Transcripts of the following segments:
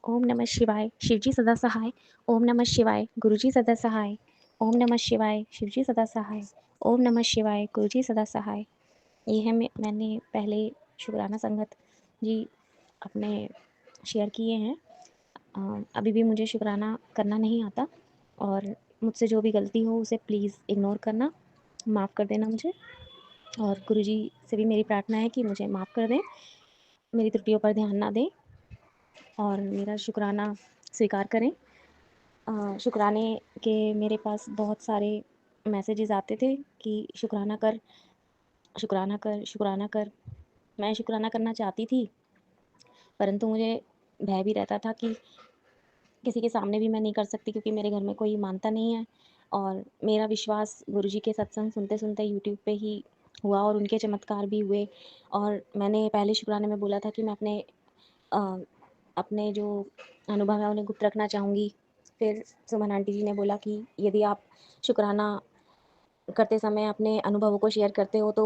ओम नमः शिवाय, शिवजी सदा सहाय। ओम नमः शिवाय, गुरुजी सदा सहाय। ओम नमः शिवाय, शिवजी सदा सहाय। ओम नमः शिवाय, गुरुजी सदा सहाय। ये है मैंने पहले शुकराना संगत जी अपने शेयर किए हैं। अभी भी मुझे शुकराना करना नहीं आता और मुझसे जो भी गलती हो उसे प्लीज़ इग्नोर करना, माफ़ कर देना मुझे। और गुरुजी से भी मेरी प्रार्थना है कि मुझे माफ़ कर दें, मेरी त्रुटियों पर ध्यान ना दें और मेरा शुकराना स्वीकार करें। शुकराने के मेरे पास बहुत सारे मैसेजेस आते थे कि शुकराना कर, शुकराना कर, शुकराना कर। मैं शुकराना करना चाहती थी, परंतु मुझे भय भी रहता था कि किसी के सामने भी मैं नहीं कर सकती क्योंकि मेरे घर में कोई मानता नहीं है। और मेरा विश्वास गुरुजी के सत्संग सुनते-सुनते यूट्यूब पे ही हुआ और उनके चमत्कार भी हुए। और मैंने पहले शुकराने में बोला था कि मैं अ, अपने जो अनुभव है उन्हें गुप्त रखना चाहूँगी। फिर सुमन आंटी जी ने बोला कि यदि आप शुकराना करते समय अपने अनुभवों को शेयर करते हो तो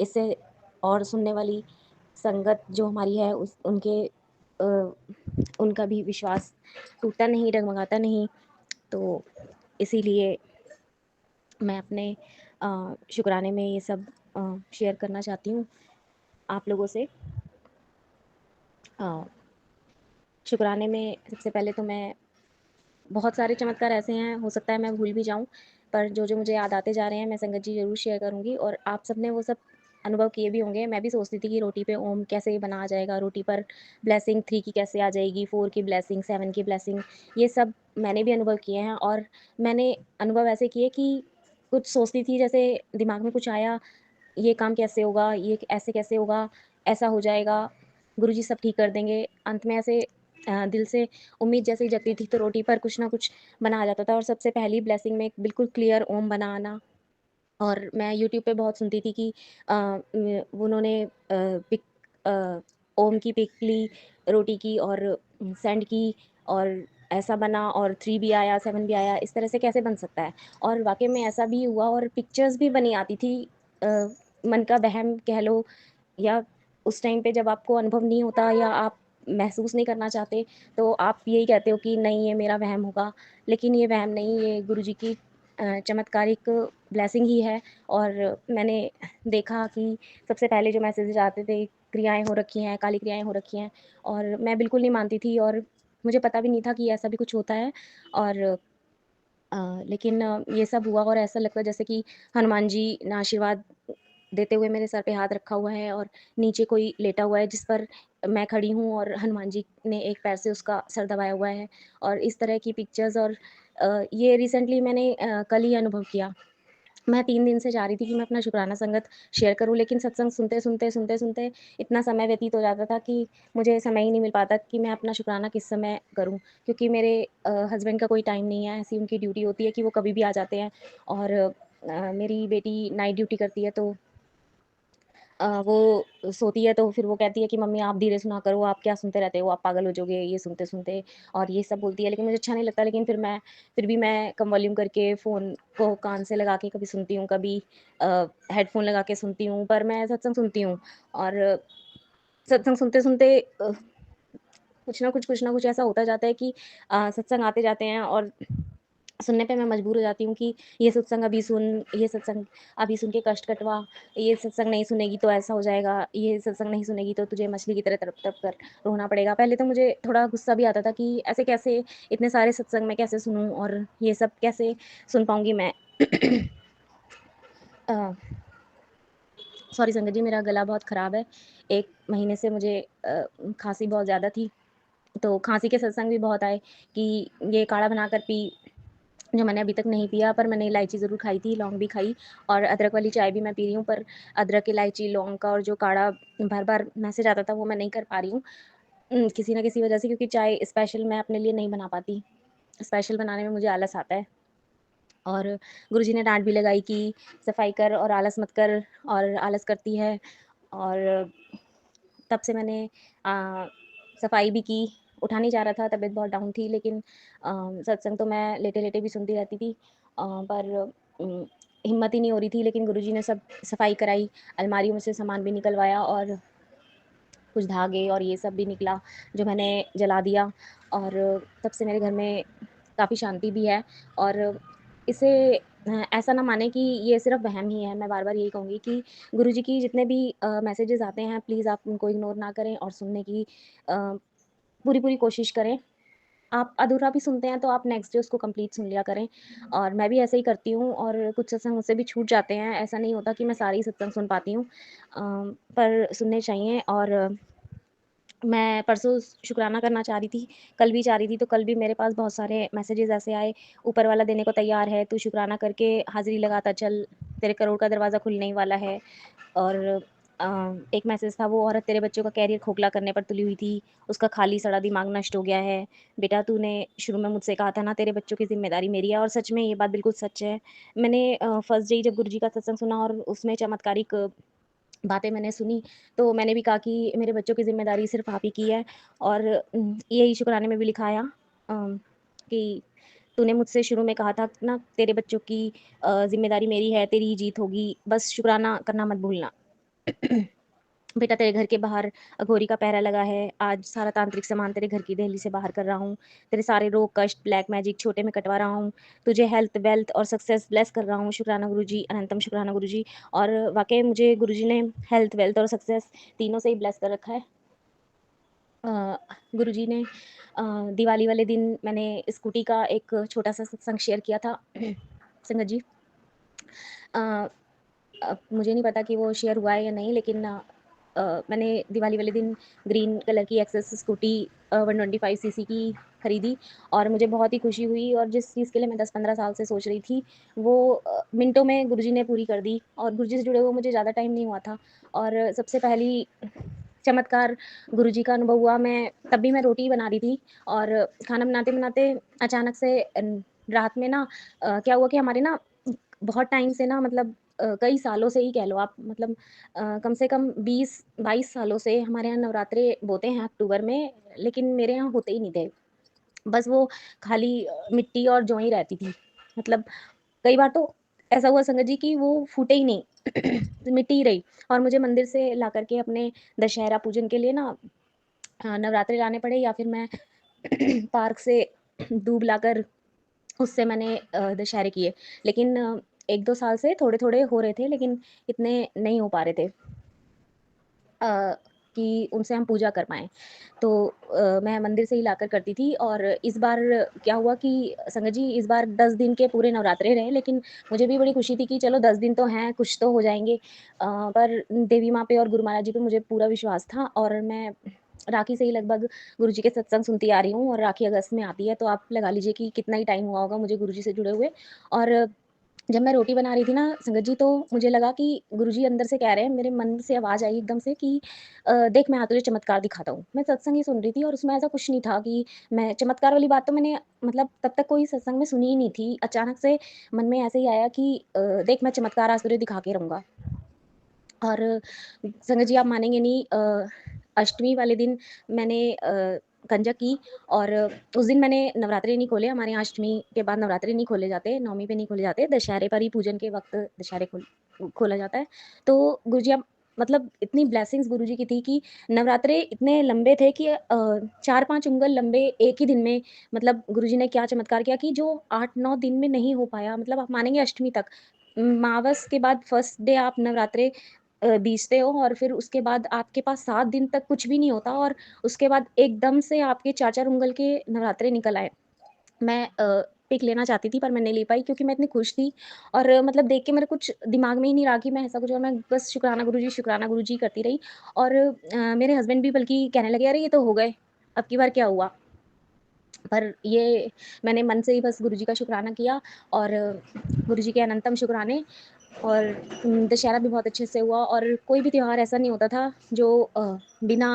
इससे और सुनने वाली संगत जो हमारी है उनका भी विश्वास टूटता नहीं, डगमगाता नहीं। तो इसीलिए मैं अपने शुकराने में ये सब शेयर करना चाहती हूँ आप लोगों से। अ, शुकराने में सबसे पहले तो मैं बहुत सारे चमत्कार ऐसे हैं, हो सकता है मैं भूल भी जाऊँ, पर जो-जो मुझे याद आते जा रहे हैं, मैं संगत जी ज़रूर शेयर करूँगी और आप सबने वो सब अनुभव किए भी होंगे। मैं भी सोचती थी कि रोटी पे ओम कैसे बना आ जाएगा, रोटी पर ब्लेसिंग 3 की कैसे आ जाएगी, 4 की ब्लेसिंग, 7 की ब्लेसिंग, ये सब मैंने भी अनुभव किए हैं और मैंने अनुभव ऐसे किए कि कुछ सोचती थी जैसे दिमाग में कुछ आया, ये काम कैसे होगा, ये ऐसे कैसे होगा, ऐसा हो जाएगा, गुरुजी सब ठीक कर देंगे। अंत में ऐसे दिल से उम्मीद जैसे ही जगती थी तो रोटी पर कुछ ना कुछ बना आ जाता था और सबसे पहली ब्लेसिंग में एक बिल्कुल क्लियर ओम बना आना। और मैं यूट्यूब पे बहुत सुनती थी कि उन्होंने पिक अ, ओम की पिक ली रोटी की और सेंड की और ऐसा बना और 3 भी आया, 7 भी आया, इस तरह से कैसे बन सकता है? और वाक़ई में ऐसा भी हुआ और पिक्चर्स भी बनी आती थी। अ, मन का वहम कह लो या उस टाइम पे जब आपको अनुभव नहीं होता या आप महसूस नहीं करना चाहते, तो आप यही कहते हो कि नहीं ये मेरा वहम होगा। लेकिन ये वहम नहीं, ये गुरुजी की चमत्कारिक ब्लेसिंग ही है। और मैंने देखा कि सबसे पहले जो मैसेजेस आते थे, क्रियाएँ हो रखी हैं, काली क्रियाएँ हो रखी हैं और मैं बिल्कुल नहीं मानती थी और मुझे पता भी नहीं था कि ऐसा भी कुछ होता है। और लेकिन ये सब हुआ और ऐसा लगता है जैसे कि हनुमान जी ने आशीर्वाद देते हुए मेरे सर पे हाथ रखा हुआ है और नीचे कोई लेटा हुआ है जिस पर मैं खड़ी हूँ और हनुमान जी ने एक पैर से उसका सर दबाया हुआ है। और इस तरह की पिक्चर्स और ये रिसेंटली मैंने कल ही अनुभव किया। मैं 3 दिन से चाह रही थी कि मैं अपना शुकराना संगत शेयर करूँ, लेकिन सत्संग सुनते-सुनते इतना समय व्यतीत हो जाता था कि मुझे समय ही नहीं मिल पाता कि मैं अपना शुकराना किस समय करूँ। क्योंकि मेरे हस्बैंड का कोई टाइम नहीं है, ऐसी उनकी ड्यूटी होती है कि वो कभी भी आ जाते हैं। और मेरी बेटी नाइट ड्यूटी करती है तो वो सोती है तो फिर वो कहती है कि मम्मी आप धीरे सुना करो, आप क्या सुनते रहते हो, आप पागल हो जाओगे ये सुनते-सुनते, और ये सब बोलती है। लेकिन मुझे अच्छा नहीं लगता, लेकिन फिर भी मैं कम वॉल्यूम करके फ़ोन को कान से लगा के कभी सुनती हूँ, कभी हेडफ़ोन लगा के सुनती हूँ, पर मैं सत्संग सुनती हूँ। और सत्संग सुनते-सुनते कुछ ना कुछ ऐसा होता जाता है कि सत्संग आते जाते हैं और सुनने पे मैं मजबूर हो जाती हूँ कि ये सत्संग अभी सुन, ये सत्संग अभी सुन के कष्ट कटवा, ये सत्संग नहीं सुनेगी तो ऐसा हो जाएगा, ये सत्संग नहीं सुनेगी तो तुझे मछली की तरह तड़प-तड़प कर रोना पड़ेगा। पहले तो मुझे थोड़ा गुस्सा भी आता था कि ऐसे कैसे, इतने सारे सत्संग मैं कैसे सुनूँ और ये सब कैसे सुन पाऊँगी मैं। अ, सॉरी संगत जी, मेरा गला बहुत ख़राब है। 1 महीने से मुझे खाँसी बहुत ज़्यादा थी, तो खाँसी के सत्संग भी बहुत आए कि ये काढ़ा बनाकर पी, जो मैंने अभी तक नहीं पिया, पर मैंने इलायची ज़रूर खाई थी, लौंग भी खाई और अदरक वाली चाय भी मैं पी रही हूँ, पर अदरक, इलायची, लौंग का और जो काढ़ा बार-बार मैसेज आता था, वो मैं नहीं कर पा रही हूँ। किसी न किसी वजह से, क्योंकि चाय स्पेशल मैं अपने लिए नहीं बना पाती। स्पेशल बनाने में मुझे आलस आता है और गुरुजी ने डाँट भी लगाई कि सफाई कर और आलस मत कर, और आलस करती है। और तब से मैंने अ, सफाई भी की, उठा नहीं जा रहा था, तबीयत बहुत डाउन थी, लेकिन सत्संग तो मैं लेटे-लेटे भी सुनती रहती थी। पर हिम्मत ही नहीं हो रही थी, लेकिन गुरुजी ने सब सफाई कराई, अलमारियों में से सामान भी निकलवाया और कुछ धागे और ये सब भी निकला, जो मैंने जला दिया और तब से मेरे घर में काफ़ी शांति भी है और इसे ऐसा ना मानें कि ये सिर्फ़ वहम ही है। मैं बार-बार यही कहूँगी कि गुरुजी की जितने भी मैसेजेज़ आते हैं, प्लीज़ आप उनको इग्नोर ना करें और सुनने की अ, पूरी-पूरी कोशिश करें। आप अधूरा भी सुनते हैं तो आप नेक्स्ट डे उसको कंप्लीट सुन लिया करें और मैं भी ऐसे ही करती हूँ और कुछ सत्संग मुझसे भी छूट जाते हैं। ऐसा नहीं होता कि मैं सारे ही सत्संग सुन पाती हूँ। पर सुनने चाहिए और मैं परसों शुक्राना करना चाह रही थी, कल भी चाह रही थी, तो कल भी मेरे पास बहुत सारे मैसेजेज़ ऐसे आए, ऊपर वाला देने को तैयार है, तू शुक्राना करके हाज़िरी लगाता चल, तेरे करोड़ का दरवाज़ा खुलने ही वाला है। और अ, एक मैसेज था, वो औरत तेरे बच्चों का करियर खोखला करने पर तुली हुई थी, उसका खाली सड़ा दिमाग नष्ट हो गया है। बेटा तूने शुरू में मुझसे कहा था ना तेरे बच्चों की ज़िम्मेदारी मेरी है और सच में ये बात बिल्कुल सच है। मैंने फर्स्ट डे ही जब गुरुजी का सत्संग सुना और उसमें चमत्कारिक बातें मैंने सुनी, तो मैंने भी कहा कि मेरे बच्चों की ज़िम्मेदारी सिर्फ़ आप ही की है और यही शुकराने में भी लिखा आया कि तूने मुझसे शुरू में कहा था ना तेरे बच्चों की ज़िम्मेदारी मेरी है, तेरी ही जीत होगी, बस शुकराना करना मत भूलना। बेटा तेरे घर के बाहर अघोरी का पहरा लगा है, आज सारा तांत्रिक सामान तेरे घर की देहली से बाहर कर रहा हूँ, तेरे सारे रोग, कष्ट, ब्लैक मैजिक छोटे में कटवा रहा हूँ, तुझे हेल्थ, वेल्थ और सक्सेस ब्लेस कर रहा हूँ। शुक्राना गुरुजी, अनंतम शुक्राना गुरुजी। और वाक़ई मुझे गुरुजी ने हेल्थ, वेल्थ और सक्सेस तीनों से ही ब्लेस कर रखा है। अ, गुरुजी ने दिवाली वाले दिन मैंने स्कूटी का एक छोटा-सा सत्संग शेयर किया था। संगत जी अ मुझे नहीं पता कि वो शेयर हुआ है या नहीं लेकिन मैंने दिवाली वाले दिन ग्रीन कलर की एक्सेस स्कूटी 125 सीसी की खरीदी और मुझे बहुत ही खुशी हुई और जिस चीज़ के लिए मैं 10-15 साल से सोच रही थी वो मिनटों में गुरुजी ने पूरी कर दी और गुरुजी से जुड़े हुए मुझे ज़्यादा टाइम नहीं हुआ था और सबसे पहली चमत्कार गुरुजी का अनुभव हुआ। मैं तब भी मैं रोटी ही बना रही थी और खाना बनाते-बनाते अचानक से रात में ना क्या हुआ कि हमारे ना बहुत टाइम से ना मतलब कई सालों से ही कह लो आप मतलब कम से कम 20-22 सालों से हमारे यहाँ नवरात्रे होते हैं अक्टूबर में, लेकिन मेरे यहाँ होते ही नहीं थे। बस वो खाली मिट्टी और जौं ही रहती थी। मतलब कई बार तो ऐसा हुआ संगत जी कि वो फूटे ही नहीं, मिट्टी ही रही और मुझे मंदिर से ला कर के अपने दशहरा पूजन के लिए ना नवरात्रे लाने पड़े या फिर मैं पार्क से दूब लाकर उससे मैंने दशहरे किए। लेकिन 1-2 साल से थोड़े-थोड़े हो रहे थे लेकिन इतने नहीं हो पा रहे थे कि उनसे हम पूजा कर पाएँ। तो मैं मंदिर से ही लाकर करती थी और इस बार क्या हुआ कि संगत जी इस बार 10 दिन के पूरे नवरात्रे रहे लेकिन मुझे भी बड़ी खुशी थी कि चलो 10 दिन तो हैं, कुछ तो हो जाएँगे। पर देवी माँ पे और गुरु महाराज जी पे मुझे पूरा विश्वास था और मैं राखी से ही लगभग गुरुजी के सत्संग सुनती आ रही हूँ और राखी अगस्त में आती है, तो आप लगा लीजिए कि कितना ही टाइम हुआ होगा मुझे गुरुजी से जुड़े हुए और जब मैं रोटी बना रही थी ना संगत जी तो मुझे लगा कि गुरुजी अंदर से कह रहे हैं मेरे मन से आवाज़ आई एकदम से कि देख मैं आज तुझे चमत्कार दिखाता हूँ। मैं सत्संग ही सुन रही थी और उसमें ऐसा कुछ नहीं था कि मैं चमत्कार वाली बात तो मैंने मतलब तब तक कोई सत्संग में सुनी ही नहीं थी। अचानक से मन में ऐसे ही आया कि देख मैं चमत्कार आज तुझे दिखा के रहूँगा। और संगत जी आप मानेंगे नहीं अष्टमी वाले दिन मैंने गंजक की और उस दिन मैंने नवरात्रे नहीं खोले, हमारे यहाँ अष्टमी के बाद नवरात्रे नहीं खोले जाते, नवमी पे नहीं खोले जाते, दशहरे पर ही पूजन के वक़्त दशहरे खोला जाता है। तो गुरुजी अब मतलब इतनी ब्लेसिंग्स गुरुजी की थी कि नवरात्रे इतने लंबे थे कि 4-5 उंगल लंबे एक ही दिन में मतलब गुरुजी ने क्या चमत्कार किया कि जो 8-9 दिन में नहीं हो पाया मतलब आप मानेंगे अष्टमी तक। मावस के बाद फर्स्ट डे आप नवरात्रे बीसते हो और फिर उसके बाद आपके पास 7 दिन तक कुछ भी नहीं होता और उसके बाद एकदम से आपके 4-4 उंगल के नवरात्रे निकल आए। मैं पिक लेना चाहती थी पर मैं नहीं ले पाई क्योंकि मैं इतनी खुश थी और मतलब देख के मेरे कुछ दिमाग में ही नहीं रहा कि मैं ऐसा कुछ और मैं बस शुक्राना गुरुजी करती रही और मेरे हस्बैंड भी बल्कि कहने लगे, "अरे! ये तो हो गए, अब की बार क्या हुआ?" पर ये मैंने मन से ही बस गुरुजी का शुकराना किया और गुरुजी के अनंतम शुकराने और दशहरा भी बहुत अच्छे से हुआ और कोई भी त्योहार ऐसा नहीं होता था जो बिना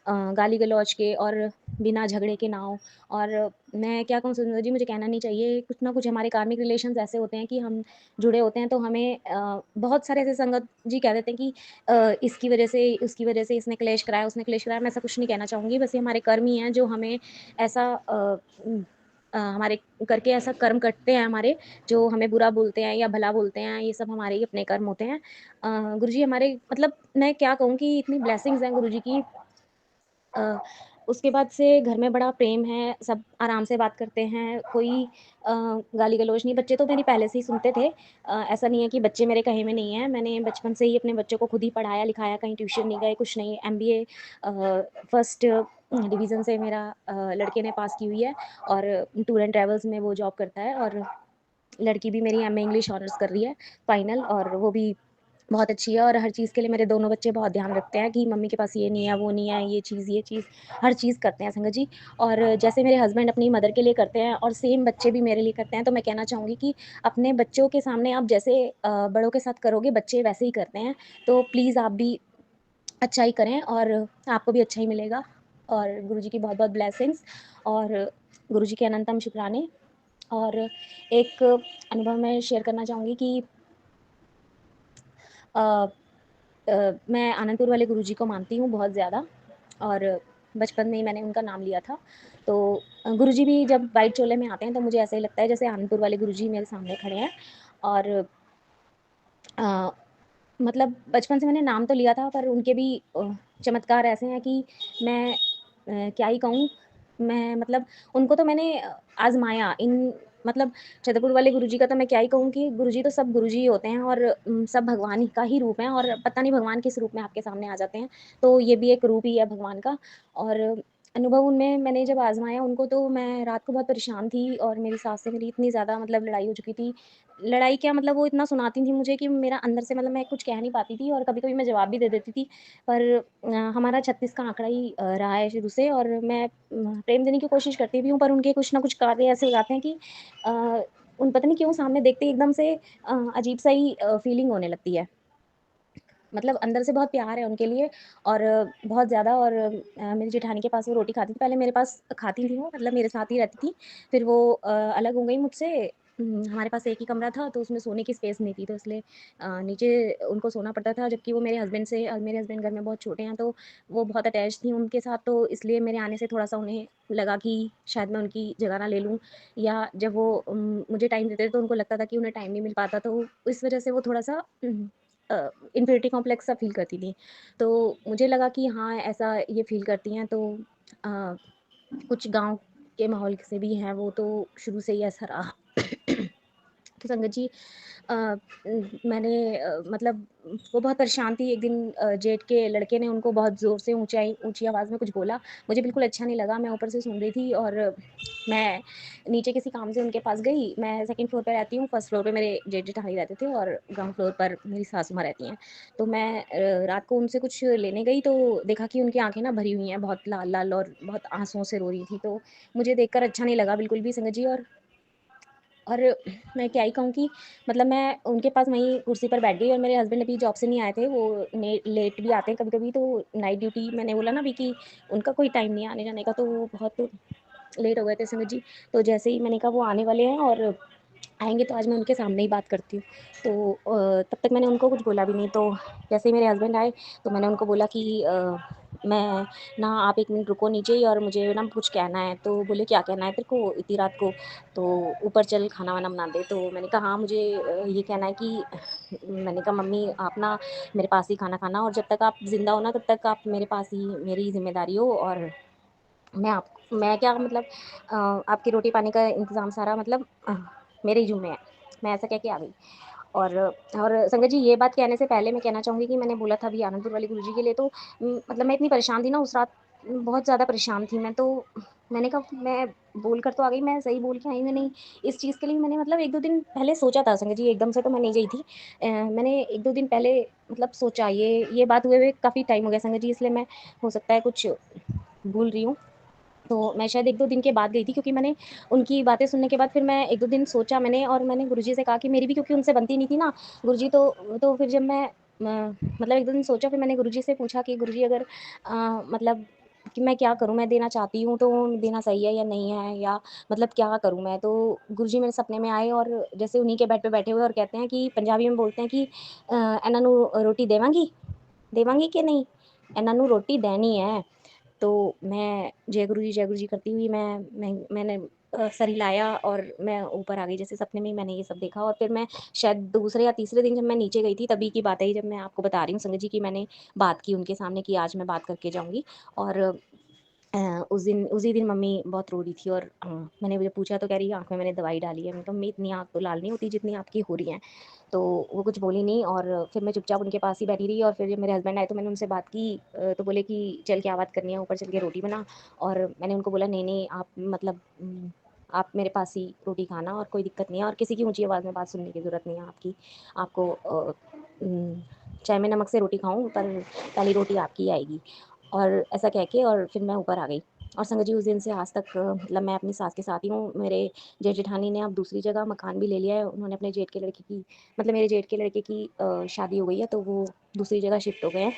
गाली-गलौज के और बिना झगड़े के ना हो और मैं क्या कहूँ सुंदर जी मुझे कहना नहीं चाहिए, कुछ ना कुछ हमारे कार्मिक रिलेशंस ऐसे होते हैं कि हम जुड़े होते हैं तो हमें बहुत सारे ऐसे संगत जी कह देते हैं कि इसकी वजह से, उसकी वजह से इसने क्लेश कराया, उसने क्लेश कराया, मैं ऐसा कुछ नहीं कहना चाहूँगी, बस ये हमारे कर्म ही हैं जो हमें ऐसा हमारे करके ऐसा कर्म करते हैं हमारे जो हमें बुरा बोलते हैं या भला बोलते हैं, ये सब हमारे ही अपने कर्म होते हैं। गुरुजी हमारे मतलब मैं क्या कहूँ कि इतनी ब्लेसिंग्स हैं गुरुजी की अ, उसके बाद से घर में बड़ा प्रेम है, सब आराम से बात करते हैं, कोई गाली-गलौज नहीं। बच्चे तो मेरी पहले से ही सुनते थे। ऐसा नहीं है कि बच्चे मेरे कहे में नहीं हैं, मैंने बचपन से ही अपने बच्चों को खुद ही पढ़ाया-लिखाया, कहीं ट्यूशन नहीं गए, कुछ नहीं। एमबीए फर्स्ट डिवीज़न से मेरा लड़के ने पास की हुई है और टूर एंड ट्रैवल्स में वो जॉब करता है और लड़की भी मेरी एमए इंग्लिश ऑनर्स कर रही है फाइनल और वो भी बहुत अच्छी है और हर चीज़ के लिए मेरे दोनों बच्चे बहुत ध्यान रखते हैं कि मम्मी के पास ये नहीं है, वो नहीं है, ये चीज़, हर चीज़ करते हैं संगत जी। और जैसे मेरे हस्बैंड अपनी मदर के लिए करते हैं और सेम बच्चे भी मेरे लिए करते हैं, तो मैं कहना चाहूँगी कि अपने बच्चों के सामने आप जैसे बड़ों के साथ करोगे, बच्चे वैसे ही करते हैं। तो प्लीज़ आप भी अच्छा ही करें और आपको भी अच्छा ही मिलेगा और गुरुजी की बहुत-बहुत ब्लेसिंग्स और गुरुजी के अनंतम शुक्राने। और एक अनुभव मैं शेयर करना चाहूँगी कि अ मैं आनंदपुर वाले गुरुजी को मानती हूँ बहुत ज़्यादा और बचपन में ही मैंने उनका नाम लिया था। तो गुरुजी भी जब व्हाइट चोले में आते हैं तो मुझे ऐसा ही लगता है जैसे आनंदपुर वाले गुरुजी मेरे सामने खड़े हैं और अ, मतलब बचपन से मैंने नाम तो लिया था पर उनके भी चमत्कार ऐसे हैं कि मैं क्या ही कहूँ, मैं मतलब उनको तो मैंने आज़माया इन मतलब छतरपुर वाले गुरुजी का तो मैं क्या ही कहूँ कि गुरुजी तो सब गुरुजी ही होते हैं और सब भगवान ही का ही रूप है और पता नहीं भगवान किस रूप में आपके सामने आ जाते हैं। तो ये भी एक रूप ही है भगवान का और अनुभव उनमें मैंने जब आज़माया उनको तो मैं रात को बहुत परेशान थी और मेरी सास से मेरी इतनी ज़्यादा मतलब लड़ाई हो चुकी थी। लड़ाई क्या मतलब वो इतना सुनाती थी मुझे कि मेरा अंदर से मतलब मैं कुछ कह नहीं पाती थी और कभी-कभी मैं जवाब भी दे देती थी। पर हमारा 36 का आंकड़ा ही रहा है शुरू से और मैं प्रेम देने की कोशिश करती भी हूँ पर उनके कुछ ना कुछ कार्य ऐसे हो जाते हैं कि अ, उन पता नहीं क्यों सामने देखते ही एकदम से अजीब-सा ही फीलिंग होने लगती है। मतलब अंदर से बहुत प्यार है उनके लिए और बहुत ज़्यादा और मेरी जेठानी के पास वो रोटी खाती थी। पहले मेरे पास खाती थी वो मतलब मेरे साथ ही रहती थी। फिर वो अलग हो गई मुझसे। हमारे पास एक ही कमरा था तो उसमें सोने की स्पेस नहीं थी तो इसलिए नीचे उनको सोना पड़ता था जबकि वो मेरे हस्बैंड घर में बहुत छोटे हैं तो वो बहुत अटैच थी उनके साथ तो इसलिए मेरे आने से थोड़ा-सा उन्हें लगा कि शायद मैं उनकी जगह ना ले लूँ या जब वो मुझे टाइम देते थे तो उनको लगता था कि उन्हें टाइम नहीं मिल पाता तो इस वज़ह से वो थोड़ा-सा इन्फिनिटी कॉम्प्लेक्स सा फ़ील करती थी। तो मुझे लगा कि हाँ, ऐसा ये फ़ील करती हैं तो अ, कुछ गाँव के माहौल से भी हैं वो तो शुरू से ही ऐसा रहा। तो संगत जी मैंने मतलब वो बहुत परेशान थी एक दिन जेठ के लड़के ने उनको बहुत ज़ोर से ऊँची आवाज़ में कुछ बोला। मुझे बिल्कुल अच्छा नहीं लगा, मैं ऊपर से सुन रही थी और मैं नीचे किसी काम से उनके पास गई। मैं सेकंड फ्लोर पे रहती हूँ, फर्स्ट फ्लोर पे मेरे जेठ-जेठानी रहते थे और ग्राउंड फ्लोर पर मेरी सासू माँ रहती हैं। तो मैं रात को उनसे कुछ लेने गई तो देखा कि उनकी आँखें ना भरी हुई हैं, बहुत लाल-लाल और बहुत आँसुओं से रो रही थी। तो मुझे देखकर अच्छा नहीं लगा बिल्कुल भी संगत जी और मैं क्या ही कहूँ कि मतलब मैं उनके पास वहीं कुर्सी पर बैठ गई और मेरे हस्बैंड अभी जॉब से नहीं आए थे, वो ने लेट भी आते हैं कभी-कभी तो नाइट ड्यूटी मैंने बोला ना अभी कि उनका कोई टाइम नहीं है आने-जाने का, तो वो बहुत लेट हो गए थे संगत जी। तो जैसे ही मैंने कहा वो आने वाले हैं और आएँगे तो आज मैं उनके सामने ही बात करती हूँ। तो तब तक मैंने उनको कुछ बोला भी नहीं, तो जैसे ही मेरे हस्बैंड आए तो मैंने उनको बोला कि मैं ना आप 1 मिनट रुको नीचे ही और मुझे ना कुछ कहना है। तो बोले क्या कहना है तेरे को इतनी रात को? तो ऊपर चल खाना-वाना बना दे। तो मैंने कहा हाँ, मुझे ये कहना है कि मैंने कहा मम्मी आप ना मेरे पास ही खाना खाना और जब तक आप ज़िंदा हो ना तब तक आप मेरे पास ही मेरी ज़िम्मेदारी हो और मैं क्या मतलब आपकी रोटी-पानी का इंतज़ाम सारा मतलब मेरे ही ज़िम्मे है। मैं ऐसा कह के आ गई। और संगत जी ये बात कहने से पहले मैं कहना चाहूँगी कि मैंने बोला था अभी आनंदपुर वाले गुरुजी के लिए तो मतलब मैं इतनी परेशान थी ना उस रात बहुत ज़्यादा परेशान थी मैं तो मैंने कहा मैं बोल कर तो आ गई, मैं सही बोल के आई हूँ या नहीं, इस चीज़ के लिए मैंने मतलब 1-2 दिन पहले सोचा था संगत जी एकदम से तो मैं नहीं गई थी। मैंने 1-2 दिन पहले मतलब सोचा ये बात हुए हुए काफ़ी टाइम हो गया संगत जी इसलिए मैं हो सकता है कुछ भूल रही हूँ। तो मैं शायद 1-2 दिन के बाद गई थी क्योंकि मैंने उनकी बातें सुनने के बाद फिर मैं 1-2 दिन सोचा मैंने और मैंने गुरुजी से कहा कि मेरी भी क्योंकि उनसे बनती नहीं थी ना, गुरुजी तो फिर जब मैं मतलब 1-2 दिन सोचा फिर मैंने गुरुजी से पूछा कि गुरुजी अगर मतलब कि मैं क्या करूँ? मैं देना चाहती हूँ तो देना सही है या नहीं है या मतलब क्या करूँ मैं? तो गुरुजी मेरे सपने में आए और जैसे उन्हीं के बेड पे बैठे हुए और कहते हैं कि पंजाबी में बोलते हैं कि "इन्हां नू रोटी देवांगी? देवांगी कि नहीं? इन्हां नू रोटी देनी है।" तो मैं जय गुरु जी करती हुई मैंने सर हिलाया और मैं ऊपर आ गई जैसे सपने में ही मैंने ये सब देखा और फिर मैं शायद दूसरे या तीसरे दिन जब मैं नीचे गई थी तभी की बात है ये जब मैं आपको बता रही हूँ संगत जी कि मैंने बात की उनके सामने कि आज मैं बात करके जाऊँगी और अ, उसी दिन मम्मी बहुत रो रही थी और मैंने जब पूछा तो कह रही है आँख में मैंने दवाई डाली है। मैंने कहा मम्मी इतनी आँख तो लाल नहीं होती जितनी आपकी हो रही हैं। तो वो कुछ बोली नहीं और फिर मैं चुपचाप उनके पास ही बैठी रही और फिर जब मेरे हस्बैंड आए तो मैंने उनसे बात की तो बोले कि चल क्या बात करनी है ऊपर चल के रोटी बना। और मैंने उनको बोला नहीं आप मतलब आप मेरे पास ही रोटी खाना और कोई दिक्कत नहीं है और किसी की ऊँची आवाज़ में बात सुनने की ज़रूरत नहीं है आपकी। आपको चाहे मैं नमक से रोटी खाऊँ पर पहली रोटी आपकी ही आएगी। और ऐसा कह के और फिर मैं ऊपर आ गई। और संगत जी उस दिन से आज तक मतलब मैं अपनी सास के साथ ही हूँ। मेरे जेठ-जेठानी ने अब दूसरी जगह मकान भी ले लिया है। उन्होंने अपने जेठ के लड़के की मतलब मेरे जेठ के लड़के की शादी हो गई है तो वो दूसरी जगह शिफ्ट हो गए हैं।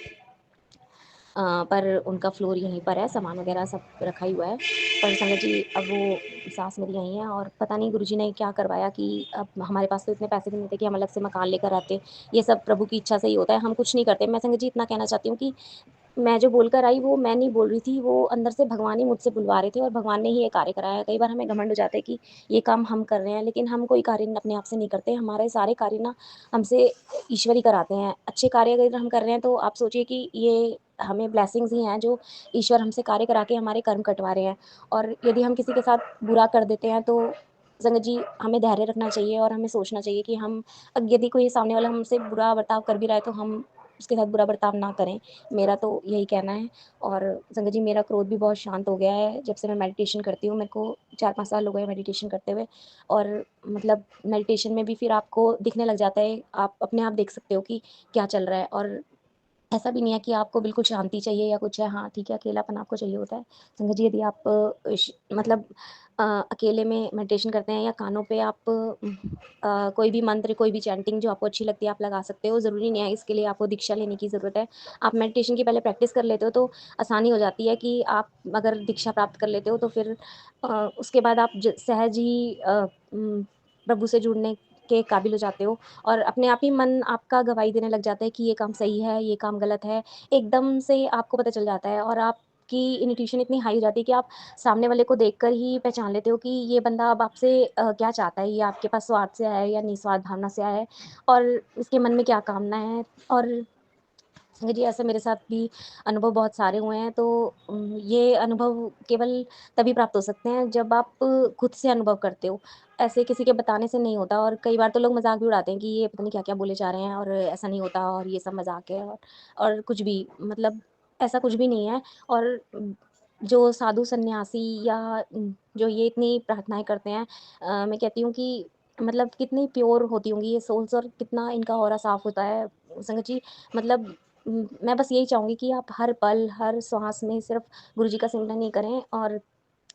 पर उनका फ्लोर यहीं पर है, सामान वगैरह सब रखा ही हुआ है। पर संगत जी अब वो सास मेरी यहीं हैं और पता नहीं गुरुजी ने क्या करवाया कि अब हमारे पास तो इतने पैसे भी नहीं थे कि हम अलग से मकान लेकर आते। ये सब प्रभु की इच्छा से ही होता है, हम कुछ नहीं करते। मैं संगत जी इतना कहना चाहती हूँ कि मैं जो बोलकर आई वो मैं नहीं बोल रही थी, वो अंदर से भगवान ही मुझसे बुलवा रहे थे और भगवान ने ही ये कार्य कराया है। कई बार हमें घमंड हो जाता है कि ये काम हम कर रहे हैं, लेकिन हम कोई कार्य अपने आप से नहीं करते। हमारे सारे कार्य ना हमसे ईश्वर ही कराते हैं। अच्छे कार्य अगर हम कर रहे हैं तो आप सोचिए कि ये हमें ब्लेसिंग्स ही हैं जो ईश्वर हमसे कार्य करा के हमारे कर्म कटवा रहे हैं। और यदि हम किसी के साथ बुरा कर देते हैं तो संगत जी हमें धैर्य रखना चाहिए और हमें सोचना चाहिए कि हम यदि कोई सामने वाला हमसे बुरा बर्ताव कर भी रहा है तो हम उसके साथ बुरा बर्ताव ना करें। मेरा तो यही कहना है और संगत जी मेरा क्रोध भी बहुत शांत हो गया है जब से मैं मेडिटेशन करती हूँ। मेरे को 4-5 साल हो गए मेडिटेशन करते हुए और मतलब मेडिटेशन में भी फिर आपको दिखने लग जाता है, आप अपने आप देख सकते हो कि क्या चल रहा है और ऐसा भी नहीं है कि आपको बिल्कुल शांति चाहिए या कुछ है, हाँ, ठीक है, अकेलापन आपको चाहिए होता है। संगत जी यदि आप मतलब अकेले में मेडिटेशन करते हैं या कानों पे आप कोई भी मंत्र, कोई भी चैंटिंग जो आपको अच्छी लगती है आप लगा सकते हो, ज़रूरी नहीं है इसके लिए आपको दीक्षा लेने की ज़रूरत है। आप मेडिटेशन की पहले प्रैक्टिस कर लेते हो तो आसानी हो जाती है कि आप अगर दीक्षा प्राप्त कर लेते हो तो फिर उसके बाद आप सहज ही प्रभु से जुड़ने के काबिल हो जाते हो और अपने आप ही मन आपका गवाही देने लग जाता है कि ये काम सही है, ये काम गलत है। एकदम से आपको पता चल जाता है और आपकी इंट्यूशन इतनी हाई हो जाती है कि आप सामने वाले को देखकर ही पहचान लेते हो कि ये बंदा अब आपसे क्या चाहता है, ये आपके पास स्वार्थ से आया है या निस्वार्थ भावना से आया है और इसके मन में क्या कामना है और जी, ऐसे मेरे साथ भी अनुभव बहुत सारे हुए हैं, तो ये अनुभव केवल तभी प्राप्त हो सकते हैं जब आप खुद से अनुभव करते हो। ऐसे किसी के बताने से नहीं होता और कई बार तो लोग मज़ाक भी उड़ाते हैं कि ये पता नहीं क्या-क्या बोले जा रहे हैं और ऐसा नहीं होता और ये सब मज़ाक है और कुछ भी मतलब ऐसा कुछ भी नहीं है और जो साधु सन्यासी या जो ये इतनी प्रार्थनाएँ करते हैं मैं कहती हूँ कि मतलब कितनी प्योर होती होंगी ये सोल्स और कितना इनका ऑरा साफ़ होता है। संगत जी मतलब मैं बस यही चाहूँगी कि आप हर पल, हर श्वास में सिर्फ़ गुरु जी का सिमरन ही करें और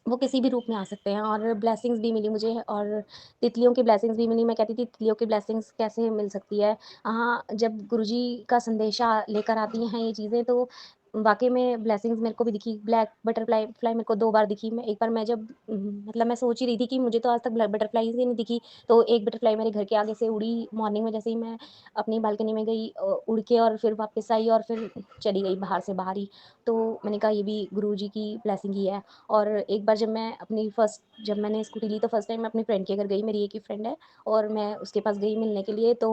वो किसी भी रूप में आ सकते हैं और ब्लेसिंग्स भी मिली मुझे और तितलियों की ब्लेसिंग्स भी मिली। मैं कहती थी तितलियों की ब्लेसिंग्स कैसे मिल सकती है? हाँ, जब गुरुजी का संदेशा लेकर आती हैं ये चीज़ें तो वाक़ई में ब्लेसिंग्स मेरे को भी दिखी। ब्लैक बटरफ्लाई फ्लाई मेरे को 2 बार दिखी। मैं एक बार मैं जब मतलब मैं सोच ही रही थी कि मुझे तो आज तक ब्लैक बटरफ्लाइज़ ही नहीं दिखी, तो एक बटरफ्लाई मेरे घर के आगे से उड़ी मॉर्निंग में जैसे ही मैं अपनी बालकनी में गई उड़ के और फिर वापस आई और फिर चली गई बाहर से बाहर ही। तो मैंने कहा ये भी गुरुजी की ब्लेसिंग ही है। और एक बार जब मैंने स्कूटी ली तो फर्स्ट टाइम मैं अपनी फ्रेंड के घर गई, मेरी एक ही फ्रेंड है और मैं उसके पास गई मिलने के लिए तो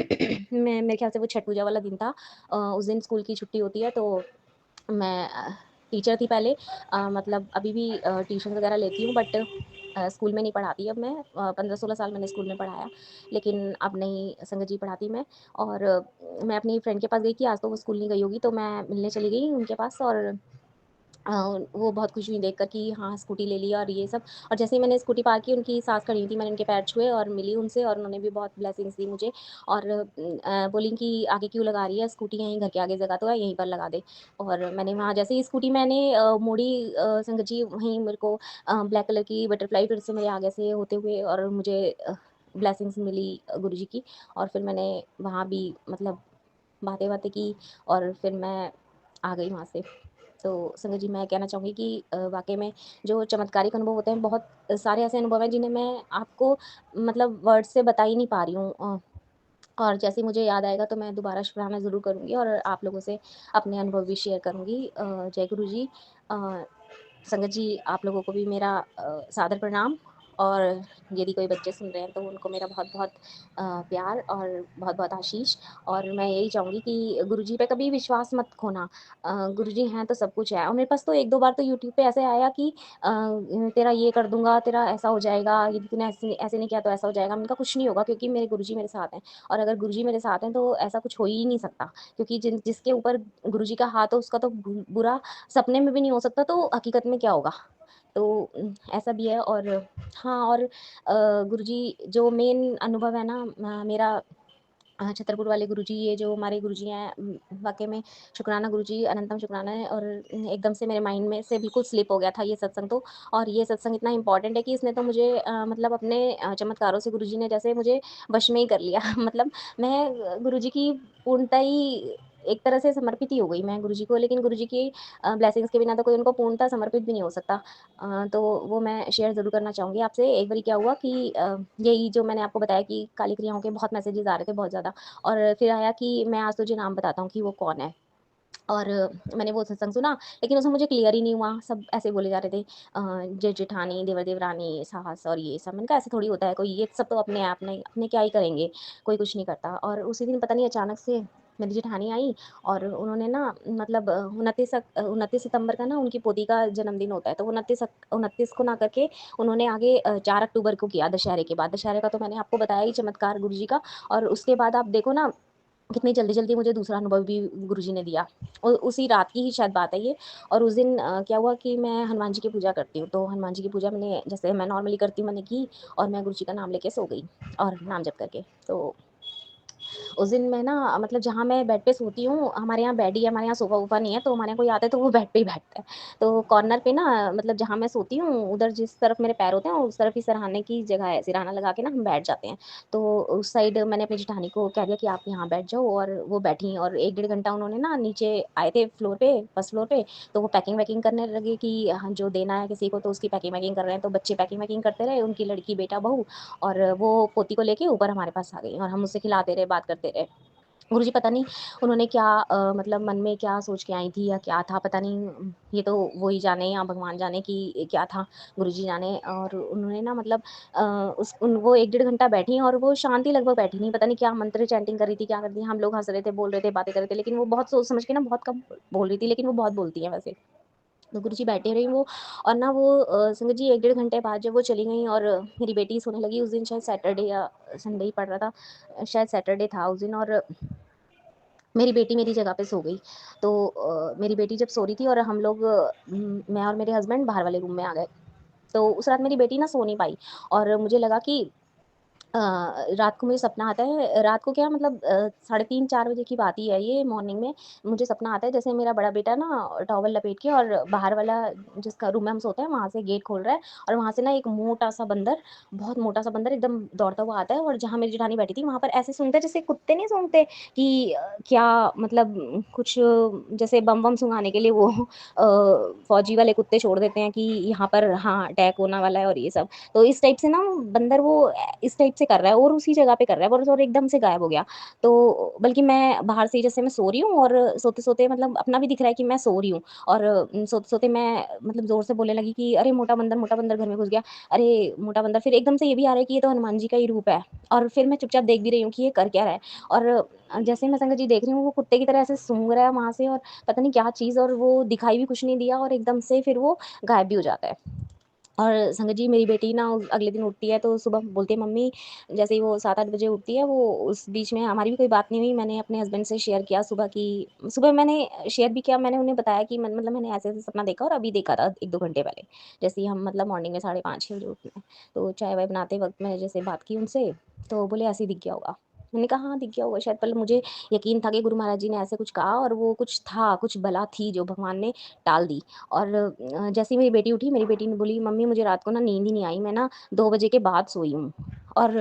मैं मेरे ख़्याल से वो छठ पूजा वाला दिन था। उस दिन स्कूल की छुट्टी होती है तो मैं टीचर थी पहले मतलब अभी भी ट्यूशन वग़ैरह लेती हूँ बट स्कूल में नहीं पढ़ाती अब मैं 15-16 साल मैंने स्कूल में पढ़ाया, लेकिन अब नहीं संगत जी पढ़ाती मैं और मैं अपनी फ्रेंड के पास गई थी, आज तो वो स्कूल नहीं गई होगी, तो मैं मिलने चली गई उनके पास और अ, वो बहुत खुश हुई देखकर कि हाँ, स्कूटी ले ली और ये सब और जैसे ही मैंने स्कूटी पार्क की उनकी सास खड़ी हुई थी, मैंने उनके पैर छुए और मिली उनसे और उन्होंने भी बहुत ब्लेसिंग्स दी मुझे और बोली कि आगे क्यों लगा रही है स्कूटी यहीं घर के आगे जगह तो है यहीं पर लगा दे। और मैंने वहाँ जैसे ही स्कूटी मैंने मोड़ी संगत जी वहीं मेरे को ब्लैक कलर की बटरफ्लाई फिर से मेरे आगे से होते हुए और मुझे ब्लेसिंग्स मिली गुरुजी की और फिर मैंने वहाँ भी मतलब बातें-वातें की और फिर मैं आ गई वहाँ से। तो संगत जी मैं कहना चाहूँगी कि वाक़ई में जो चमत्कारिक अनुभव होते हैं बहुत सारे ऐसे अनुभव हैं जिन्हें मैं आपको मतलब वर्ड्स से बता ही नहीं पा रही हूँ और जैसे ही मुझे याद आएगा तो मैं दोबारा शुकराना ज़रूर करूँगी और आप लोगों से अपने अनुभव भी शेयर करूँगी। जय गुरु जी। संगत जी आप लोगों को भी मेरा सादर प्रणाम और यदि कोई बच्चे सुन रहे हैं तो उनको मेरा बहुत-बहुत प्यार और बहुत-बहुत आशीष। और मैं यही चाहूँगी कि गुरुजी पे कभी विश्वास मत खोना। गुरुजी हैं तो सब कुछ है। और मेरे पास तो 1-2 बार तो यूट्यूब पे ऐसे आया कि तेरा ये कर दूँगा, तेरा ऐसा हो जाएगा, यदि तूने ऐसे ऐसे नहीं किया तो ऐसा हो जाएगा। मैंने कहा कुछ नहीं होगा, क्योंकि मेरे गुरुजी मेरे साथ हैं। और अगर गुरुजी मेरे साथ हैं तो ऐसा कुछ हो ही नहीं सकता, क्योंकि जिसके ऊपर गुरुजी का हाथ हो उसका तो बुरा सपने में भी नहीं हो सकता, तो हकीकत में क्या होगा? तो ऐसा भी है। और हाँ, और गुरुजी जो मेन अनुभव है ना मेरा छतरपुर वाले गुरुजी, ये जो हमारे गुरुजी हैं, वाक़ई में शुकराना गुरुजी, अनंतम शुकराना है। और एकदम से मेरे माइंड में से बिल्कुल स्लिप हो गया था ये सत्संग तो। और ये सत्संग इतना इम्पोर्टेंट है कि इसने तो मुझे मतलब अपने चमत्कारों से गुरुजी ने जैसे मुझे वश में ही कर लिया। मतलब मैं गुरुजी की पूर्णतः ही एक तरह से समर्पित ही हो गई मैं गुरुजी को, लेकिन गुरुजी की ब्लेसिंग्स के बिना तो कोई उनको पूर्णतः समर्पित भी नहीं हो सकता। तो वो मैं शेयर ज़रूर करना चाहूँगी आपसे। एक बारी क्या हुआ कि यही जो मैंने आपको बताया कि काली क्रियाओं के बहुत मैसेजेस आ रहे थे बहुत ज़्यादा। और फिर आया कि मैं आज तुझे नाम बताता हूँ कि वो कौन है। और मैंने वो सत्संग सुना, लेकिन उसमें मुझे क्लियर ही नहीं हुआ, सब ऐसे बोले जा रहे थे जेठ-जेठानी, देवर-देवरानी, सास और ये सब। मैंने कहा ऐसे थोड़ी होता है, कोई ये सब तो अपने आप नहीं, अपने क्या ही करेंगे, कोई कुछ नहीं करता। और उसी दिन पता नहीं अचानक से मेरी जेठानी आई और उन्होंने ना मतलब 29 सितंबर का ना उनकी पोती का जन्मदिन होता है, तो 29 को ना करके उन्होंने आगे 4 अक्टूबर को किया, दशहरे के बाद। दशहरे का तो मैंने आपको बताया ही चमत्कार गुरुजी का। और उसके बाद आप देखो ना कितनी जल्दी-जल्दी मुझे दूसरा अनुभव भी गुरुजी ने दिया। उसी रात की ही शायद बात है ये। और उस दिन क्या हुआ कि मैं हनुमान जी की पूजा करती हूँ, तो हनुमान जी की पूजा मैंने जैसे मैं नॉर्मली करती हूँ मैंने की, और मैं गुरुजी का नाम लेके सो गई और नाम जप करके। तो उस दिन मैं ना मतलब जहाँ मैं बेड पे सोती हूँ, हमारे यहाँ बेड ही है, हमारे यहाँ सोफ़ा-वोफ़ा नहीं है, तो हमारे यहाँ कोई आता है तो वो बेड पे ही बैठता है। तो कॉर्नर पे ना मतलब जहाँ मैं सोती हूँ, उधर जिस तरफ मेरे पैर होते हैं, उस तरफ ही सिरहाने की जगह है, सिरहाना लगा के ना हम बैठ जाते हैं। तो उस साइड मैंने अपनी जेठानी को कह दिया कि आप यहाँ बैठ जाओ, और वो बैठी। और 1 डेढ़ घंटा उन्होंने ना नीचे आए थे फ्लोर पे, फर्स्ट फ्लोर पे, तो वो पैकिंग-वैकिंग करने लगे कि हाँ, जो देना है किसी को तो उसकी पैकिंग-वैकिंग कर रहे हैं। तो बच्चे पैकिंग-वैकिंग करते रहे, उनकी लड़की, बेटा, बहू, और वो पोती को लेके ऊपर हमारे पास आ गई और हम उससे खिलाते रहे, बात करते रहे। गुरुजी पता नहीं उन्होंने क्या मतलब मन में क्या सोच के आई थी या क्या था पता नहीं, ये तो वो ही जाने या भगवान जाने कि क्या था, गुरुजी जाने। और उन्होंने ना मतलब वो 1 डेढ़ घंटा बैठी और वो शांति लगभग बैठी नहीं, पता नहीं क्या मंत्र चैंटिंग कर रही थी, क्या कर रही थी। हम लोग हँस रहे थे, बोल रहे थे, बातें कर रहे थे, लेकिन वो बहुत सोच समझ के ना बहुत कम बोल रही थी, लेकिन वो बहुत बोलती हैं वैसे। तो गुरुजी बैठे रहीं वो। और ना वो संगत जी 1 डेढ़ घंटे बाद जब वो चली गईं और मेरी बेटी सोने लगी, उस दिन शायद सैटरडे या संडे ही पड़ रहा था, शायद सैटरडे था उस दिन। और मेरी बेटी मेरी जगह पे सो गई। तो मेरी बेटी जब सो रही थी और हम लोग मैं और मेरे हस्बैंड बाहर वाले रूम में आ गए। तो उस रात मेरी बेटी ना सो नहीं पाई, और मुझे लगा कि अ, रात को मुझे सपना आता है, रात को क्या मतलब साढ़े 3-4 बजे की बात ही है ये, मॉर्निंग में मुझे सपना आता है जैसे मेरा बड़ा बेटा ना टॉवल लपेट के और बाहर वाला जिसका रूम में हम सोते हैं वहाँ से गेट खोल रहा है, और वहाँ से ना एक मोटा-सा बंदर, बहुत मोटा-सा बंदर एकदम दौड़ता हुआ आता है, और जहाँ मेरी जेठानी बैठी थी वहाँ पर ऐसे सूँघता है जैसे कुत्ते नहीं सूँघते कि क्या मतलब कुछ जैसे बम-वम सूँघाने के लिए वो फौजी वाले कुत्ते छोड़ देते हैं कि यहाँ पर हाँ, अटैक होने वाला है और ये सब। तो इस टाइप से ना बंदर वो इस टाइप से कर रहा है और उसी जगह पे कर रहा है, और एकदम से गायब हो गया। तो बल्कि मैं बाहर से ही जैसे मैं सो रही हूँ और सोते-सोते मतलब अपना भी दिख रहा है कि मैं सो रही हूँ, और सोते-सोते मैं मतलब ज़ोर से बोलने लगी कि अरे मोटा बंदर घर में घुस गया, अरे मोटा बंदर। फिर एकदम से ये भी आ रहा है कि ये तो हनुमान जी का ही रूप है, और फिर मैं चुपचाप देख भी रही हूँ कि ये कर क्या रहा है। और जैसे ही मैं संगत जी देख रही हूँ वो कुत्ते की तरह ऐसे सूंघ रहा है वहाँ से, और पता नहीं क्या चीज़, और वो दिखाई भी कुछ नहीं दिया, और एकदम से फिर वो गायब भी हो जाता है। और संगत जी मेरी बेटी ना अगले दिन उठती है तो सुबह बोलती है मम्मी, जैसे ही वो 7-8 बजे उठती है, वो उस बीच में हमारी भी कोई बात नहीं हुई। मैंने अपने हस्बैंड से शेयर किया सुबह मैंने शेयर भी किया, मैंने उन्हें बताया कि मतलब मैंने ऐसे-ऐसे सपना देखा और अभी देखा था 1-2 घंटे पहले। जैसे ही हम मतलब मॉर्निंग में 5:30-6 बजे उठते हैं। तो चाय-वाय बनाते वक़्त मैं जैसे बात की उनसे, तो बोले ऐसे ही दिख गया होगा। मैंने कहा हाँ, दिख गया होगा शायद, पर मुझे यकीन था कि गुरु महाराज जी ने ऐसे कुछ कहा, और वो कुछ था, कुछ बला थी जो भगवान ने टाल दी। और जैसे ही मेरी बेटी उठी, मेरी बेटी ने बोली, "मम्मी मुझे रात को ना नींद ही नहीं आई, मैं ना 2 बजे के बाद सोई हूँ।" और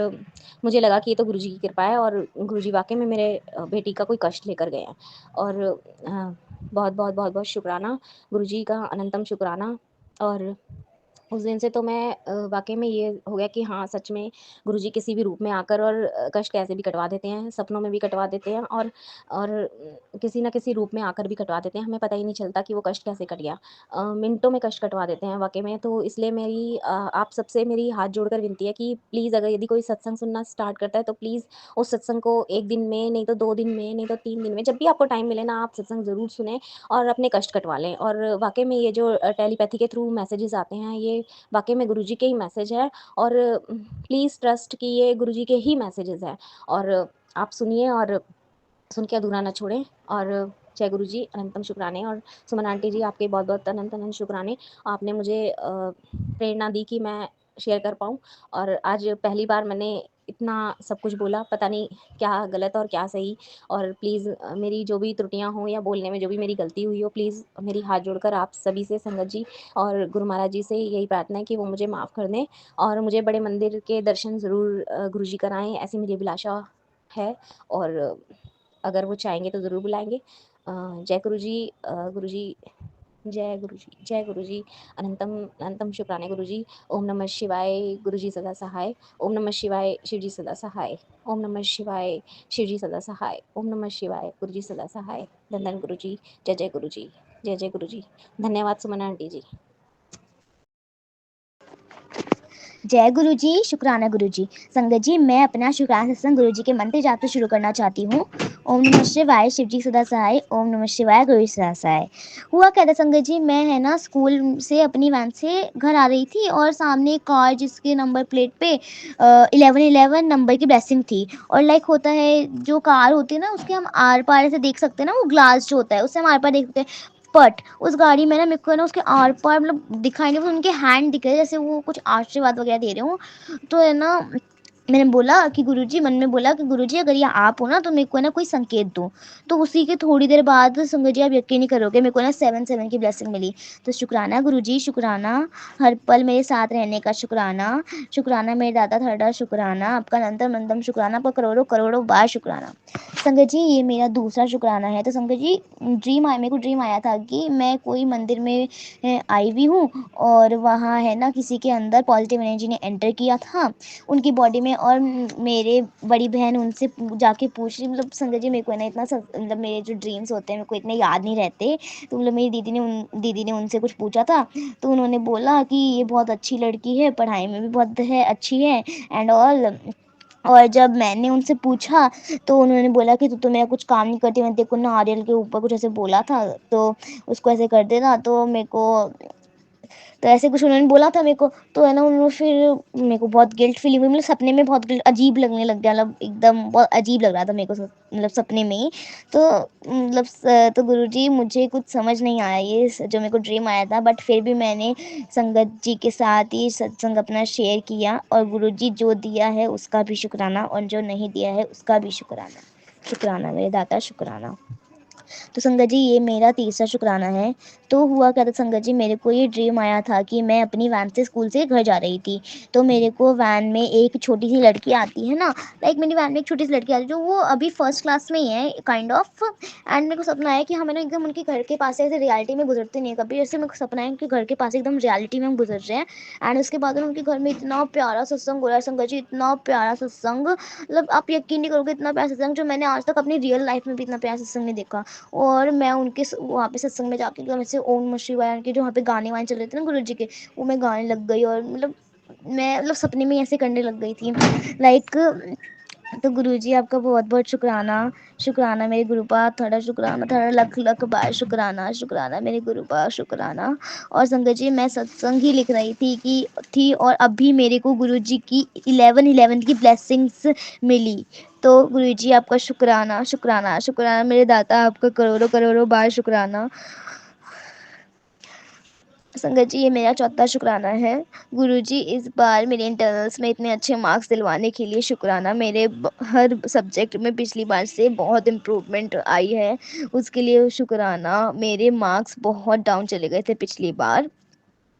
मुझे लगा कि ये तो गुरुजी की कृपा है, और गुरुजी वाक़ई में मेरे बेटी का कोई कष्ट लेकर गए हैं। और बहुत-बहुत शुक्राना गुरुजी का, अनंतम शुक्राना। और उस दिन से तो मैं वाक़ई में ये हो गया कि हाँ, सच में गुरुजी किसी भी रूप में आकर और कष्ट कैसे भी कटवा देते हैं, सपनों में भी कटवा देते हैं और किसी न किसी रूप में आकर भी कटवा देते हैं, हमें पता ही नहीं चलता कि वो कष्ट कैसे कट गया। मिनटों में कष्ट कटवा देते हैं वाक़ई में, तो इसलिए मेरी आप सबसे मेरी हाथ जोड़कर विनती है कि प्लीज़ अगर यदि कोई सत्संग सुनना स्टार्ट करता है, तो प्लीज़ उस सत्संग को 1 दिन में, नहीं तो 2 दिन में, नहीं तो 3 दिन में, जब भी आपको टाइम मिले ना, आप सत्संग ज़रूर सुनें और अपने कष्ट कटवा लें। और वाक़ई में ये जो टेलीपैथी के थ्रू मैसेजेज़ आते हैं, ये वाक़ई में गुरुजी के ही मैसेज है और प्लीज़ ट्रस्ट कि ये गुरुजी के ही मैसेजेज़ हैं और आप सुनिए और सुन के अधूरा ना छोड़ें। और जय गुरुजी, अनंतम शुक्राने। और सुमन आंटी जी, आपके बहुत-बहुत अनंत-अनंत शुक्राने। आपने मुझे प्रेरणा दी कि मैं शेयर कर पाऊँ और आज पहली बार मैंने इतना सब कुछ बोला, पता नहीं क्या गलत और क्या सही। और प्लीज़ मेरी जो भी त्रुटियाँ हों या बोलने में जो भी मेरी गलती हुई हो, प्लीज़ मेरी हाथ जोड़कर आप सभी से, संगत जी और गुरु महाराज जी से यही प्रार्थना है कि वो मुझे माफ़ कर दें और मुझे बड़े मंदिर के दर्शन ज़रूर गुरुजी कराएँ, ऐसी मेरी अभिलाषा है। और अगर वो चाहेंगे तो ज़रूर बुलाएँगे। जय गुरुजी, गुरुजी, जय गुरुजी, जय गुरुजी, अनंतम अनंतम शुक्राने गुरुजी। ओम नमः शिवाय, गुरुजी सदा सहाय। ओम नमः शिवाय, शिवजी सदा सहाय। ओम नमः शिवाय, शिवजी सदा सहाय। ओम नमः शिवाय, गुरुजी सदा सहाय। धन धन गुरुजी, जय जय गुरुजी, जय जय गुरुजी। धन्यवाद सुमन आंटी जी। जय गुरु जी, शुक्राना गुरु जी। संगत जी, मैं अपना शुक्राना सत्संग गुरु जी के मंत्र जाप से शुरू करना चाहती हूँ। ओम नमः शिवाय, शिव जी सदा सहाय। ओम नमः शिवाय, गुरु जी सदा सहाय। हुआ क्या था संगत जी, मैं है ना स्कूल से अपनी वैन से घर आ रही थी और सामने एक कार जिसके नंबर प्लेट पे 1111 नंबर की ब्लेसिंग थी। और लाइक होता है, जो कार होती है ना उसके हम आर पार से देख सकते हैं ना, वो ग्लास जो होता है उससे हम आर पार देख सकते हैं। बट उस गाड़ी में ना मेरे को ना उसके आर पार मतलब दिखाई नहीं, बस उनके हैंड दिख रहे जैसे वो कुछ आशीर्वाद वगैरह दे रहे हो। तो है ना, मैंने बोला कि गुरुजी, मन में बोला कि गुरुजी अगर ये आप हो ना तो मेरे को ना कोई संकेत दो। तो उसी के थोड़ी देर बाद संगत जी, आप यकीन नहीं करोगे, मेरे को ना 7-7 की ब्लेसिंग मिली। तो शुक्राना गुरुजी, शुक्राना हर पल मेरे साथ रहने का, शुक्राना शुक्राना मेरे दादा थर्डा, शुक्राना आपका अनंतम अनंतम शुक्राना, आपका करोड़ों करोड़ों बार शुक्राना। संगत जी, ये मेरा दूसरा शुक्राना है। तो संगत जी, मेरे को ड्रीम आया था कि मैं कोई मंदिर में आई हुई हूँ और वहाँ है ना किसी के अंदर पॉजिटिव एनर्जी ने एंटर किया था उनकी बॉडी में। और मेरे बड़ी बहन उनसे जाके पूछ रही, मतलब संगत जी मेरे को ना इतना मतलब मेरे जो ड्रीम्स होते हैं मेरे को इतने याद नहीं रहते। तो मतलब मेरी दीदी ने उनसे कुछ पूछा था, तो उन्होंने बोला कि ये बहुत अच्छी लड़की है, पढ़ाई में भी बहुत है अच्छी है एंड ऑल। और जब मैंने उनसे पूछा तो उन्होंने बोला कि तू तो मेरा कुछ काम नहीं करती, मैंने तेरे को नारियल के ऊपर कुछ ऐसे बोला था तो उसको ऐसे कर देना। तो मेरे को तो ऐसे कुछ उन्होंने बोला था मेरे को। तो है ना, उन्होंने फिर मेरे को बहुत गिल्ट फील हुई, मतलब सपने में बहुत गिल्ट अजीब लगने लग गया, मतलब एकदम बहुत अजीब लग रहा था मेरे को मतलब सपने में ही। तो मतलब तो गुरुजी मुझे कुछ समझ नहीं आया ये जो मेरे को ड्रीम आया था, बट फिर भी मैंने संगत जी के साथ ही सत्संग अपना शेयर किया और गुरुजी जो दिया है उसका भी शुक्राना और जो नहीं दिया है उसका भी शुक्राना। शुक्राना मेरे दाता, शुक्राना। तो संगत जी, ये मेरा तीसरा शुक्राना है। तो हुआ क्या था संगत जी, मेरे को ये ड्रीम आया था कि मैं अपनी वैन से स्कूल से घर जा रही थी। तो मेरे को वैन में एक छोटी सी लड़की आती है ना, लाइक मेरी वैन में एक छोटी सी लड़की आती है जो वो अभी फर्स्ट क्लास में ही है काइंड ऑफ। एंड मेरे को सपना आया कि हमें ना एकदम उनके घर के पास से ऐसे रियलिटी में गुजरते नहीं है कभी, जैसे मेरे को सपना है उनके घर के पास एकदम रियलिटी में हम गुजर रहे हैं। एंड उसके बाद उनके घर में इतना प्यारा सत्संग हो रहा है संगत जी, इतना प्यारा सत्संग, मतलब आप यकीन नहीं करोगे, इतना प्यारा सत्संग जो मैंने आज तक अपनी रियल लाइफ में भी इतना प्यारा सत्संग नहीं देखा। और मैं उनके वहाँ पे सत्संग में जाके एकदम ऐसे ओम नमः शिवाय के जो वहाँ पे गाने वाने चल रहे थे ना गुरु जी के, वो मैं गाने लग गई। और मतलब मैं मतलब सपने में ऐसे करने लग गई थी लाइक। तो गुरुजी आपका बहुत बहुत शुक्राना। शुक्राना मेरे गुरुपा, थोड़ा शुक्राना, थोड़ा लख लख बार शुक्राना। शुक्राना मेरे गुरुपा, शुक्राना। और संगत जी, मैं सत्संग ही लिख रही थी और अभी मेरे को गुरुजी की 11-11 की ब्लेसिंग्स मिली। तो गुरुजी आपका शुक्राना, शुक्राना, शुक्राना मेरे दाता, आपका करोड़ों करोड़ों बार शुक्राना। संगत जी, ये मेरा चौथा शुक्राना है। गुरुजी इस बार मेरे इंटरनल्स में इतने अच्छे मार्क्स दिलवाने के लिए शुक्राना। मेरे हर सब्जेक्ट में पिछली बार से बहुत इम्प्रूवमेंट आई है, उसके लिए शुक्राना। मेरे मार्क्स बहुत डाउन चले गए थे पिछली बार,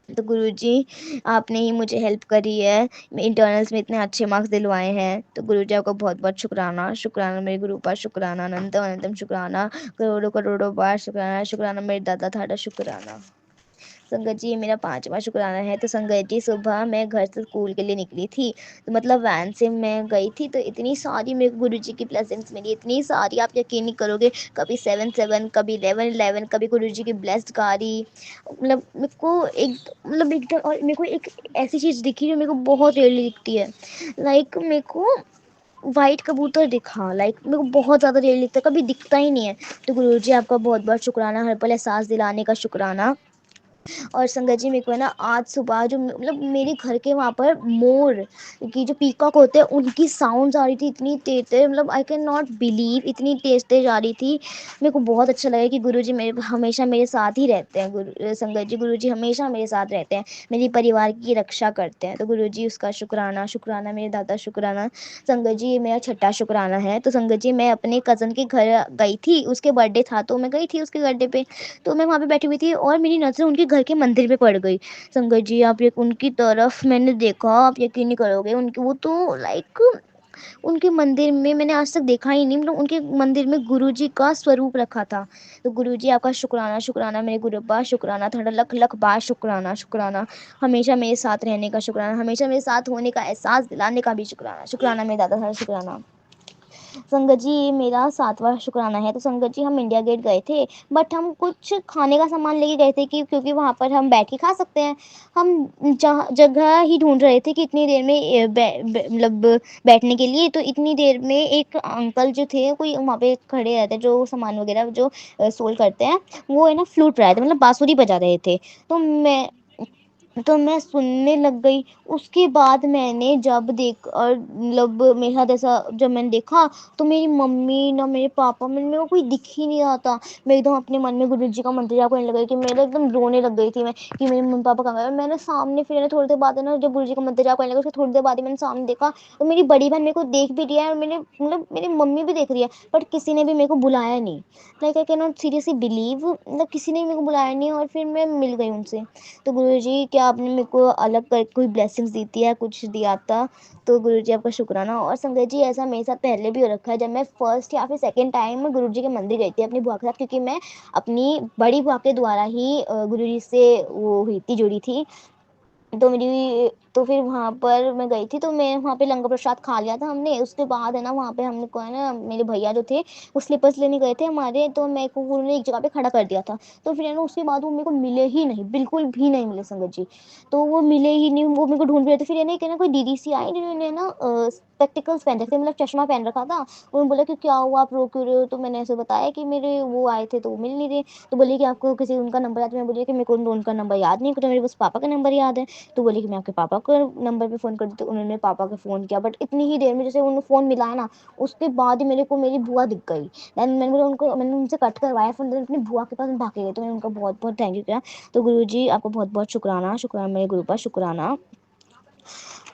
तो गुरुजी आपने ही मुझे हेल्प करी है, इंटरनल्स में इतने अच्छे मार्क्स दिलवाए हैं। तो गुरुजी आपका बहुत बहुत शुक्राना। शुक्राना मेरे गुरु पर, शुक्राना अनंतम अनंतम शुक्राना, करोड़ों करोड़ों बार शुक्राना। शुक्राना मेरे दादा थाड़ा, शुक्राना। संगत जी ये मेरा 5वां शुक्राना है। तो संगत जी सुबह मैं घर से स्कूल के लिए निकली थी, तो मतलब वैन से मैं गई थी, तो इतनी सारी मेरे को गुरुजी की ब्लेसिंग्स मिली, इतनी सारी आप यकीन नहीं करोगे। कभी 7-7, कभी 11-11, कभी गुरुजी की ब्लेस्ड गाड़ी। मतलब मेरे को एक मतलब एकदम, और मेरे को एक ऐसी चीज़ दिखी जो मेरे को बहुत रेयरली दिखती है। लाइक मेरे को वाइट कबूतर दिखा, लाइक मेरे को बहुत ज़्यादा रेयर दिखता है, कभी दिखता ही नहीं है। तो गुरुजी आपका बहुत बहुत शुक्राना, हर पल एहसास दिलाने का शुक्राना। और संगत जी मेरे को है ना आज सुबह जो मतलब मेरे घर के वहाँ पर मोर की जो पीकॉक होते हैं उनकी साउंड्स आ रही थी इतनी तेज तेज, मतलब आई कैन नॉट बिलीव इतनी तेज तेज आ रही थी। मेरे को बहुत अच्छा लगा कि गुरुजी मेरे हमेशा मेरे साथ ही रहते हैं। संगत जी गुरुजी हमेशा मेरे साथ रहते हैं, मेरे परिवार की रक्षा करते हैं। तो गुरुजी उसका शुक्राना, शुक्राना मेरे दादा शुक्राना। संगत जी ये मेरा छठा शुक्राना है। तो संगत जी मैं अपने कज़न के घर गई थी, उसके बर्थडे था तो मैं गई थी उसके बर्थडे पे। तो मैं वहाँ पे बैठी हुई थी और मेरी नज़र उनके घर के मंदिर पे पड़ गई। संगत जी आप ये उनकी तरफ मैंने देखा, आप यकीन नहीं करोगे, उनके वो तो लाइक उनके मंदिर में मैंने आज तक देखा ही नहीं, मतलब उनके मंदिर में गुरुजी का स्वरूप रखा था। तो गुरुजी आपका शुक्राना, शुक्राना मेरे गुरुबा, शुक्राना थोड़ा लख लख बार शुक्राना, शुक्राना हमेशा मेरे साथ रहने का शुक्राना, हमेशा मेरे साथ होने का एहसास दिलाने का भी शुक्राना, शुक्राना मेरे दादा साहब शुक्राना। संगत जी ये मेरा 7वां शुक्राना है। तो संगत जी हम इंडिया गेट गए थे, बट हम कुछ खाने का सामान लेके गए थे कि क्योंकि वहाँ पर हम बैठ के खा सकते हैं। हम जगह ही ढूंढ रहे थे कि इतनी देर में मतलब बैठने के लिए। तो इतनी देर में एक अंकल जो थे कोई वहाँ पे खड़े रहते जो सामान वगैरह जो सोल करते हैं, वो है ना फ्लूट बजा रहे थे, मतलब बांसुरी बजा रहे थे। तो मैं सुनने लग गई। उसके बाद मैंने जब देख और मतलब मेरे साथ ऐसा जब मैंने देखा, तो मेरी मम्मी ना मेरे पापा में मेरे को कोई दिख ही नहीं रहा था। मैं एकदम अपने मन में गुरु जी का मंत्र जाप करने लग गई कि मेरे एकदम रोने लग गई थी मैं कि मेरे मम्मी पापा कहाँ गए। और मैंने सामने फिर थोड़ी देर बाद है ना जब गुरु जी का मंत्र जाप करने लगा, उसके थोड़ी देर बाद ही मैंने सामने देखा, और मेरी बड़ी बहन मेरे को देख भी रही है और मैंने मतलब मेरी मम्मी भी देख रही है, बट किसी ने भी मेरे को बुलाया नहीं। Like I can not seriously believe, मतलब किसी ने मेरे को बुलाया नहीं और फिर मैं मिल गई उनसे। तो गुरुजी क्या आपने मेरे को अलग कर कोई ब्लेसिंग्स दी थी या कुछ दिया था, तो गुरुजी आपका शुक्राना। और संगत जी ऐसा मेरे साथ पहले भी हो रखा है, जब मैं फर्स्ट या फिर सेकंड टाइम गुरुजी के मंदिर गई थी अपनी बुआ के साथ, क्योंकि मैं अपनी बड़ी बुआ के द्वारा ही गुरुजी से वो हुई थी, जुड़ी थी। तो फिर वहाँ पर मैं गई थी, तो मैं वहाँ पे लंगर प्रसाद खा लिया था हमने। उसके बाद है ना वहाँ पे हमने को है ना मेरे भैया जो थे वो स्लीपर्स लेने गए थे हमारे, तो मेरे को उन्होंने एक जगह पे खड़ा कर दिया था। तो फिर है ना उसके बाद वो मेरे को मिले ही नहीं, बिल्कुल भी नहीं मिले संगत जी। तो वो मिले ही नहीं, वो मेरे को ढूंढ रहे थे। फिर है ना कहना कोई दीदी सी आई जिन्होंने ना स्पेक्टिकल्स पहन रखे, मतलब चश्मा पहन रखा था। उन्होंने बोला कि क्या हुआ, आप रो क्यों रहे हो? तो मैंने ऐसे बताया कि मेरे वो आए थे तो वो मिल नहीं रहे। तो बोले कि आपको किसी उनका नंबर याद है? मैं बोली कि मेरे को उनका नंबर याद नहीं, तो मेरे बस पापा का नंबर याद है। तो बोली कि मैं आपके पापा को नंबर पे फ़ोन कर दी। तो उन्होंने पापा को फ़ोन किया, बट इतनी ही देर में जैसे उन्होंने फ़ोन मिलाया ना, उसके बाद ही मेरे को मेरी बुआ दिख गई। देन मैंने उनसे कट करवाया फ़ोन, देन अपनी बुआ के पास भाग के गई। तो मैंने उनका बहुत बहुत थैंक यू किया। तो गुरुजी आपको बहुत बहुत शुक्राना, शुक्राना मेरे गुरु पर शुक्राना।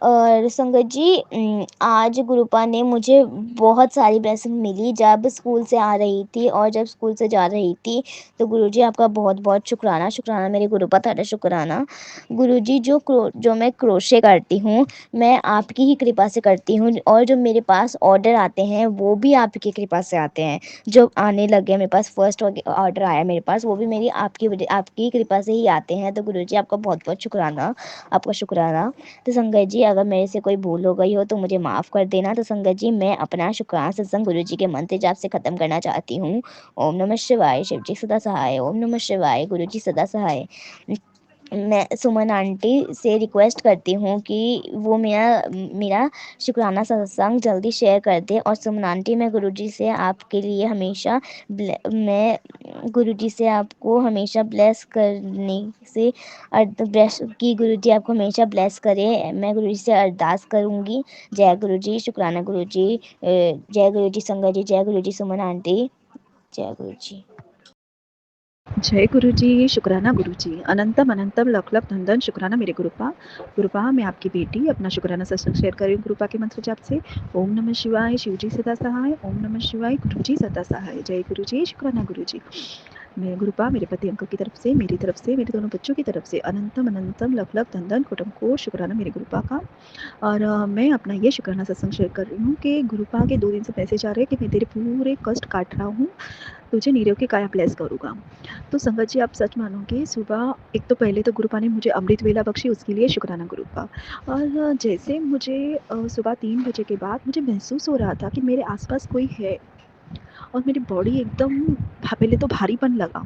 और संगत जी आज गुरुपा ने मुझे बहुत सारी ब्लेसिंग मिली जब स्कूल से आ रही थी और जब स्कूल से जा रही थी। तो गुरुजी आपका बहुत बहुत शुक्राना, शुक्राना मेरे गुरुपा थारा शुक्राना। गुरुजी जो मैं क्रोशे करती हूँ, मैं आपकी ही कृपा से करती हूँ, और जो मेरे पास ऑर्डर आते हैं वो भी आपकी कृपा से आते हैं। जो आने लगे मेरे पास फर्स्ट ऑर्डर आया मेरे पास, वो भी मेरी आपकी कृपा से ही आते हैं। तो गुरुजी आपका बहुत बहुत शुक्राना, आपका शुक्राना। तो संगत जी अगर मेरे से कोई भूल हो गई हो तो मुझे माफ़ कर देना। तो संगत जी मैं अपना शुक्राना सत्संग गुरु जी के मंत्र जाप से ख़त्म करना चाहती हूँ। ओम नमः शिवाय, शिव जी सदा सहाय। ओम नमः शिवाय, गुरु जी सदा सहाय। मैं सुमन आंटी से रिक्वेस्ट करती हूँ कि वो मेरा शुक्राना सत्संग जल्दी शेयर कर दे। और सुमन आंटी मैं गुरुजी से आपके लिए हमेशा मैं गुरुजी से आपको हमेशा ब्लेस करने से ब्लेस की गुरुजी आपको हमेशा ब्लेस करे, मैं गुरुजी से अरदास करूँगी। जय गुरुजी, शुक्राना गुरुजी, जय गुरुजी संगत जी, जय गुरुजी सुमन आंटी, जय गुरुजी। जय गुरुजी, शुक्राना गुरुजी, अनंतम अनंतम लख लख धन धन शुक्राना मेरे गुरुपा। गुरुपा मैं आपकी बेटी अपना शुक्राना सत्संग शेयर कर रही हूँ गुरुपा के मंत्र जाप से। ओम नमः शिवाय, शिवजी सदा सहाय। ओम नमः शिवाय, गुरुजी सदा सहाय। जय गुरुजी, शुक्राना गुरुजी। मैं गुरुपा मेरे पति अंकल की तरफ से, मेरी तरफ से, मेरे दोनों बच्चों की तरफ से अनंतम अनंतम लख लख धन धन कुटुंब को शुक्राना मेरे गुरुपा का। और मैं अपना ये शुक्राना सत्संग शेयर कर रही हूँ कि गुरुपा के 2 दिन से मैसेज आ रहे हैं कि मैं तेरे पूरे कष्ट काट रहा हूँ, तुझे नीरव की काया ब्लेस करूँगा। तो संगत जी, आप सच मानोगे, सुबह एक तो पहले तो गुरुपा ने मुझे अमृत वेला बख्शी, उसके लिए शुक्राना गुरुपा। और जैसे मुझे सुबह 3 बजे के बाद मुझे महसूस हो रहा था कि मेरे आसपास कोई है और मेरी बॉडी एकदम पहले तो भारीपन लगा,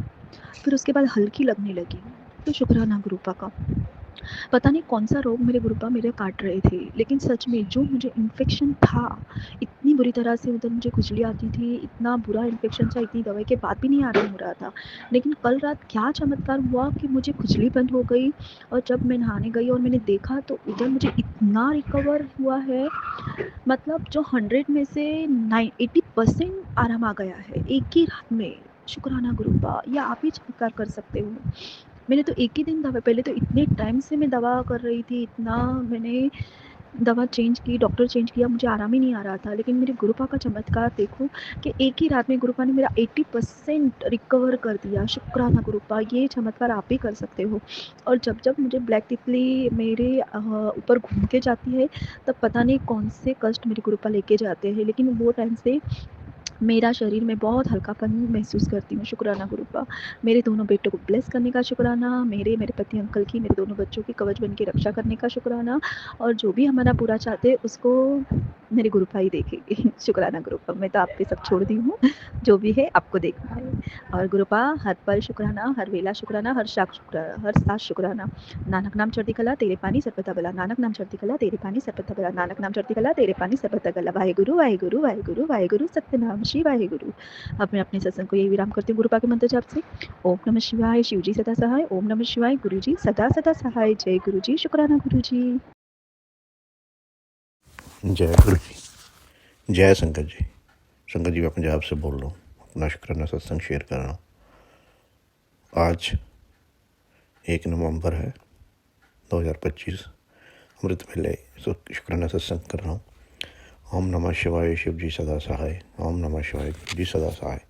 फिर उसके बाद हल्की लगने लगी। तो शुक्राना गुरुपा का। पता नहीं कौन सा रोग मेरे गुरुपा मेरे काट रहे थे, लेकिन सच में जो मुझे इन्फेक्शन था, इतनी बुरी तरह से उधर मुझे खुजली आती थी, इतना बुरा इन्फेक्शन था, इतनी दवाई के बाद भी नहीं आराम हो रहा था। लेकिन कल रात क्या चमत्कार हुआ कि मुझे खुजली बंद हो गई, और जब मैं नहाने गई और मैंने देखा तो उधर मुझे इतना रिकवर हुआ है, मतलब जो 100 में से 80% आराम आ गया है एक ही रात में। शुक्राना गुरुपा, या आप ही चमत्कार कर सकते हो। मैंने तो एक ही दिन दवा, पहले तो इतने टाइम से मैं दवा कर रही थी, इतना मैंने दवा चेंज की, डॉक्टर चेंज किया, मुझे आराम ही नहीं आ रहा था। लेकिन मेरे गुरुपा का चमत्कार देखो कि एक ही रात में गुरुपा ने मेरा 80% रिकवर कर दिया। शुक्राना गुरुपा, ये चमत्कार आप भी कर सकते हो। और जब जब मुझे ब्लैक तितली मेरे ऊपर घूम के जाती है, तब पता नहीं कौन से कष्ट मेरे गुरुपा लेके जाते हैं, लेकिन वो टाइम से मेरा शरीर में बहुत हल्कापन महसूस करती हूँ। शुक्राना गुरुपा। मेरे दोनों बेटों को ब्लेस करने का शुक्राना, मेरे पति अंकल की, मेरे दोनों बच्चों की कवच बन के रक्षा करने का शुक्राना, और जो भी हमारा पूरा चाहते हैं उसको मेरे गुरुपा ही देखेंगे। शुक्राना गुरुपा। मैं तो आप पे सब छोड़ दी हूँ, जो भी है आपको देखना है। और गुरुपा, हर पल शुक्राना, हर वेला शुक्राना, हर सांस शुक्राना। नानक नाम चढ़ती कला तेरे पानी सरपता बला, नानक नाम चढ़ती कला तेरे पानी सरपता बला, नानक नाम चढ़ती कला तेरे पानी सरपता गला। वाहेगुरु वाहेगुरु वाहेगुरु वाहेगुरु सत्यनाम श्री वाहेगुरु। अब मैं अपने सत्संग को यही विराम करती हूँ गुरुपा के मंत्र जाप से। ओम नमः शिवाय, शिव जी सदा सहाय। ओम नमः शिवाय, गुरु जी सदा सदा सहाय। जय गुरु जी। शुक्राना गुरु जी। जय गुरु जी, जय संगत जी। संगत जी, मैं पंजाब से बोल रहा हूँ, अपना शुक्राना सत्संग शेयर कर रहा हूँ। आज 1 नवंबर है 2025, अमृत वेले शुक्राना सत्संग कर रहा हूँ। ओम नमः शिवाय, शिव जी सदा सहाय। ओम नमः शिवाय, गुरु जी सदा सहाय।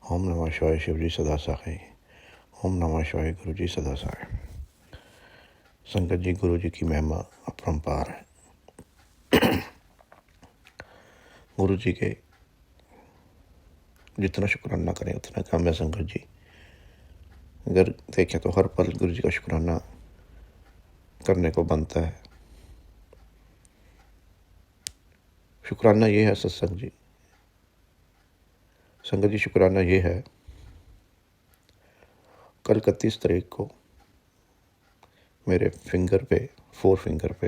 ओम नमः शिवाय, शिव जी सदा सहाय। ओम नमः शिवाय, गुरु जी सदा सहाय। संगत जी, गुरु जी की महिमा अपरंपार है। गुरु जी के जितना शुक्राना करें उतना कम है। संगत जी, अगर देखें तो हर पल गुरु जी का शुक्राना करने को बनता है। शुक्राना ये है सत्संग जी, संगत जी, शुक्राना ये है, कल 31 तारीख को मेरे फिंगर पे, 4 फिंगर पे,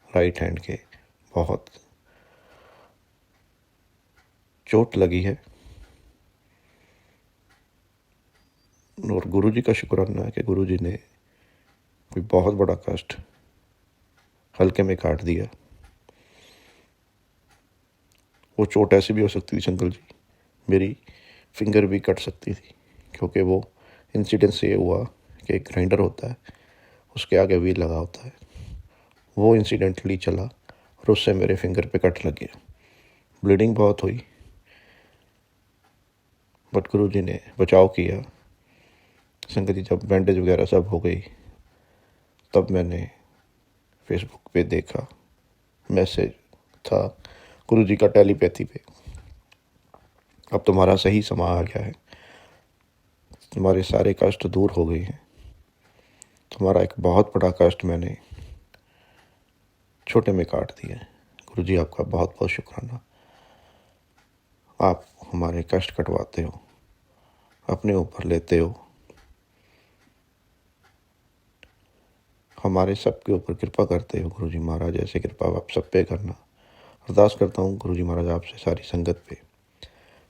राइट हैंड के बहुत चोट लगी है। और गुरु जी का शुक्राना है कि गुरु जी ने कोई बहुत बड़ा कष्ट हल्के में काट दिया। वो चोट ऐसी भी हो सकती थी संकल जी, मेरी फिंगर भी कट सकती थी, क्योंकि वो इंसिडेंट से ये हुआ कि एक ग्राइंडर होता है, उसके आगे व्हील लगा होता है, वो इंसिडेंटली चला और उससे मेरे फिंगर पे कट लग गया। ब्लीडिंग बहुत हुई, बट गुरु जी ने बचाव किया। संगत जी, जब बैंडेज वगैरह सब हो गई, तब मैंने फेसबुक पे देखा, मैसेज था गुरु जी का टेलीपैथी पे, अब तुम्हारा सही समय आ गया है, तुम्हारे सारे कष्ट दूर हो गए हैं, तुम्हारा एक बहुत बड़ा कष्ट मैंने छोटे में काट दिया है। गुरु जी, आपका बहुत बहुत शुक्राना। आप हमारे कष्ट कटवाते हो, अपने ऊपर लेते हो, हमारे सब के ऊपर कृपा करते हो। गुरु जी महाराज, ऐसे कृपा आप सब पे करना। अरदास करता हूँ गुरु जी महाराज आपसे, सारी संगत पे,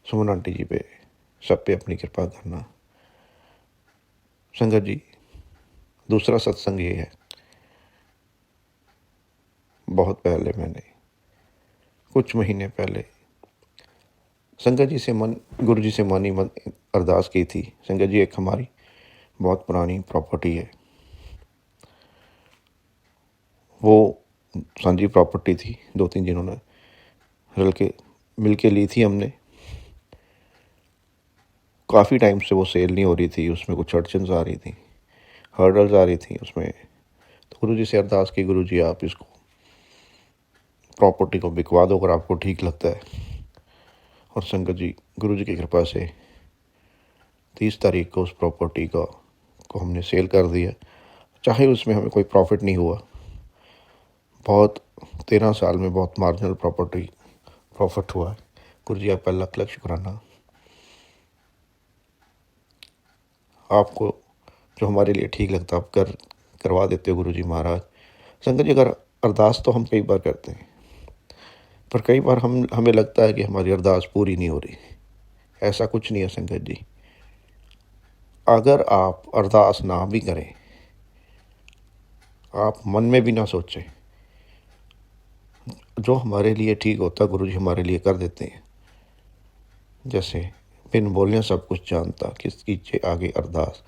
सुमन आंटी जी पे, सब पे अपनी कृपा करना। संगत जी, दूसरा सत्संग ये है, बहुत पहले मैंने कुछ महीने पहले संगत जी से गुरु जी से मानी अरदास की थी। संगत जी, एक हमारी बहुत पुरानी प्रॉपर्टी है, वो सांझी प्रॉपर्टी थी, 2-3 जिन्होंने मिल के ली थी हमने। काफ़ी टाइम से वो सेल नहीं हो रही थी, उसमें कुछ अड़चन आ रही थी, हर्डल्स आ रही थी उसमें। तो गुरुजी से अरदास की, गुरुजी आप इसको प्रॉपर्टी को बिकवा दो अगर आपको ठीक लगता है। और संगत जी, गुरुजी की कृपा से 30 तारीख को उस प्रॉपर्टी को हमने सेल कर दिया। चाहे उसमें हमें कोई प्रॉफिट नहीं हुआ, बहुत 13 साल में बहुत मार्जिनल प्रॉफिट हुआ है। गुरुजी आपका लख लख शुक्राना। आपको जो हमारे लिए ठीक लगता है आप करवा देते हो गुरुजी महाराज। संगत जी, अगर अरदास तो हम कई बार करते हैं, पर कई बार हमें लगता है कि हमारी अरदास पूरी नहीं हो रही। ऐसा कुछ नहीं है संगत जी। अगर आप अरदास ना भी करें, आप मन में भी ना सोचें, जो हमारे लिए ठीक होता गुरुजी हमारे लिए कर देते हैं। जैसे बिन बोलने सब कुछ जानता, किस कीजिए आगे अरदास।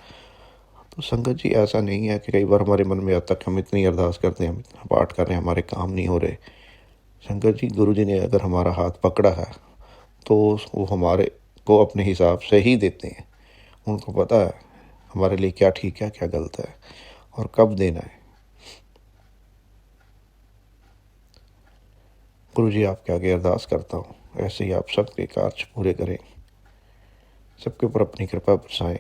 तो संगत जी, ऐसा नहीं है कि कई बार हमारे मन में आता कि हम इतनी अरदास करते हैं, हम इतना पाठ कर रहे हैं, हमारे काम नहीं हो रहे। संगत जी, गुरुजी ने अगर हमारा हाथ पकड़ा है तो वो हमारे को अपने हिसाब से ही देते हैं। उनको पता है हमारे लिए क्या ठीक है, क्या गलत है और कब देना है। गुरुजी आपके आगे अरदास करता हूँ, ऐसे ही आप सबके कार्य पूरे करें, सबके ऊपर अपनी कृपा बरसाएं।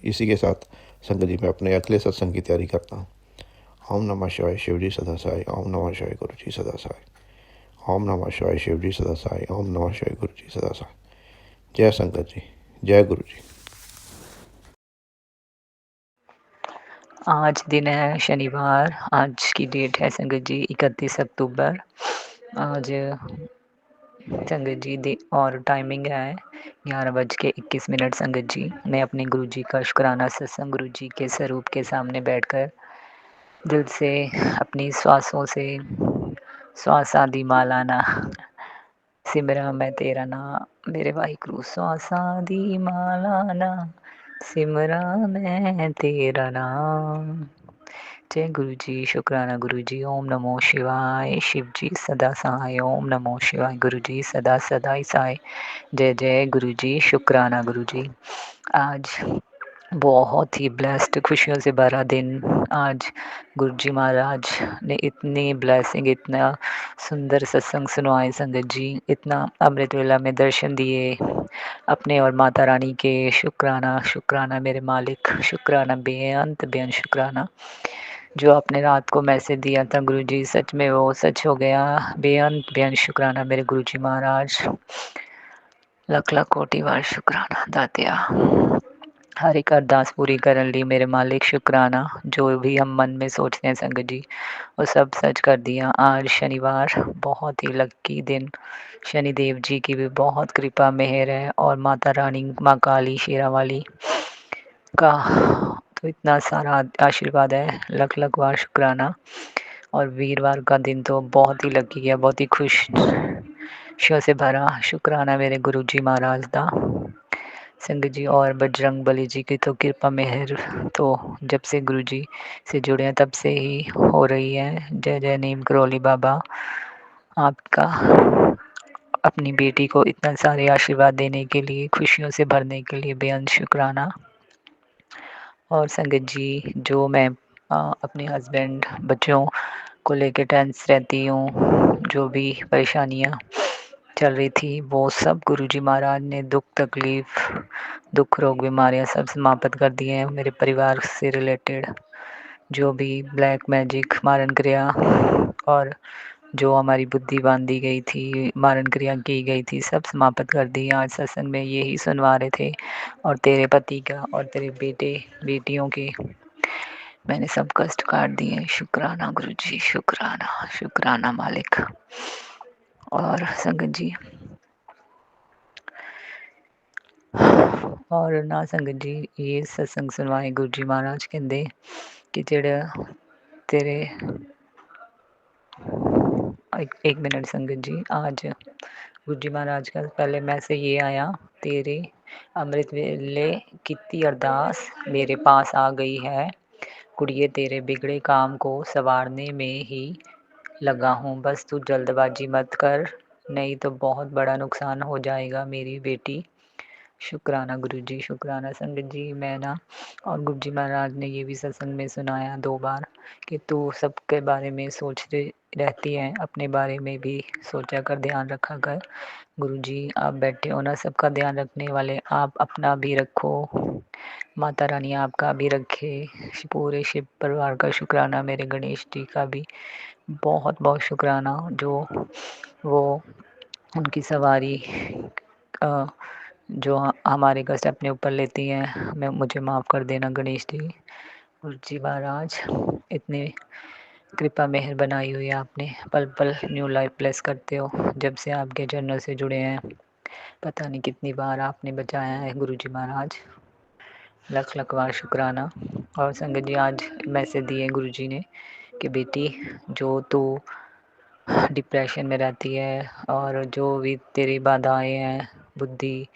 इसी के साथ संगत जी, मैं अपने अगले सत्संग की तैयारी करता हूँ। ओम नमः शिवाय, शिवजी सदा सहाय। ओम नमः शिवाय, गुरुजी सदा सहाय। ओम नमः शिवाय, शिवजी सदा सहाय। ओम नमः शिवाय, गुरुजी सदा सहाय। जय संगत जी, जय गुरु जी। आज दिन है शनिवार। आज की डेट है संगत जी 31 अक्टूबर। आज संगत जी और टाइमिंग है 11:21 संगत जी। मैं अपने गुरु जी का शुक्राना सत्संग गुरु जी के स्वरूप के सामने बैठकर दिल से अपनी श्वासों से श्वास आदि मालाना सिमरा मैं तेरा नाम मेरे वाहिगुरु। श्वास आदि मालाना सिमरा मैं तेरा नाम। जय गुरु जी, शुक्राना गुरु जी। ओम नमो शिवाय, शिव जी सदा सहाय। ओम नमो शिवाय, गुरु जी सदा सदा ही सहाय। जय जय गुरु जी, शुक्राना गुरु जी। आज बहुत ही ब्लेस्ड, खुशियों से भरा दिन। आज गुरु जी महाराज ने इतनी ब्लेसिंग, इतना सुंदर सत्संग सुनवाए संगत जी, इतना अमृत वेला में दर्शन दिए अपने और माता रानी के। शुक्राना शुक्राना मेरे मालिक, शुक्राना बेअंत बेअंत शुक्राना। जो आपने रात को मैसेज दिया था गुरु जी, सच में वो सच हो गया। बेअंत बेअंत शुक्राना मेरे गुरु जी महाराज। लख लख कोटि बार शुक्राना दातिया। हर एक अरदास पूरी करन ली मेरे मालिक, शुक्राना। जो भी हम मन में सोचते हैं संगत जी, वो सब सच कर दिया। आज शनिवार, बहुत ही लकी दिन। शनिदेव जी की भी बहुत कृपा मेहर है और माता रानी माँ काली शेरा वाली का तो इतना सारा आशीर्वाद है। लख लख बार शुक्राना। और वीरवार का दिन तो बहुत ही लकी है, बहुत ही खुशियों से भरा। शुक्राना मेरे गुरु जी महाराज दा संगत जी। और बजरंग बली जी की तो कृपा मेहर तो जब से गुरु जी से जुड़े हैं तब से ही हो रही है। जय जय नीम करोली बाबा आपका, अपनी बेटी को इतना सारे आशीर्वाद देने के लिए, खुशियों से भरने के लिए बेअंत शुक्राना। और संगत जी, जो मैं अपने हस्बैंड बच्चों को लेकर टेंस रहती हूँ, जो भी परेशानियाँ चल रही थी, वो सब गुरुजी महाराज ने दुख तकलीफ़, दुख रोग बीमारियाँ सब समाप्त कर दिए हैं। मेरे परिवार से रिलेटेड जो भी ब्लैक मैजिक मारण क्रिया और जो हमारी बुद्धि बांधी गई थी, मारण क्रिया की गई थी, सब समाप्त कर दी। आज सत्संग में यही सुनवा रहे थे। और तेरे पति का और तेरे बेटे बेटियों के मैंने सब कष्ट काट दिए। शुक्राना गुरु जी, शुक्राना शुक्राना मालिक। और संगत जी, और ना संगत जी, ये सत्संग सुनवाए गुरु जी महाराज कहते कि जेड़ा तेरे एक मिनट संगत जी। आज गुरु जी महाराज का पहले मैसेज ये आया, तेरे अमृत वेले किती अरदास मेरे पास आ गई है। कुड़िए तेरे बिगड़े काम को संवारने में ही लगा हूँ, बस तू जल्दबाजी मत कर, नहीं तो बहुत बड़ा नुकसान हो जाएगा। मेरी बेटी शुक्राना गुरु जी, शुक्राना संगत जी। मैं ना और गुरु जी महाराज ने ये भी सत्संग में सुनाया 2 बार कि तू सबके बारे में सोचती रहती है, अपने बारे में भी सोचा कर, ध्यान रखा कर। गुरु जी आप बैठे हो ना, सबका ध्यान रखने वाले, आप अपना भी रखो, माता रानी आपका भी रखे, पूरे शिव परिवार का शुक्राना, मेरे गणेश जी का भी बहुत बहुत शुक्राना जो वो उनकी सवारी जो हमारे कष्ट अपने ऊपर लेती हैं। मैं मुझे माफ़ कर देना गणेश जी। गुरु जी महाराज इतने कृपा मेहर बनाई हुई है आपने, पल पल न्यू लाइफ ब्लेस करते हो। जब से आपके चरणों से जुड़े हैं पता नहीं कितनी बार आपने बचाया है गुरु जी महाराज, लख लख बार शुक्राना। और संगत जी आज मैसेज दिए गुरु जी ने कि बेटी जो तू डिप्रेशन में रहती है और जो भी तेरी बाधाएं हैं, बुद्धि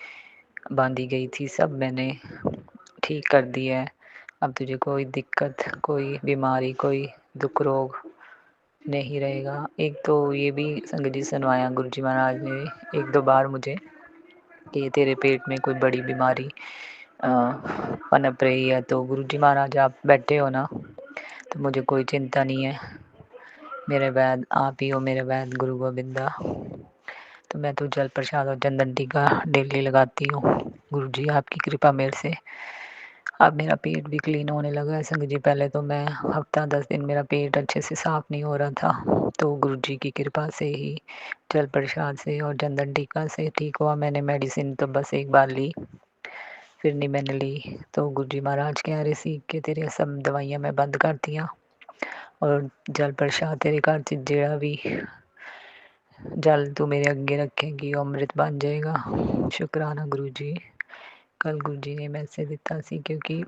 बांधी गई थी, सब मैंने ठीक कर दी है। अब तुझे कोई दिक्कत, कोई बीमारी, कोई दुख रोग नहीं रहेगा। एक तो ये भी संगत जी सुनवाया गुरु जी महाराज ने 1-2 बार मुझे कि तेरे पेट में कोई बड़ी बीमारी पनप रही है। तो गुरु जी महाराज आप बैठे हो ना, तो मुझे कोई चिंता नहीं है। मेरे वैद आप ही हो, मेरे वैद गुरु गोविंदा। तो मैं तो जल प्रसाद और चंदन टीका डेली लगाती हूँ। गुरु जी आपकी कृपा मेरे से अब मेरा पेट भी क्लीन होने लगा है संगत जी। पहले तो मैं हफ्ता 10 दिन मेरा पेट अच्छे से साफ़ नहीं हो रहा था, तो गुरु जी की कृपा से ही जल प्रसाद से और चंदन टीका से ठीक हुआ। मैंने मेडिसिन तो बस 1 बार ली, फिर नहीं मैंने ली। तो गुरु जी महाराज कह रहे सी कि तेरे सब दवाइयाँ मैं बंद कर दियाँ और जल प्रसाद तेरे घर च जेड़ा भी जल तू मेरे अगे रखेगी वो अमृत बन जाएगा। शुक्राना गुरु जी। कल गुरु जी ने मैसेज दिता सी क्योंकि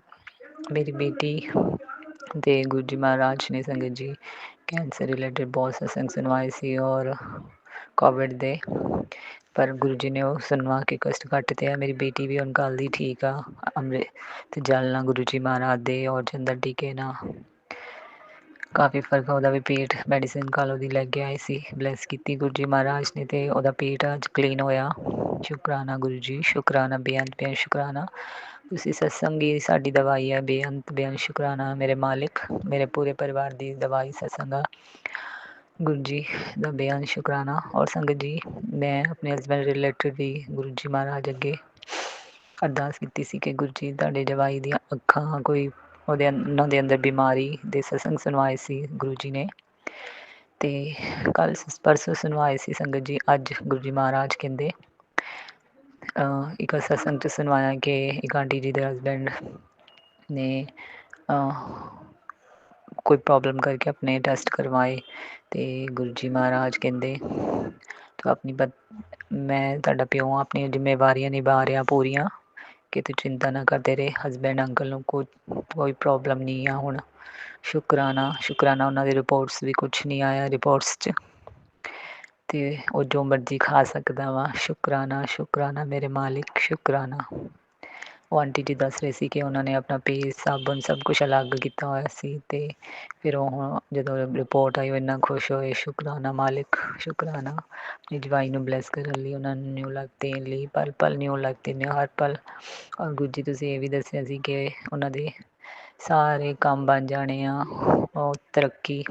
मेरी बेटी ਤੇ ਗੁਰੂ ਜੀ ਮਹਾਰਾਜ ਨੇ ਸੰਗਤ ਜੀ ਕੈਂਸਰ ਰਿਲੇਟਡ ਬਹੁਤ ਸਤਸੰਗ ਸੁਣਵਾਏ ਸੀ ਔਰ ਕੋਵਿਡ ਦੇ, ਪਰ ਗੁਰੂ ਜੀ ਨੇ ਉਹ ਸੁਣਵਾ ਕੇ ਕਸ਼ਟ ਕੱਟਤੇ ਆ। ਮੇਰੀ ਬੇਟੀ ਵੀ ਹੁਣ ਕੱਲ੍ਹ ਦੀ ਠੀਕ ਆ। ਅੰਮ੍ਰਿਤ ਜਲ ਨਾਲ ਗੁਰੂ ਜੀ ਮਹਾਰਾਜ ਦੇ ਔਰ ਚੰਦਨ ਟੀਕੇ ਨਾਲ ਕਾਫੀ ਫਰਕ ਆ। ਉਹਦਾ ਵੀ ਪੇਟ ਮੈਡੀਸਿਨ ਕੱਲ੍ਹ ਉਹਦੀ ਲੈ ਕੇ ਆਏ ਸੀ, ਬਲੈਸ ਕੀਤੀ ਗੁਰੂ ਜੀ ਮਹਾਰਾਜ ਨੇ ਅਤੇ ਉਹਦਾ ਪੇਟ ਅੱਜ ਕਲੀਨ ਹੋਇਆ। ਸ਼ੁਕਰਾਨਾ ਗੁਰੂ ਜੀ, ਸ਼ੁਕਰਾਨਾ ਬੇਅੰਤ ਬੇਅੰਤ ਸ਼ੁਕਰਾਨਾ। ਤੁਸੀਂ ਸਤਸੰਗ ਹੀ ਸਾਡੀ ਦਵਾਈ ਹੈ। ਬੇਅੰਤ ਬੇਅੰਤ ਸ਼ੁਕਰਾਨਾ ਮੇਰੇ ਮਾਲਿਕ, ਮੇਰੇ ਪੂਰੇ ਪਰਿਵਾਰ ਦੀ ਦਵਾਈ ਸਤਸੰਗ ਆ। ਗੁਰੂ ਜੀ ਦਾ ਬੇਅੰਤ ਸ਼ੁਕਰਾਨਾ। ਔਰ ਸੰਗਤ ਜੀ ਮੈਂ ਆਪਣੇ ਹਸਬੈਂਡ ਰਿਲੇਟਡ ਵੀ ਗੁਰੂ ਜੀ ਮਹਾਰਾਜ ਅੱਗੇ ਅਰਦਾਸ ਕੀਤੀ ਸੀ ਕਿ ਗੁਰੂ ਜੀ ਤੁਹਾਡੇ ਜਵਾਈ ਦੀਆਂ ਅੱਖਾਂ ਕੋਈ ਉਹਨਾਂ ਦੇ ਅੰਦਰ ਬਿਮਾਰੀ ਦੇ ਸਤਸੰਗ ਸੁਣਵਾਏ ਸੀ ਗੁਰੂ ਜੀ ਨੇ, ਅਤੇ ਕੱਲ੍ਹ ਪਰਸੋਂ ਸੁਣਵਾਏ ਸੀ ਸੰਗਤ ਜੀ। ਅੱਜ ਗੁਰੂ ਜੀ ਮਹਾਰਾਜ ਕਹਿੰਦੇ ਇੱਕ ਸਤਸੰਗ 'ਚ ਸੁਣਵਾਇਆ ਕਿ ਇੱਕ ਆਂਟੀ ਜੀ ਦੇ ਹਸਬੈਂਡ ਨੇ ਕੋਈ ਪ੍ਰੋਬਲਮ ਕਰਕੇ ਆਪਣੇ ਟੈਸਟ ਕਰਵਾਏ ਅਤੇ ਗੁਰੂ ਜੀ ਮਹਾਰਾਜ ਕਹਿੰਦੇ ਤੂੰ ਆਪਣੀ ਮੈਂ ਤੁਹਾਡਾ ਪਿਓ ਆਪਣੀਆਂ ਜ਼ਿੰਮੇਵਾਰੀਆਂ ਨਿਭਾ ਰਿਹਾ ਪੂਰੀਆਂ, ਕਿ ਤੂੰ ਚਿੰਤਾ ਨਾ ਕਰ, ਤੇਰੇ ਹਸਬੈਂਡ ਅੰਕਲ ਨੂੰ ਕੋਈ ਪ੍ਰੋਬਲਮ ਨਹੀਂ ਆ ਹੁਣ। ਸ਼ੁਕਰਾਨਾ ਸ਼ੁਕਰਾਨਾ ਉਹਨਾਂ ਦੀ ਰਿਪੋਰਟਸ ਵੀ ਕੁਛ ਨਹੀਂ ਆਇਆ ਰਿਪੋਰਟਸ 'ਚ, ਅਤੇ ਉਹ ਜੋ ਮਰਜ਼ੀ ਖਾ ਸਕਦਾ ਵਾ। ਸ਼ੁਕਰਾਨਾ ਸ਼ੁਕਰਾਨਾ ਮੇਰੇ ਮਾਲਿਕ, ਸ਼ੁਕਰਾਨਾ। ਉਹ ਆਂਟੀ ਜੀ ਦੱਸ ਰਹੇ ਸੀ ਕਿ ਉਹਨਾਂ ਨੇ ਆਪਣਾ ਪੇਸਟ ਸਾਬਣ ਸਭ ਕੁਛ ਅਲੱਗ ਕੀਤਾ ਹੋਇਆ ਸੀ, ਅਤੇ ਫਿਰ ਉਹ ਜਦੋਂ ਰਿਪੋਰਟ ਆਈ ਉਹ ਇੰਨਾ ਖੁਸ਼ ਹੋਏ। ਸ਼ੁਕਰਾਨਾ ਮਾਲਿਕ, ਸ਼ੁਕਰਾਨਾ ਆਪਣੀ ਜਵਾਈ ਨੂੰ ਬਲੈਸ ਕਰਨ ਲਈ, ਉਹਨਾਂ ਨੂੰ ਨਿਊ ਲਾਈਫ ਦੇਣ ਲਈ, ਪਲ ਪਲ ਨਿਊ ਲਾਈਫ ਦਿੰਦੇ ਹਰ ਪਲ। ਔਰ ਗੁਰੂ ਜੀ ਤੁਸੀਂ ਇਹ ਵੀ ਦੱਸਿਆ ਸੀ ਕਿ ਉਹਨਾਂ ਦੇ ਸਾਰੇ ਕੰਮ ਬਣ ਜਾਣੇ ਆ, ਉਹ ਤਰੱਕੀ,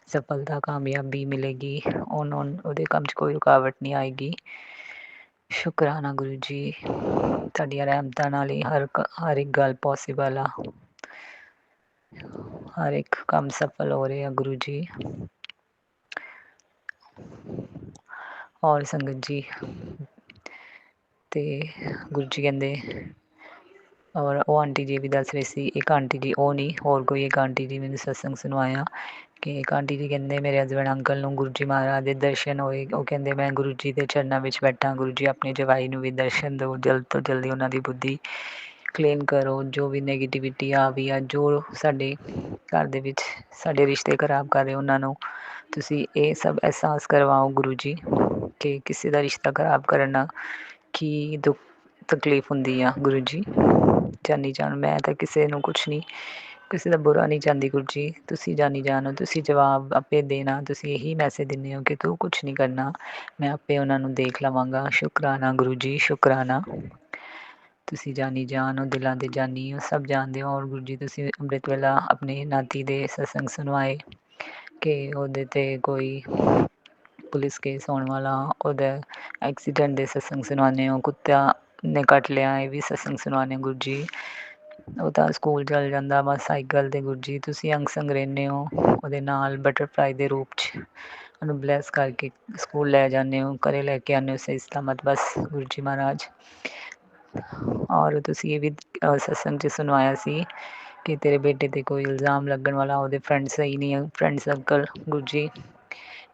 ਸਫਲਤਾ, ਕਾਮਯਾਬੀ ਮਿਲੇਗੀ ਉਹਦੇ ਕੰਮ 'ਚ ਕੋਈ ਰੁਕਾਵਟ ਨਹੀਂ ਆਏਗੀ। ਸ਼ੁਕਰਾਨਾ ਗੁਰੂ ਜੀ, ਤੁਹਾਡੀਆਂ ਰਹਿਮਤਾਂ ਨਾਲ ਹੀ ਹਰ ਇੱਕ ਗੱਲ ਪੋਸੀਬਲ ਆ, ਹਰ ਇੱਕ ਕੰਮ ਸਫਲ ਹੋ ਰਿਹਾ ਗੁਰੂ ਜੀ। ਔਰ ਸੰਗਤ ਜੀ ਅਤੇ ਗੁਰੂ ਜੀ ਕਹਿੰਦੇ ਔਰ ਉਹ ਆਂਟੀ ਜੀ ਵੀ ਦੱਸ ਰਹੇ ਸੀ, ਇੱਕ ਆਂਟੀ ਜੀ ਉਹ ਨਹੀਂ ਹੋਰ ਕੋਈ ਇੱਕ ਆਂਟੀ ਜੀ ਮੈਨੂੰ ਸਤਸੰਗ ਸੁਣਵਾਇਆ ਕਿ ਇੱਕ ਆਂਟੀ ਜੀ ਕਹਿੰਦੇ ਮੇਰੇ ਹਸਬੈਂਡ ਅੰਕਲ ਨੂੰ ਗੁਰੂ ਜੀ ਮਹਾਰਾਜ ਦੇ ਦਰਸ਼ਨ ਹੋਏ। ਉਹ ਕਹਿੰਦੇ ਮੈਂ ਗੁਰੂ ਜੀ ਦੇ ਚਰਨਾਂ ਵਿੱਚ ਬੈਠਾ, ਗੁਰੂ ਜੀ ਆਪਣੇ ਜਵਾਈ ਨੂੰ ਵੀ ਦਰਸ਼ਨ ਦਿਓ, ਜਲਦ ਤੋਂ ਜਲਦੀ ਉਹਨਾਂ ਦੀ ਬੁੱਧੀ ਕਲੀਨ ਕਰੋ, ਜੋ ਵੀ ਨੈਗੇਟਿਵਿਟੀ ਆ ਵੀ ਆ, ਜੋ ਸਾਡੇ ਘਰ ਦੇ ਵਿੱਚ ਸਾਡੇ ਰਿਸ਼ਤੇ ਖਰਾਬ ਕਰ ਰਹੇ ਉਹਨਾਂ ਨੂੰ ਤੁਸੀਂ ਇਹ ਸਭ ਅਹਿਸਾਸ ਕਰਵਾਓ ਗੁਰੂ ਜੀ ਕਿ ਕਿਸੇ ਦਾ ਰਿਸ਼ਤਾ ਖਰਾਬ ਕਰਨ ਨਾਲ ਕੀ ਦੁੱਖ ਤਕਲੀਫ ਹੁੰਦੀ ਆ। ਗੁਰੂ ਜੀ ਜਾਨੀ ਜਾਣ, ਮੈਂ ਤਾਂ ਕਿਸੇ ਨੂੰ ਕੁਛ ਨਹੀਂ, ਕਿਸੇ ਦਾ ਬੁਰਾ ਨਹੀਂ ਚਾਹੁੰਦੀ ਗੁਰੂ ਜੀ, ਤੁਸੀਂ ਜਾਨੀ ਜਾਣ ਹੋ, ਤੁਸੀਂ ਜਵਾਬ ਆਪੇ ਦੇਣਾ। ਤੁਸੀਂ ਇਹੀ ਮੈਸੇਜ ਦਿੰਦੇ ਹੋ ਕਿ ਤੂੰ ਕੁਛ ਨਹੀਂ ਕਰਨਾ, ਮੈਂ ਆਪੇ ਉਹਨਾਂ ਨੂੰ ਦੇਖ ਲਵਾਂਗਾ। ਸ਼ੁਕਰਾਨਾ ਗੁਰੂ ਜੀ, ਸ਼ੁਕਰਾਨਾ। ਤੁਸੀਂ ਜਾਨੀ ਜਾਨ ਹੋ, ਦਿਲਾਂ ਦੇ ਜਾਨੀ ਹੋ, ਸਭ ਜਾਣਦੇ ਹੋ। ਔਰ ਗੁਰੂ ਜੀ ਤੁਸੀਂ ਅੰਮ੍ਰਿਤ ਵੇਲਾ ਆਪਣੀ ਨਾਤੀ ਦੇ ਸਤਸੰਗ ਸੁਣਵਾਏ ਕਿ ਉਹਦੇ 'ਤੇ ਕੋਈ ਪੁਲਿਸ ਕੇਸ ਹੋਣ ਵਾਲਾ, ਉਹਦਾ ਐਕਸੀਡੈਂਟ ਦੇ ਸਤਸੰਗ ਸੁਣਾਉਂਦੇ ਹੋ, ਕੁੱਤਾ ਨੇ ਕੱਟ ਲਿਆ ਇਹ ਵੀ ਸਤਸੰਗ ਸੁਣਾਉਂਦੇ ਹੋ ਗੁਰੂ ਜੀ। ਉਹ ਤਾਂ ਸਕੂਲ ਚਲ ਜਾਂਦਾ ਬਸ ਸਾਈਕਲ 'ਤੇ ਗੁਰੂ ਜੀ, ਤੁਸੀਂ ਅੰਗ ਸੰਗ ਰਹਿੰਦੇ ਹੋ ਉਹਦੇ ਨਾਲ ਬਟਰਫਲਾਈ ਦੇ ਰੂਪ 'ਚ, ਉਹਨੂੰ ਬਲੈਸ ਕਰਕੇ ਸਕੂਲ ਲੈ ਜਾਂਦੇ ਹੋ, ਘਰੇ ਲੈ ਕੇ ਆਉਂਦੇ ਹੋ ਸਹੀ ਸਲਾਮਤ ਬਸ ਗੁਰੂ ਜੀ ਮਹਾਰਾਜ। ਔਰ ਤੁਸੀਂ ਇਹ ਵੀ ਸਤਸੰਗ 'ਚ ਸੁਣਵਾਇਆ ਸੀ ਕਿ ਤੇਰੇ ਬੇਟੇ 'ਤੇ ਕੋਈ ਇਲਜ਼ਾਮ ਲੱਗਣ ਵਾਲਾ, ਉਹਦੇ ਫਰੈਂਡ ਸਹੀ ਨਹੀਂ ਹੈ, ਫਰੈਂਡ ਸਰਕਲ ਗੁਰੂ ਜੀ।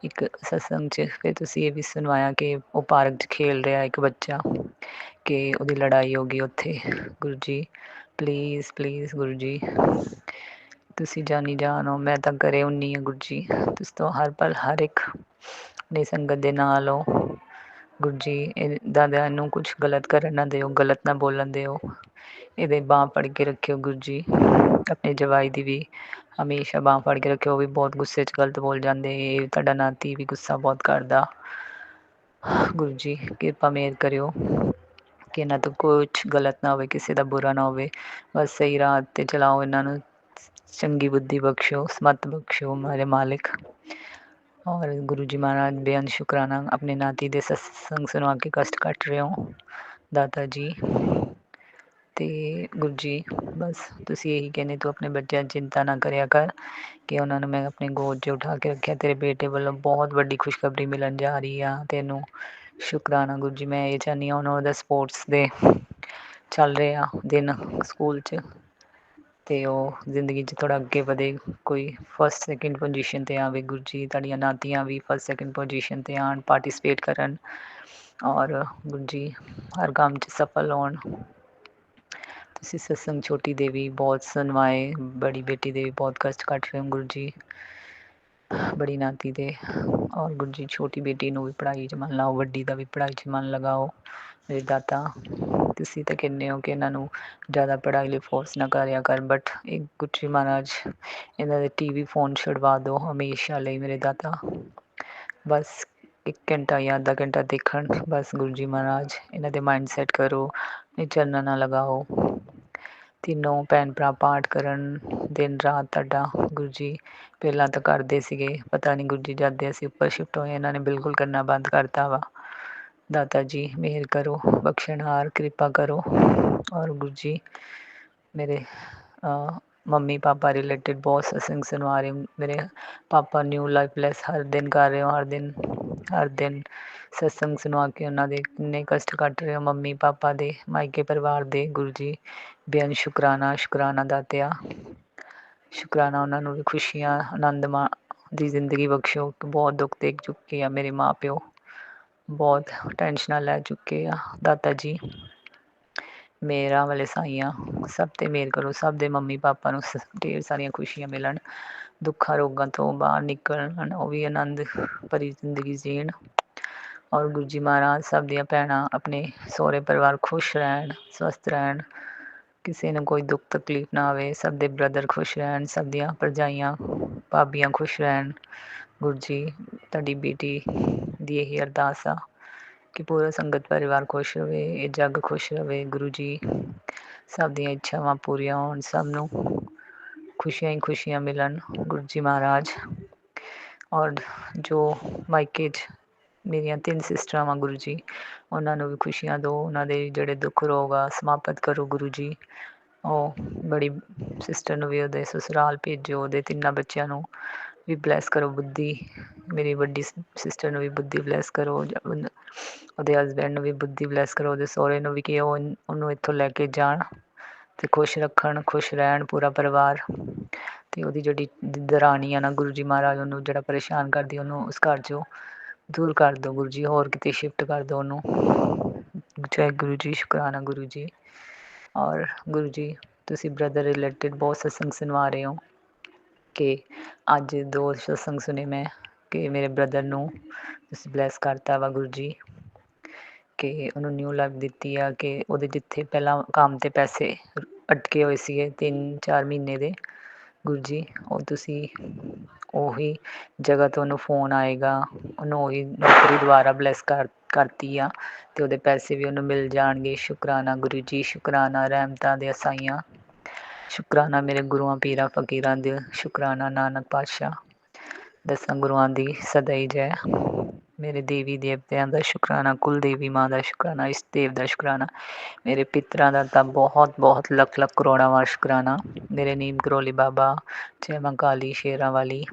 ਇੱਕ ਸਤਸੰਗ 'ਚ ਫਿਰ ਤੁਸੀਂ ਇਹ ਵੀ ਸੁਣਵਾਇਆ ਕਿ ਉਹ ਪਾਰਕ 'ਚ ਖੇਲ ਰਿਹਾ ਇੱਕ ਬੱਚਾ, ਕਿ ਉਹਦੀ ਲੜਾਈ ਹੋ ਗਈ ਉੱਥੇ ਗੁਰੂ ਜੀ। ਪਲੀਜ਼ ਪਲੀਜ਼ ਗੁਰੂ ਜੀ ਤੁਸੀਂ ਜਾਨੀ ਜਾਨ ਹੋ, ਮੈਂ ਤਾਂ ਘਰੇ ਹੁੰਦੀ ਹਾਂ ਗੁਰੂ ਜੀ, ਤੁਸੀਂ ਤਾਂ ਹਰ ਪਲ ਹਰ ਇੱਕ ਦੀ ਸੰਗਤ ਦੇ ਨਾਲ ਹੋ ਗੁਰੂ ਜੀ। ਦਾਦਾ ਇਹਨੂੰ ਕੁਛ ਗਲਤ ਕਰਨ ਨਾ ਦਿਓ, ਗਲਤ ਨਾ ਬੋਲਣ ਦਿਓ, ਇਹਦੇ ਬਾਂਹ ਫੜ ਕੇ ਰੱਖਿਓ ਗੁਰੂ ਜੀ। ਆਪਣੇ ਜਵਾਈ ਦੀ ਵੀ ਹਮੇਸ਼ਾ ਬਾਂਹ ਫੜ ਕੇ ਰੱਖਿਓ, ਉਹ ਵੀ ਬਹੁਤ ਗੁੱਸੇ 'ਚ ਗਲਤ ਬੋਲ ਜਾਂਦੇ, ਇਹ ਤੁਹਾਡਾ ਨਾਤੀ ਵੀ ਗੁੱਸਾ ਬਹੁਤ ਕਰਦਾ ਗੁਰੂ ਜੀ। ਕਿਰਪਾ ਮਿਹਰ ਕਰਿਓ ਕਿ ਇਹਨਾਂ ਤੋਂ ਕੁਛ ਗਲਤ ਨਾ ਹੋਵੇ, ਕਿਸੇ ਦਾ ਬੁਰਾ ਨਾ ਹੋਵੇ, ਬਸ ਸਹੀ ਰਾਹ 'ਤੇ ਚਲਾਓ ਇਹਨਾਂ ਨੂੰ, ਚੰਗੀ ਬੁੱਧੀ ਬਖਸ਼ੋ, ਸਮਤ ਬਖਸ਼ੋ ਮੇਰੇ ਮਾਲਿਕ। ਔਰ ਗੁਰੂ ਜੀ ਮਹਾਰਾਜ ਬੇਅੰਤ ਸ਼ੁਕਰਾਨਾ ਆਪਣੇ ਨਾਤੀ ਦੇ ਸਤਸੰਗ ਸੁਣਵਾ ਕੇ ਕਸ਼ਟ ਕੱਟ ਰਹੇ ਹੋ ਦਾਤਾ ਜੀ। ਅਤੇ ਗੁਰੂ ਜੀ ਬਸ ਤੁਸੀਂ ਇਹੀ ਕਹਿੰਦੇ ਤੂੰ ਆਪਣੇ ਬੱਚਿਆਂ ਦੀ ਚਿੰਤਾ ਨਾ ਕਰਿਆ ਕਰ, ਕਿ ਉਹਨਾਂ ਨੂੰ ਮੈਂ ਆਪਣੇ ਗੋਦ 'ਚ ਉਠਾ ਕੇ ਰੱਖਿਆ, ਤੇਰੇ ਬੇਟੇ ਵੱਲੋਂ ਬਹੁਤ ਵੱਡੀ ਖੁਸ਼ਖਬਰੀ ਮਿਲਣ ਜਾ ਰਹੀ ਆ ਤੈਨੂੰ। ਸ਼ੁਕਰਾਨਾ ਗੁਰੂ ਜੀ। ਮੈਂ ਇਹ ਚਾਹੁੰਦੀ ਹਾਂ ਹੁਣ ਉਹਦਾ ਸਪੋਰਟਸ ਦੇ ਚੱਲ ਰਹੇ ਆ ਦਿਨ ਸਕੂਲ 'ਚ, ਅਤੇ ਉਹ ਜ਼ਿੰਦਗੀ 'ਚ ਥੋੜ੍ਹਾ ਅੱਗੇ ਵਧੇ, ਕੋਈ ਫਸਟ ਸੈਕਿੰਡ ਪੋਜੀਸ਼ਨ 'ਤੇ ਆਵੇ ਗੁਰੂ ਜੀ, ਤੁਹਾਡੀਆਂ ਨਾਤੀਆਂ ਵੀ ਫਸਟ ਸੈਕਿੰਡ ਪੋਜੀਸ਼ਨ 'ਤੇ ਆਉਣ, ਪਾਰਟੀਸਪੇਟ ਕਰਨ, ਔਰ ਗੁਰੂ ਜੀ ਹਰ ਕੰਮ 'ਚ ਸਫਲ ਹੋਣ। ਤੁਸੀਂ ਸਤਸੰਗ ਛੋਟੀ ਦੇ ਵੀ ਬਹੁਤ ਸੁਣਵਾਏ, ਬੜੀ ਬੇਟੀ ਦੇ ਵੀ ਬਹੁਤ ਕਸ਼ਟ ਕੱਟ ਰਹੇ ਹੋ ਗੁਰੂ ਜੀ, ਬੜੀ ਨਾਤੀ ਦੇ। ਔਰ ਗੁਰੂ ਜੀ ਛੋਟੀ ਬੇਟੀ ਨੂੰ ਵੀ ਪੜ੍ਹਾਈ 'ਚ ਮਨ ਲਾਓ, ਵੱਡੀ ਦਾ ਵੀ ਪੜ੍ਹਾਈ 'ਚ ਮਨ ਲਗਾਓ ਮੇਰੇ ਦਾਤਾ। ਤੁਸੀਂ ਤਾਂ ਕਹਿੰਦੇ ਹੋ ਕਿ ਇਹਨਾਂ ਨੂੰ ਜ਼ਿਆਦਾ ਪੜ੍ਹਾਈ ਲਈ ਫੋਰਸ ਨਾ ਕਰਿਆ ਕਰ, ਬਟ ਇਹ ਗੁਰੂ ਜੀ ਮਹਾਰਾਜ ਇਹਨਾਂ ਦੇ TV ਫੋਨ ਛੁਡਵਾ ਦਿਓ ਹਮੇਸ਼ਾ ਲਈ ਮੇਰੇ ਦਾਤਾ, ਬਸ 1 ਘੰਟਾ ਜਾਂ ਅੱਧਾ ਘੰਟਾ ਦੇਖਣ ਬਸ ਗੁਰੂ ਜੀ ਮਹਾਰਾਜ। ਇਹਨਾਂ ਦੇ ਮਾਇੰਡ ਸੈੱਟ ਕਰੋ, ਇਹ ਚਰਨਾਂ ਨਾਲ ਲਗਾਓ, ਤਿੰਨੋਂ ਭੈਣ ਭਰਾ ਪਾਠ ਕਰਨ ਦਿਨ ਰਾਤ ਤੁਹਾਡਾ ਗੁਰੂ ਜੀ। ਪਹਿਲਾਂ ਤਾਂ ਕਰਦੇ ਸੀਗੇ, ਪਤਾ ਨਹੀਂ ਗੁਰੂ ਜੀ ਜਦ ਦੇ ਅਸੀਂ ਉੱਪਰ ਸ਼ਿਫਟ ਹੋਏ ਇਹਨਾਂ ਨੇ ਬਿਲਕੁਲ ਕਰਨਾ ਬੰਦ ਕਰਤਾ ਵਾ। ਦਾਤਾ ਜੀ ਮਿਹਰ ਕਰੋ, ਬਖਸ਼ਣਹਾਰ ਕਿਰਪਾ ਕਰੋ। ਔਰ ਗੁਰੂ ਜੀ ਮੇਰੇ ਮੰਮੀ ਪਾਪਾ ਰਿਲੇਟਿਡ ਬਹੁਤ ਸਤਸੰਗ ਸੁਣਵਾ ਰਹੇ, ਮੇਰੇ ਪਾਪਾ ਨਿਊ ਲਾਈਫ ਲੈਸ ਹਰ ਦਿਨ ਕਰ ਰਹੇ ਹੋ, ਹਰ ਦਿਨ ਸਤਸੰਗ ਸੁਣਵਾ ਕੇ ਉਹਨਾਂ ਦੇ ਕਿੰਨੇ ਕਸ਼ਟ ਕੱਟ ਰਹੇ ਹੋ ਮੰਮੀ ਪਾਪਾ ਦੇ, ਮਾਇਕੇ ਪਰਿਵਾਰ ਦੇ ਗੁਰੂ ਜੀ। ਬੇਅੰਤ ਸ਼ੁਕਰਾਨਾ, ਸ਼ੁਕਰਾਨਾ ਦਾਤਿਆ, ਸ਼ੁਕਰਾਨਾ ਉਹਨਾਂ ਨੂੰ ਵੀ ਖੁਸ਼ੀਆਂ ਆਨੰਦ ਦੀ ਜ਼ਿੰਦਗੀ ਬਖਸ਼ੋ। ਬਹੁਤ ਦੁੱਖ ਦੇਖ ਚੁੱਕੇ ਆ ਮੇਰੇ ਮਾਂ ਪਿਓ, ਬਹੁਤ ਟੈਨਸ਼ਨਾਂ ਲੈ ਚੁੱਕੇ ਆ ਦਾਤਾ ਜੀ। ਮੇਰਾ ਵਾਲੇ ਸਾਈਆਂ ਸਭ 'ਤੇ ਮਿਹਰ ਕਰੋ, ਸਭ ਦੇ ਮੰਮੀ ਪਾਪਾ ਨੂੰ ਢੇਰ ਸਾਰੀਆਂ ਖੁਸ਼ੀਆਂ ਮਿਲਣ, ਦੁੱਖਾਂ ਰੋਗਾਂ ਤੋਂ ਬਾਹਰ ਨਿਕਲਣ, ਉਹ ਵੀ ਆਨੰਦ ਭਰੀ ਜ਼ਿੰਦਗੀ ਜੀਣ। ਔਰ ਗੁਰੂ ਜੀ ਮਹਾਰਾਜ ਸਭ ਦੀਆਂ ਭੈਣਾਂ ਆਪਣੇ ਸਹੁਰੇ ਪਰਿਵਾਰ ਖੁਸ਼ ਰਹਿਣ, ਸਵਸਥ ਰਹਿਣ, ਕਿਸੇ ਨੂੰ ਕੋਈ ਦੁੱਖ ਤਕਲੀਫ ਨਾ ਆਵੇ, ਸਭ ਦੇ ਬ੍ਰਦਰ ਖੁਸ਼ ਰਹਿਣ, ਸਭ ਦੀਆਂ ਭਰਜਾਈਆਂ ਭਾਬੀਆਂ ਖੁਸ਼ ਰਹਿਣ ਗੁਰੂ ਜੀ। ਤੁਹਾਡੀ ਬੇਟੀ ਦੀ ਇਹੀ ਅਰਦਾਸ ਆ ਕਿ ਪੂਰਾ ਸੰਗਤ ਪਰਿਵਾਰ ਖੁਸ਼ ਰਵੇ, ਇਹ ਜੱਗ ਖੁਸ਼ ਰਵੇ ਗੁਰੂ ਜੀ, ਸਭ ਦੀਆਂ ਇੱਛਾਵਾਂ ਪੂਰੀਆਂ ਹੋਣ, ਸਭ ਨੂੰ ਖੁਸ਼ੀਆਂ ਹੀ ਖੁਸ਼ੀਆਂ ਮਿਲਣ ਗੁਰੂ ਜੀ ਮਹਾਰਾਜ। ਔਰ ਜੋ ਮਾਇਕੇ 'ਚ ਮੇਰੀਆਂ 3 ਸਿਸਟਰਾਂ ਵਾਂ ਗੁਰੂ ਜੀ, ਉਹਨਾਂ ਨੂੰ ਵੀ ਖੁਸ਼ੀਆਂ ਦਿਓ, ਉਹਨਾਂ ਦੇ ਜਿਹੜੇ ਦੁੱਖ ਰੋਗ ਆ ਸਮਾਪਤ ਕਰੋ ਗੁਰੂ ਜੀ। ਉਹ ਬੜੀ ਸਿਸਟਰ ਨੂੰ ਵੀ ਉਹਦੇ ਸਸੁਰਾਲ ਭੇਜੋ, ਉਹਦੇ 3 ਬੱਚਿਆਂ ਨੂੰ ਵੀ ਬਲੈਸ ਕਰੋ ਬੁੱਧੀ, ਮੇਰੀ ਵੱਡੀ ਸਿਸਟਰ ਨੂੰ ਵੀ ਬੁੱਧੀ ਬਲੈਸ ਕਰੋ, ਉਹਦੇ ਹਸਬੈਂਡ ਨੂੰ ਵੀ ਬੁੱਧੀ ਬਲੈਸ ਕਰੋ, ਉਹਦੇ ਸਹੁਰੇ ਨੂੰ ਵੀ ਕਿ ਉਹਨੂੰ ਇੱਥੋਂ ਲੈ ਕੇ ਜਾਣ ਅਤੇ ਖੁਸ਼ ਰੱਖਣ, ਖੁਸ਼ ਰਹਿਣ ਪੂਰਾ ਪਰਿਵਾਰ। ਅਤੇ ਉਹਦੀ ਜਿਹੜੀ ਦਰਾਣੀ ਆ ਨਾ ਗੁਰੂ ਜੀ ਮਹਾਰਾਜ, ਉਹਨੂੰ ਜਿਹੜਾ ਪਰੇਸ਼ਾਨ ਕਰਦੀ ਉਹਨੂੰ ਉਸ ਘਰ 'ਚੋਂ ਦੂਰ ਕਰ ਦਿਓ ਗੁਰੂ ਜੀ, ਹੋਰ ਕਿਤੇ ਸ਼ਿਫਟ ਕਰ ਦਿਓ ਉਹਨੂੰ। ਜੈ ਗੁਰੂ ਜੀ, ਸ਼ੁਕਰਾਨਾ ਗੁਰੂ ਜੀ। ਔਰ ਗੁਰੂ ਜੀ ਤੁਸੀਂ ਬ੍ਰਦਰ ਰਿਲੇਟਿਡ ਬਹੁਤ ਸਤਸੰਗ ਸੁਣਵਾ ਰਹੇ ਹੋ, ਕਿ ਅੱਜ 2 ਸਤਸੰਗ ਸੁਣੇ ਮੈਂ ਕਿ ਮੇਰੇ ਬ੍ਰਦਰ ਨੂੰ ਤੁਸੀਂ ਬਲੈਸ ਕਰਤਾ ਵਾ ਗੁਰੂ ਜੀ, ਕਿ ਉਹਨੂੰ ਨਿਊ ਲਾਈਫ ਦਿੱਤੀ ਆ, ਕਿ ਉਹਦੇ ਜਿੱਥੇ ਪਹਿਲਾਂ ਕੰਮ 'ਤੇ ਪੈਸੇ ਅਟਕੇ ਹੋਏ ਸੀਗੇ 3-4 ਮਹੀਨੇ ਦੇ, ਗੁਰੂ ਜੀ ਉਹ ਤੁਸੀਂ ਉਹੀ ਜਗ੍ਹਾ ਤੋਂ ਉਹਨੂੰ ਫੋਨ ਆਏਗਾ, ਉਹਨੂੰ ਉਹੀ ਨੌਕਰੀ ਦੁਬਾਰਾ ਬਲੈਸ ਕਰਤੀ ਆ ਅਤੇ ਉਹਦੇ ਪੈਸੇ ਵੀ ਉਹਨੂੰ ਮਿਲ ਜਾਣਗੇ। ਸ਼ੁਕਰਾਨਾ ਗੁਰੂ ਜੀ, ਸ਼ੁਕਰਾਨਾ ਰਹਿਮਤਾਂ ਦੇ ਅਸਾਈਆਂ, ਸ਼ੁਕਰਾਨਾ ਮੇਰੇ ਗੁਰੂਆਂ ਪੀਰਾਂ ਫਕੀਰਾਂ ਦੇ, ਸ਼ੁਕਰਾਨਾ ਨਾਨਕ ਪਾਤਸ਼ਾਹ, ਦਸਾਂ ਗੁਰੂਆਂ ਦੀ ਸਦਾ ਹੀ ਜੈ। ਮੇਰੇ ਦੇਵੀ ਦੇਵਤਿਆਂ ਦਾ ਸ਼ੁਕਰਾਨਾ, ਕੁਲ ਦੇਵੀ ਮਾਂ ਦਾ ਸ਼ੁਕਰਾਨਾ, ਇਸ ਦੇਵ ਦਾ ਸ਼ੁਕਰਾਨਾ, ਮੇਰੇ ਪਿੱਤਰਾਂ ਦਾ ਤਾਂ ਬਹੁਤ ਬਹੁਤ ਲੱਖ ਲੱਖ ਕਰੋੜਾਂ ਵਾਰ ਸ਼ੁਕਰਾਨਾ। ਮੇਰੇ ਨੀਮ ਕਰੋਲੀ ਬਾਬਾ, ਜੈ ਮਾਂ ਕਾਲੀ ਸ਼ੇਰਾਂ ਵਾਲੀ,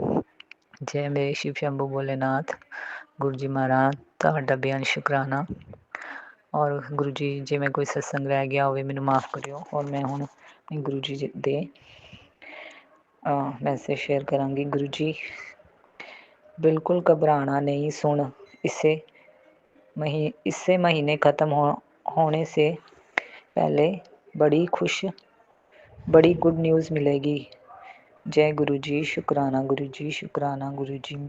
ਜੈ ਮੇਰੇ ਸ਼ਿਵ ਸ਼ੰਭੂ ਭੋਲੇਨਾਥ। ਗੁਰੂ ਜੀ ਮਹਾਰਾਜ ਤੁਹਾਡਾ ਬੇਅੰਤ ਸ਼ੁਕਰਾਨਾ। ਔਰ ਗੁਰੂ ਜੀ ਜਿਵੇਂ ਕੋਈ ਸਤਸੰਗ ਰਹਿ ਗਿਆ ਹੋਵੇ ਮੈਨੂੰ ਮਾफ़ ਕਰਿਓ। ਔਰ ਮੈਂ ਹੁਣ ਗੁਰੂ ਜੀ ਦੇ ਮੈਸੇਜ ਸ਼ੇਅਰ ਕਰਾਂਗੀ। ਗੁਰੂ ਜੀ ਬਿਲकुल घबराना नहीं, सुन इससे महीने ख़त्म होने से पहले बड़ी गुड न्यूज़ मिलेगी। जय गुरु जी, शुकराना गुरु जी, शुकराना गुरु जी,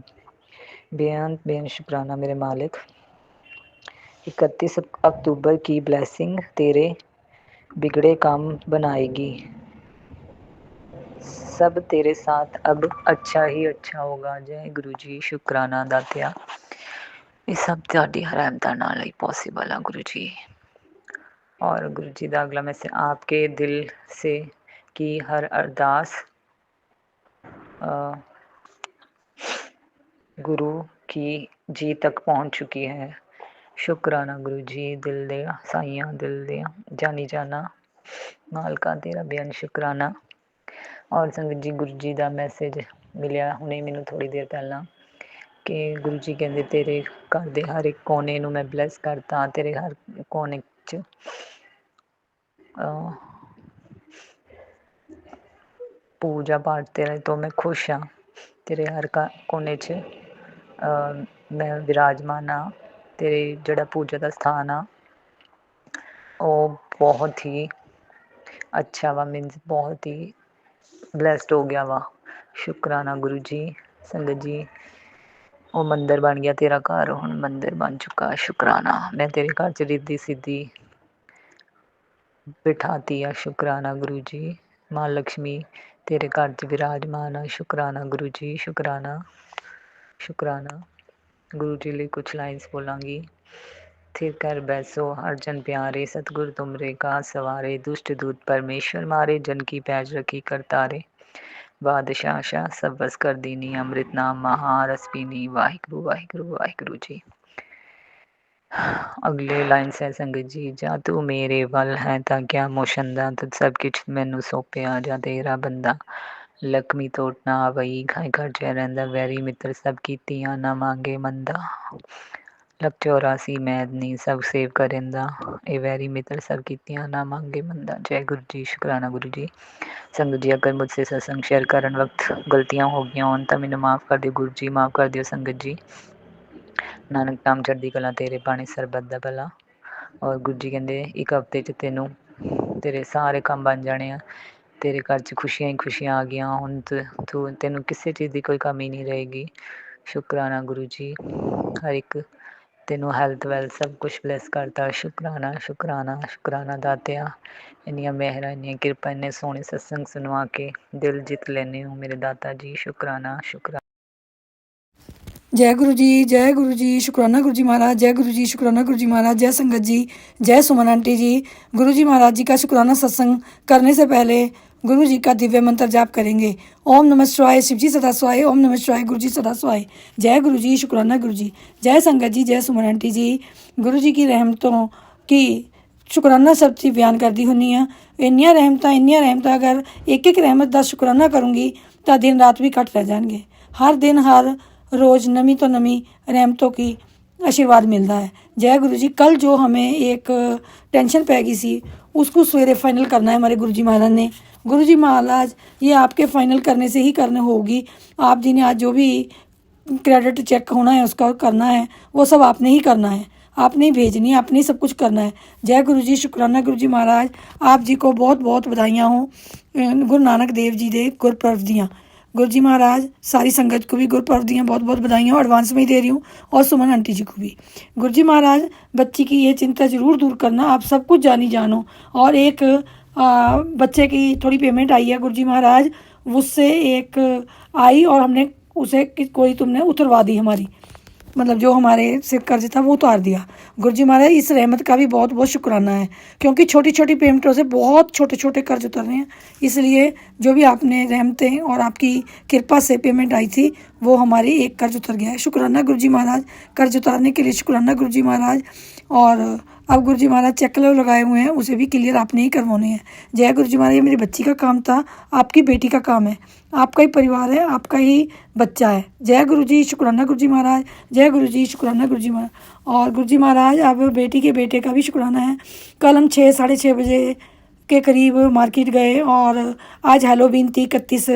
बेअंत शुकराना मेरे मालिक। 31 अक्टूबर की ब्लेसिंग तेरे बिगड़े काम बनाएगी। सब तेरे साथ अब अच्छा ही अच्छा होगा। जय गुरु जी, शुकराना दातिया। ये सब ਤੁਹਾਡੀ ਰਹਿਮਤਾਂ ਨਾਲ ही पॉसिबल है गुरु जी। और गुरु जी का अगला मैसेज, आपके दिल से की हर अरदास गुरु की जी तक पहुँच चुकी है। शुकराना गुरु जी, दिल दे साइयां, दिल दे जानी जाना मालका तेरा बेअंत शुकराना। और संगत जी गुरु जी का मैसेज मिलिया हुणे मैनू थोड़ी देर पहला कि गुरु जी कहते तेरे घर के हर एक कोने नू मैं ब्लैस करता, तेरे हर कोने च पूजा पाठ तेरे तो मैं खुश हाँ। तेरे हर कोने च मैं विराजमान हाँ। तेरे जड़ा पूजा का स्थान आ वो बहुत ही अच्छा वा, मीनस बहुत ही ब्लैसड हो गया वा। शुकराना गुरु जी। संगत जी वो मंदिर बन गया, तेरा घर हुण मंदिर बन चुका। शुकराना। मैं तेरे घर च रिद्धि सिद्धि बिठाती आ। शुकराना गुरु जी। माँ लक्ष्मी तेरे घर च विराजमान आ। शुकराना गुरु जी, शुकराना शुकराना। गुरु जी लिए कुछ लाइन्स बोलांगी। थिर कर बैसो हर जन प्यारे, सतगुरु तुमरे का सवारे, दुष्ट दूत परमेश्वर मारे, जन की पैज रखी करतारे, बादशाह शाह सब बस कर दीनी, अमृत नाम महारस पीनी। वाहिगुरु वाहिगुरु वाहिगुरु जी। अगले लाइन है संगत जी, जा तू मेरे वल है तां क्या मोशंदा, तद सब किछ मैनू सौंपिया, जा तेरा बंदा लक्ष्मी तोट ना आवई, खाई खर्चे रहिंदा, वैरी मित्र सब कीतियां ना मांगे मंदा, लख 84 मैदनी सब सेव करेंदा, ए वैरी मित्र सब कीतियां ना मांगे मंदा। जय गुरु जी, शुकराना गुरु जी। संगत जी अगर मुझसे सत्संग शेयर करन वक्त गलतियां हो गई होन तो मैनू माफ़ कर दिओ गुरु जी, माफ़ कर दिओ संगत जी। नानक नाम चढ़दी कला तेरे बाणी सरबत दा भला। और गुरु जी कहते एक हफ्ते च तेनों तेरे सारे काम बन जाने आ, तेरे घर च खुशियां ही खुशियां आ गई हुण, तू तेनों किसी चीज़ की कोई कमी नहीं रहेगी। शुकराना गुरु जी। हर एक तेनों हैल्थ वैल्थ सब कुछ ब्लैस करता। शुकराना शुकराना शुकराना दातिया। इन्नियां मेहरा इन्नियां किरपा इन्ने सोहने सत्संग सुनवा के दिल जित लेने हो मेरे दाता जी। शुकराना शुकराना। जय गुरु जी, शुकराना गुरु जी महाराज। जय गुरु जी, शुकराना गुरु जी महाराज। जय संगत जी, जय सुमन आंटी जी। गुरु जी महाराज जी का शुकराना सत्संग करने से पहले गुरु जी का दिव्य मंत्र जाप करेंगे। ओम नमः शिवाय, शिव जी सदा स्वाय। ओम नमः शिवाय, गुरु जी सदा स्वाय। जय गुरु जी, शुकराना गुरु जी। जय संगत जी, जय सुमन आंटी जी। गुरु जी की रहमतों की शुकराना सब चीज़ बयान करती हुन्नी हाँ। इन्नियां रहमतां अगर एक एक रहमत का शुकराना करूँगी तो दिन रात भी घट रह जाएंगे। हर दिन हर रोज़ नमी तो नमी रहमतों की आशीर्वाद मिलता है। जय गुरु जी। कल जो हमें एक टेंशन पै गई सी उसको सवेरे फाइनल करना है हमारे गुरु जी महाराज ने। गुरु जी महाराज ये आपके फाइनल करने से ही करने होगी। आप जी ने आज जो भी क्रेडिट चेक होना है उसका करना है, वो सब आपने ही करना है, आपने ही भेजनी है, आपने ही सब कुछ करना है। जय गुरु जी, शुकराना गुरु जी महाराज। आप जी को बहुत बहुत बधाइयाँ हों गुरु नानक देव जी के गुरपुरब दियाँ। गुरु जी महाराज सारी संगत को भी गुरपुरब दियाँ बहुत बहुत बधाइयाँ एडवांस में ही दे रही हूँ, और सुमन आंटी जी को भी। गुरु जी महाराज बच्ची की ये चिंता ज़रूर दूर करना, आप सब कुछ जानो। और एक बच्चे की थोड़ी पेमेंट आई है गुरु जी महाराज, उससे एक आई और हमने उसे कोई तुमने उतरवा दी हमारी, मतलब जो हमारे से कर्ज था वो उतार दिया। गुरु जी महाराज इस रहमत का भी बहुत बहुत शुक्राना है, क्योंकि छोटी छोटी पेमेंटों से बहुत छोटे छोटे कर्ज उतर रहे हैं। इसलिए जो भी आपने रहमतें और आपकी कृपा से पेमेंट आई थी वो हमारी एक कर्ज उतर गया है। शुक्राना गुरु जी महाराज, कर्ज उतारने के लिए शुक्राना गुरु जी महाराज। और अब गुरु जी महाराज चेक लगाए हुए हैं, उसे भी क्लियर आपने ही करवाने हैं। जय गुरु जी महाराज। ये मेरी बच्ची का काम था, आपकी बेटी का काम है, आपका ही परिवार है, आपका ही बच्चा है। जय गुरु जी, शुक्राना गुरु जी महाराज। जय गुरु जी, शुक्राना गुरु जी महाराज। और गुरु जी महाराज अब बेटी के बेटे का भी शुक्राना है। कल हम 6 साढ़े 6 बजे के करीब मार्केट गए और आज हैलोवीन थी, 31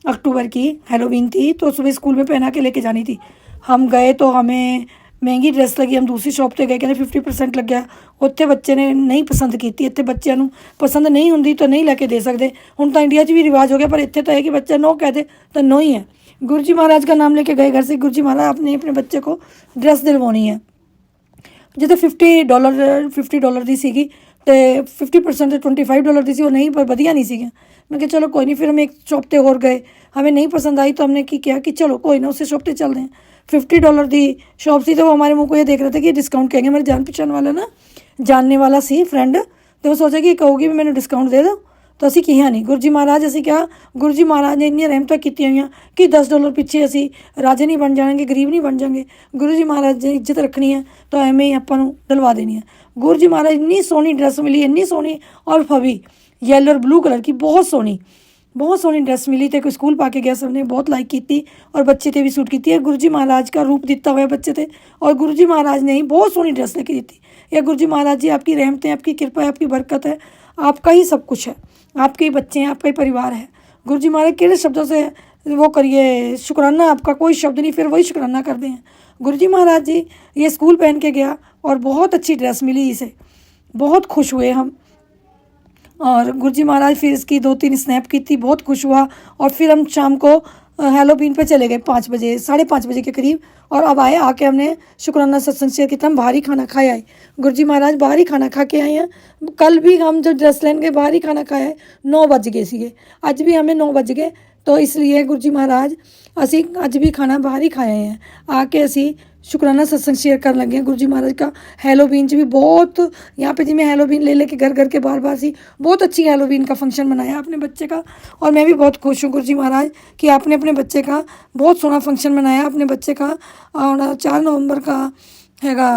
अक्टूबर की हैलोवीन थी, तो सुबह स्कूल में पहना के लेके जानी थी। हम गए तो हमें महंगी ड्रेस लगी, हम दूसरी शॉप ਤੇ ਗਏ, ਕਹਿੰਦੇ 50% ਲੱਗਿਆ। ਉੱਥੇ ਬੱਚੇ ਨੇ ਨਹੀਂ ਪਸੰਦ ਕੀਤੀ। ਇੱਥੇ ਬੱਚਿਆਂ ਨੂੰ ਪਸੰਦ ਨਹੀਂ ਹੁੰਦੀ ਤਾਂ ਨਹੀਂ ਲੈ ਕੇ ਦੇ ਸਕਦੇ। ਹੁਣ ਤਾਂ ਇੰਡੀਆ 'ਚ ਵੀ ਰਿਵਾਜ ਹੋ ਗਿਆ, ਪਰ ਇੱਥੇ ਤਾਂ ਹੈ कि बच्चा नो कह दे तो नो ही है। गुरु जी महाराज का नाम लेके गए घर से, गुरु जी महाराज आपने अपने बच्चे को ड्रेस दिलवानी है। जितने $50 ਦੀ ਸੀਗੀ ਤੇ 50% ਤੇ $25 ਦੀ ਸੀ, ਉਹ नहीं पर ਵਧੀਆ नहीं ਸੀਗੀਆਂ। मैं कहा चलो कोई नहीं। फिर हम एक शॉप पे और गए, हमें नहीं पसंद आई तो हमने किया कि चलो कोई ना उसी शॉप पे चलते हैं। $50 की शॉप सी, तो वो हमारे मुँह को ये देख रहे थे कि डिस्काउंट कहेंगे। मेरे जान पहचान वाला ना जानने वाला सी फ्रेंड, तो वो सोचा कि कहोगी भी मैंने डिस्काउंट दे दो, तो असी किया नहीं। गुरु जी महाराज असी क्या, गुरु जी महाराज ने इन्नी रहमत की हुई कि $10 पिछे असी राजे नहीं बन जाएंगे, गरीब नहीं बन जाएंगे। गुरु जी महाराज ने इज्जत रखनी है तो एवें ही आपां नूं दिलवा देनी है। गुरु जी महाराज इन्नी सोहनी ड्रेस मिली, इन्नी सोहनी और फवी येलो और ब्लू कलर की, बहुत सोहनी ड्रेस मिली। तो कोई स्कूल पा के गया, सबने बहुत लाइक की और बच्चे ते भी सूट की है। गुरु जी महाराज का रूप दिता हुआ बच्चे थे और गुरु जी महाराज ने ही बहुत सोहनी ड्रेस लेके दी थी। यह गुरु जी महाराज जी आपकी रहमतें, आपकी कृपा है, आपकी बरकत है, आपका ही सब कुछ है, आपके ही बच्चे हैं, आपका ही परिवार है। गुरु जी महाराज किहड़े शब्दों से वो करिए शुक्राना, आपका कोई शब्द नहीं, फिर वही शुक्राना करते हैं। गुरु जी महाराज जी ये स्कूल पहन के गया और बहुत अच्छी ड्रेस मिली इसे, बहुत खुश हुए हम। और गुरु जी महाराज फिर इसकी 2-3 स्नैप की थी, बहुत खुश हुआ। और फिर हम शाम को हैलोवीन पे चले गए 5 बजे, 5:30 बजे के करीब। और अब आए, आके हमने शुक्राना सत्संग शेयर किया। हम बाहर ही खाना खाए आए, गुरु जी महाराज बाहर ही खाना खा के आए हैं। कल भी हम जो ड्रेस लेन गए बाहर ही खाना खाया, 9 बज गए सी, अज भी हमें 9 बज गए। तो इसलिए गुरु जी महाराज असी अज भी खाना बाहर ही खाए हैं। आके असी शुक्राना सत्संग शेयर कर लगे। गुरु जी महाराज का हैलोवीन भी बहुत, यहाँ पे जिमें हैलोवीन ले लेके घर के बार सी, बहुत अच्छी हैलोवीन का फंक्शन मनाया अपने बच्चे का। और मैं भी बहुत खुश हूँ गुरु जी महाराज कि आपने अपने बच्चे का बहुत सोहना फंक्शन मनाया अपने बच्चे का। और 4 नवंबर का हैगा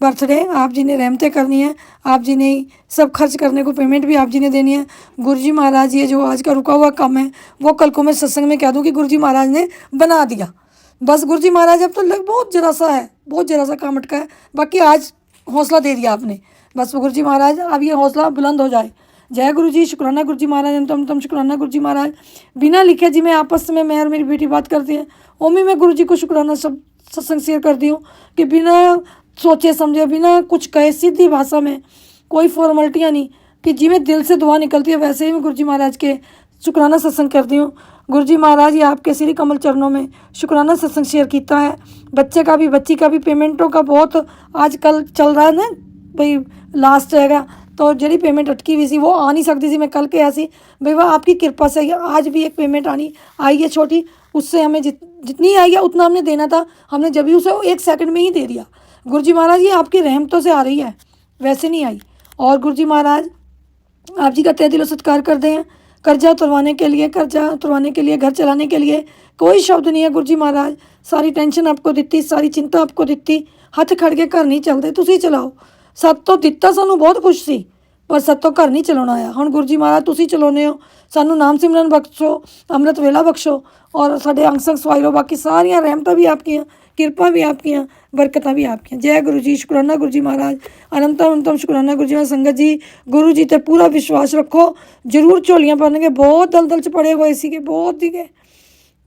बर्थडे, आप जी ने रहमतें करनी है, आप जी ने सब खर्च करने को पेमेंट भी आप जी ने देनी है। गुरु जी महाराज ये जो आज का रुका हुआ काम है वो कल को मैं सत्संग में कह दूँ कि गुरु जी महाराज ने बना दिया। बस गुरु जी महाराज अब तो बहुत जरा सा है, बहुत जरा सा काम अटका है, बाकी आज हौसला दे दिया आपने। बस गुरु जी महाराज अब ये हौसला बुलंद हो जाए। जय गुरु जी, शुक्राना गुरु जी महाराज। तम शुक्राना गुरु जी महाराज। बिना लिखे जी मैं आपस में, मैं और मेरी बेटी बात करती हैं, ओमी मैं गुरु जी को शुक्राना सब सत्संग शेयर करती हूँ कि बिना सोचे समझे, बिना कुछ कहे, सीधी भाषा में, कोई फॉर्मेलिटियाँ नहीं, कि जिमें दिल से दुआ निकलती है वैसे ही मैं गुरु जी महाराज के शुक्राना सत्संग करती हूँ। गुरु जी महाराज ये आपके श्री कमल चरणों में शुक्राना सत्संग शेयर किया है। बच्चे का भी, बच्ची का भी पेमेंटों का बहुत आजकल चल रहा है ना भाई, लास्ट रहेगा तो जी पेमेंट अटकी हुई सी वो आ नहीं सकती थी। मैं कल के ऐसी भाई वह आपकी कृपा से आज भी एक पेमेंट आई है छोटी, उससे हमें जितनी आई है उतना हमने देना था, हमने जब भी उसे 1 सेकंड में ही दे दिया। गुरु जी महाराज ये आपकी रहमतों से आ रही है, वैसे नहीं आई। और गुरु जी महाराज आप जी का तहे दिलों सत्कार करते हैं। कर्जा उतरवाने के लिए, घर चलाने के लिए कोई शब्द नहीं है गुरु जी महाराज। सारी टेंशन आपको दी, सारी चिंता आपको दी, हथ खड़ के घर नहीं चलते, तुसी चलाओ। सत तो दिता सानू बहुत खुश सी, पर सत तो घर नहीं चलाना आया। हुण गुरु जी महाराज तुसी चलाउने हो, सानू नाम सिमरन बख्शो, अमृत वेला बख्शो और साडे अंग संग सवाई लो। बाकी सारियां रहमतां भी आपकी, कृपा भी आपकी, बरकतां भी आपकी। जय गुरु जी, शुक्राना गुरु जी महाराज। अनंतम शुक्राना गुरु जी महाराज। संगत जी गुरु जी ते पूरा विश्वास रखो, जरूर झोलियां पाने। बहुत दलदल च पड़े हुए सी, बहुत ही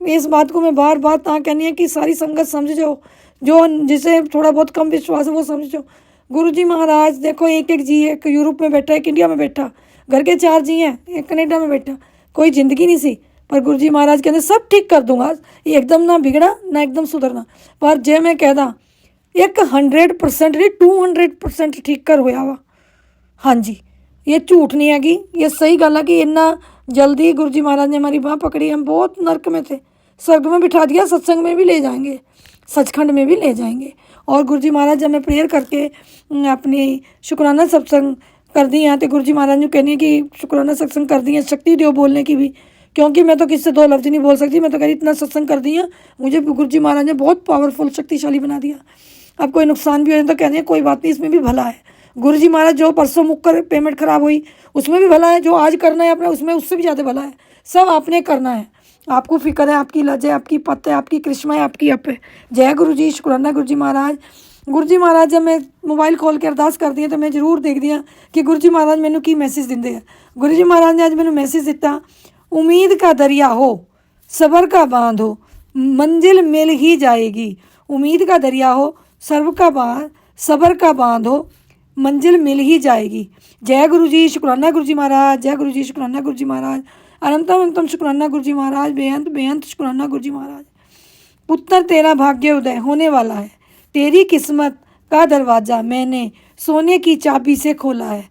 इस बात को मैं बार बार कहनी है कि सारी संगत समझ जाओ, जो जिसे थोड़ा बहुत कम विश्वास है वो समझ जाओ। गुरु जी महाराज देखो, एक जी, एक यूरोप में बैठा, एक इंडिया में बैठा, घर के 4 जी हैं, एक कनेडा में बैठा, कोई ज़िंदगी नहीं सी। पर गुरु जी महाराज कहते सब ठीक कर दूंगा, ये एकदम ना बिगड़ा ना एकदम सुधरना। पर जे मैं कहदा 100% नहीं 200% ठीक कर होया वा। हाँ जी, ये झूठ नहीं हैगी, ये सही गल है कि इन्ना जल्दी गुरु जी महाराज ने हमारी बाँह पकड़ी, हम बहुत नर्क में थे, स्वर्ग में बिठा दिया, सत्संग में भी ले जाएंगे, सचखंड में भी ले जाएंगे। और गुरु जी महाराज जब मैं प्रेयर करके अपनी शुक्राना सत्संग कर दी हैं तो गुरु जी महाराज ने कहनी कि शुक्राना सत्संग कर दी है, शक्ति दो बोलने की भी, क्योंकि मैं तो किससे 2 लफ्ज़ नहीं बोल सकती। मैं तो कह रही इतना सत्संग कर दी है, मुझे गुरु जी महाराज ने बहुत पावरफुल शक्तिशाली बना दिया। अब कोई नुकसान भी हो जाए तो कहते हैं कोई बात नहीं, इसमें भी भला है। गुरु जी महाराज जो परसों मुक्कर पेमेंट खराब हुई उसमें भी भला है, जो आज करना है अपना उसमें उससे भी ज़्यादा भला है। सब आपने करना है, आपको फिक्र है, आपकी लज है, आपकी पत है, आपकी कृष्णा है, आपकी अप है। जय गुरु जी, शुक्राना गुरु जी महाराज। गुरु जी महाराज जब मैं मोबाइल खोल के अरदास कर दी तो मैं जरूर देख दिया कि गुरु जी महाराज मैनू की मैसेज देंगे हैं। गुरु जी महाराज ने आज मैनू मैसेज दिता, उम्मीद का दरिया हो, सबर का बांध हो, मंजिल मिल ही जाएगी। उम्मीद का दरिया हो, सबर का बांध हो, मंजिल मिल ही जाएगी। जय गुरु जी, शुक्राना गुरु जी महाराज। जय गुरु जी, शुक्राना गुरु जी महाराज। अनंतम अनंतम शुक्राना गुरु जी महाराज। बेअंत बेअंत शुक्राना गुरु जी महाराज। पुत्र तेरा भाग्य उदय होने वाला है, तेरी किस्मत का दरवाज़ा मैंने सोने की चाबी से खोला है।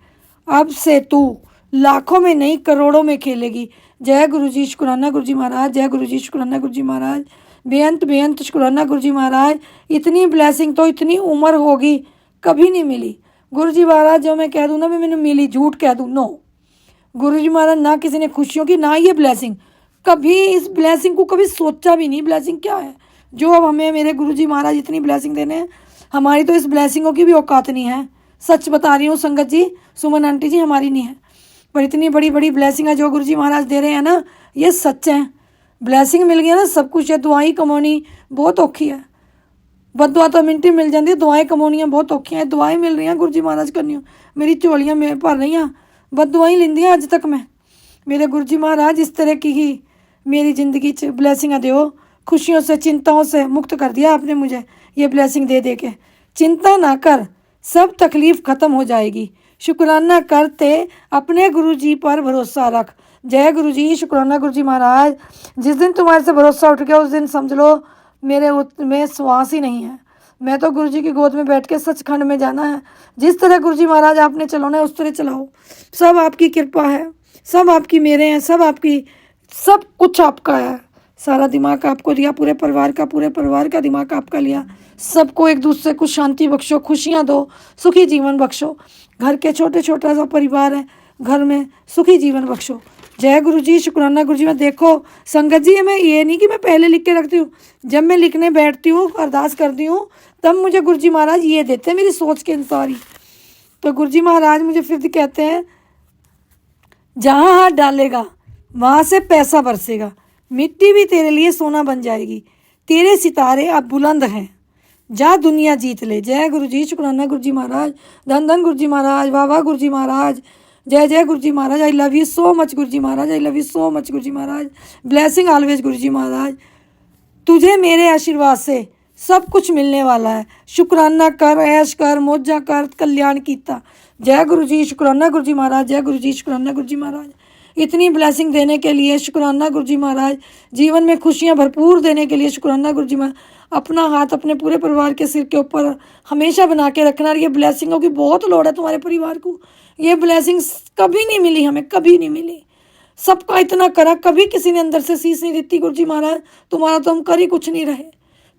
अब से तू लाखों में नहीं करोड़ों में खेलेगी। जय गुरु जी, शुक्राना गुरु जी महाराज। जय गुरु जी, शुक्राना गुरु जी महाराज। बेअंत बेअंत शुक्राना गुरु जी महाराज। इतनी ब्लेसिंग तो इतनी उम्र होगी कभी नहीं मिली। गुरु जी महाराज जो मैं कह दूँ ना भी मैंने मिली, झूठ कह दूँ, नो। गुरु जी महाराज ना किसी ने खुशियों की, ना ये ब्लेसिंग, कभी इस ब्लेसिंग को कभी सोचा भी नहीं। ब्लेसिंग क्या है जो अब हमें मेरे गुरु जी महाराज इतनी ब्लेसिंग देने हैं, हमारी तो इस ब्लेसिंगों की भी औकात नहीं है। सच बता रही हूँ संगत जी, सुमन आंटी जी, हमारी नहीं है। पर इतनी बड़ी बड़ी ब्लेसिंग है जो गुरु जी महाराज दे रहे हैं ना, ये सच है। ब्लेसिंग मिल गया ना, सब कुछ है। दुआई कमानी बहुत औखी है, बददुआ तो मिनट ही मिल जाती है, दुआएं कमानियां बहुत औखियां है। दुआएं मिल रही हैं गुरु जी महाराज करनी, मेरी झोलियां में भर रही हैं, बददुआई लेंदी अज तक मैं। मेरे गुरु जी महाराज इस तरह की ही मेरी ज़िंदगी च ब्लैसिंग दो, खुशियों से चिंताओं से मुक्त कर दिया आपने मुझे ये ब्लैसिंग दे दे के। चिंता ना कर, सब तकलीफ़ ख़त्म हो जाएगी। शुक्राना करते अपने गुरु जी पर भरोसा रख। जय गुरु जी, शुक्राना गुरु जी महाराज। जिस दिन तुम्हारे से भरोसा उठ गया उस दिन समझ लो मेरे में श्वास ही नहीं है। मैं तो गुरु जी की गोद में बैठ के सचखंड में जाना है। जिस तरह गुरु जी महाराज आपने चलाना है उस तरह चलाओ। सब आपकी कृपा है, सब आपकी मेरे हैं, सब आपकी, सब कुछ आपका है। सारा दिमाग आपको दिया, पूरे परिवार का दिमाग आपका लिया। सबको एक दूसरे को शांति बख्शो, खुशियाँ दो, सुखी जीवन बख्शो। घर के छोटे छोटा सा परिवार है, घर में सुखी जीवन बख्शो। जय गुरु जी, शुक्राना गुरु जी। मैं देखो संगत जी, मैं ये नहीं कि मैं पहले लिख के रखती हूँ, जब मैं लिखने बैठती हूँ, अरदास करती हूँ, तब मुझे गुरु जी महाराज ये देते हैं मेरी सोच के अनुसार ही। तो गुरु जी महाराज मुझे फिर कहते हैं, जहाँ हाथ डालेगा वहाँ से पैसा बरसेगा, मिट्टी भी तेरे लिए सोना बन जाएगी, तेरे सितारे अब बुलंद हैं, जा दुनिया जीत ले। जय गुरु जी, शुक्राना गुरु जी महाराज। धन धन गुरु जी महाराज, वाह वाह गुरु जी महाराज। जय जय Guru ji Maharaj. I love you so much Guru ji Maharaj. I love you so much Guru ji Maharaj. Blessing always गुरु जी महाराज। तुझे मेरे आशीर्वाद से सब कुछ मिलने वाला है। शुक्राना कर, ऐश कर, मौजा कर, कल्याण कीता। जय गुरु जी, शुक्राना गुरु जी महाराज। जय गुरु जी, शुक्राना गुरु जी महाराज। इतनी ब्लेसिंग देने के लिए शुक्राना गुरु जी महाराज। जीवन में खुशियाँ भरपूर देने के लिए शुक्राना गुरु जी महाराज। अपना हाथ अपने पूरे परिवार के सिर के ऊपर हमेशा बना के रखना। ये ब्लेसिंगों की बहुत लोड़ है तुम्हारे परिवार को। ये ब्लेसिंग्स कभी नहीं मिली हमें, कभी नहीं मिली। सबका इतना करा, कभी किसी ने अंदर से सीस नहीं देती। गुरु जी महाराज तुम्हारा तो हम कर ही कुछ नहीं रहे,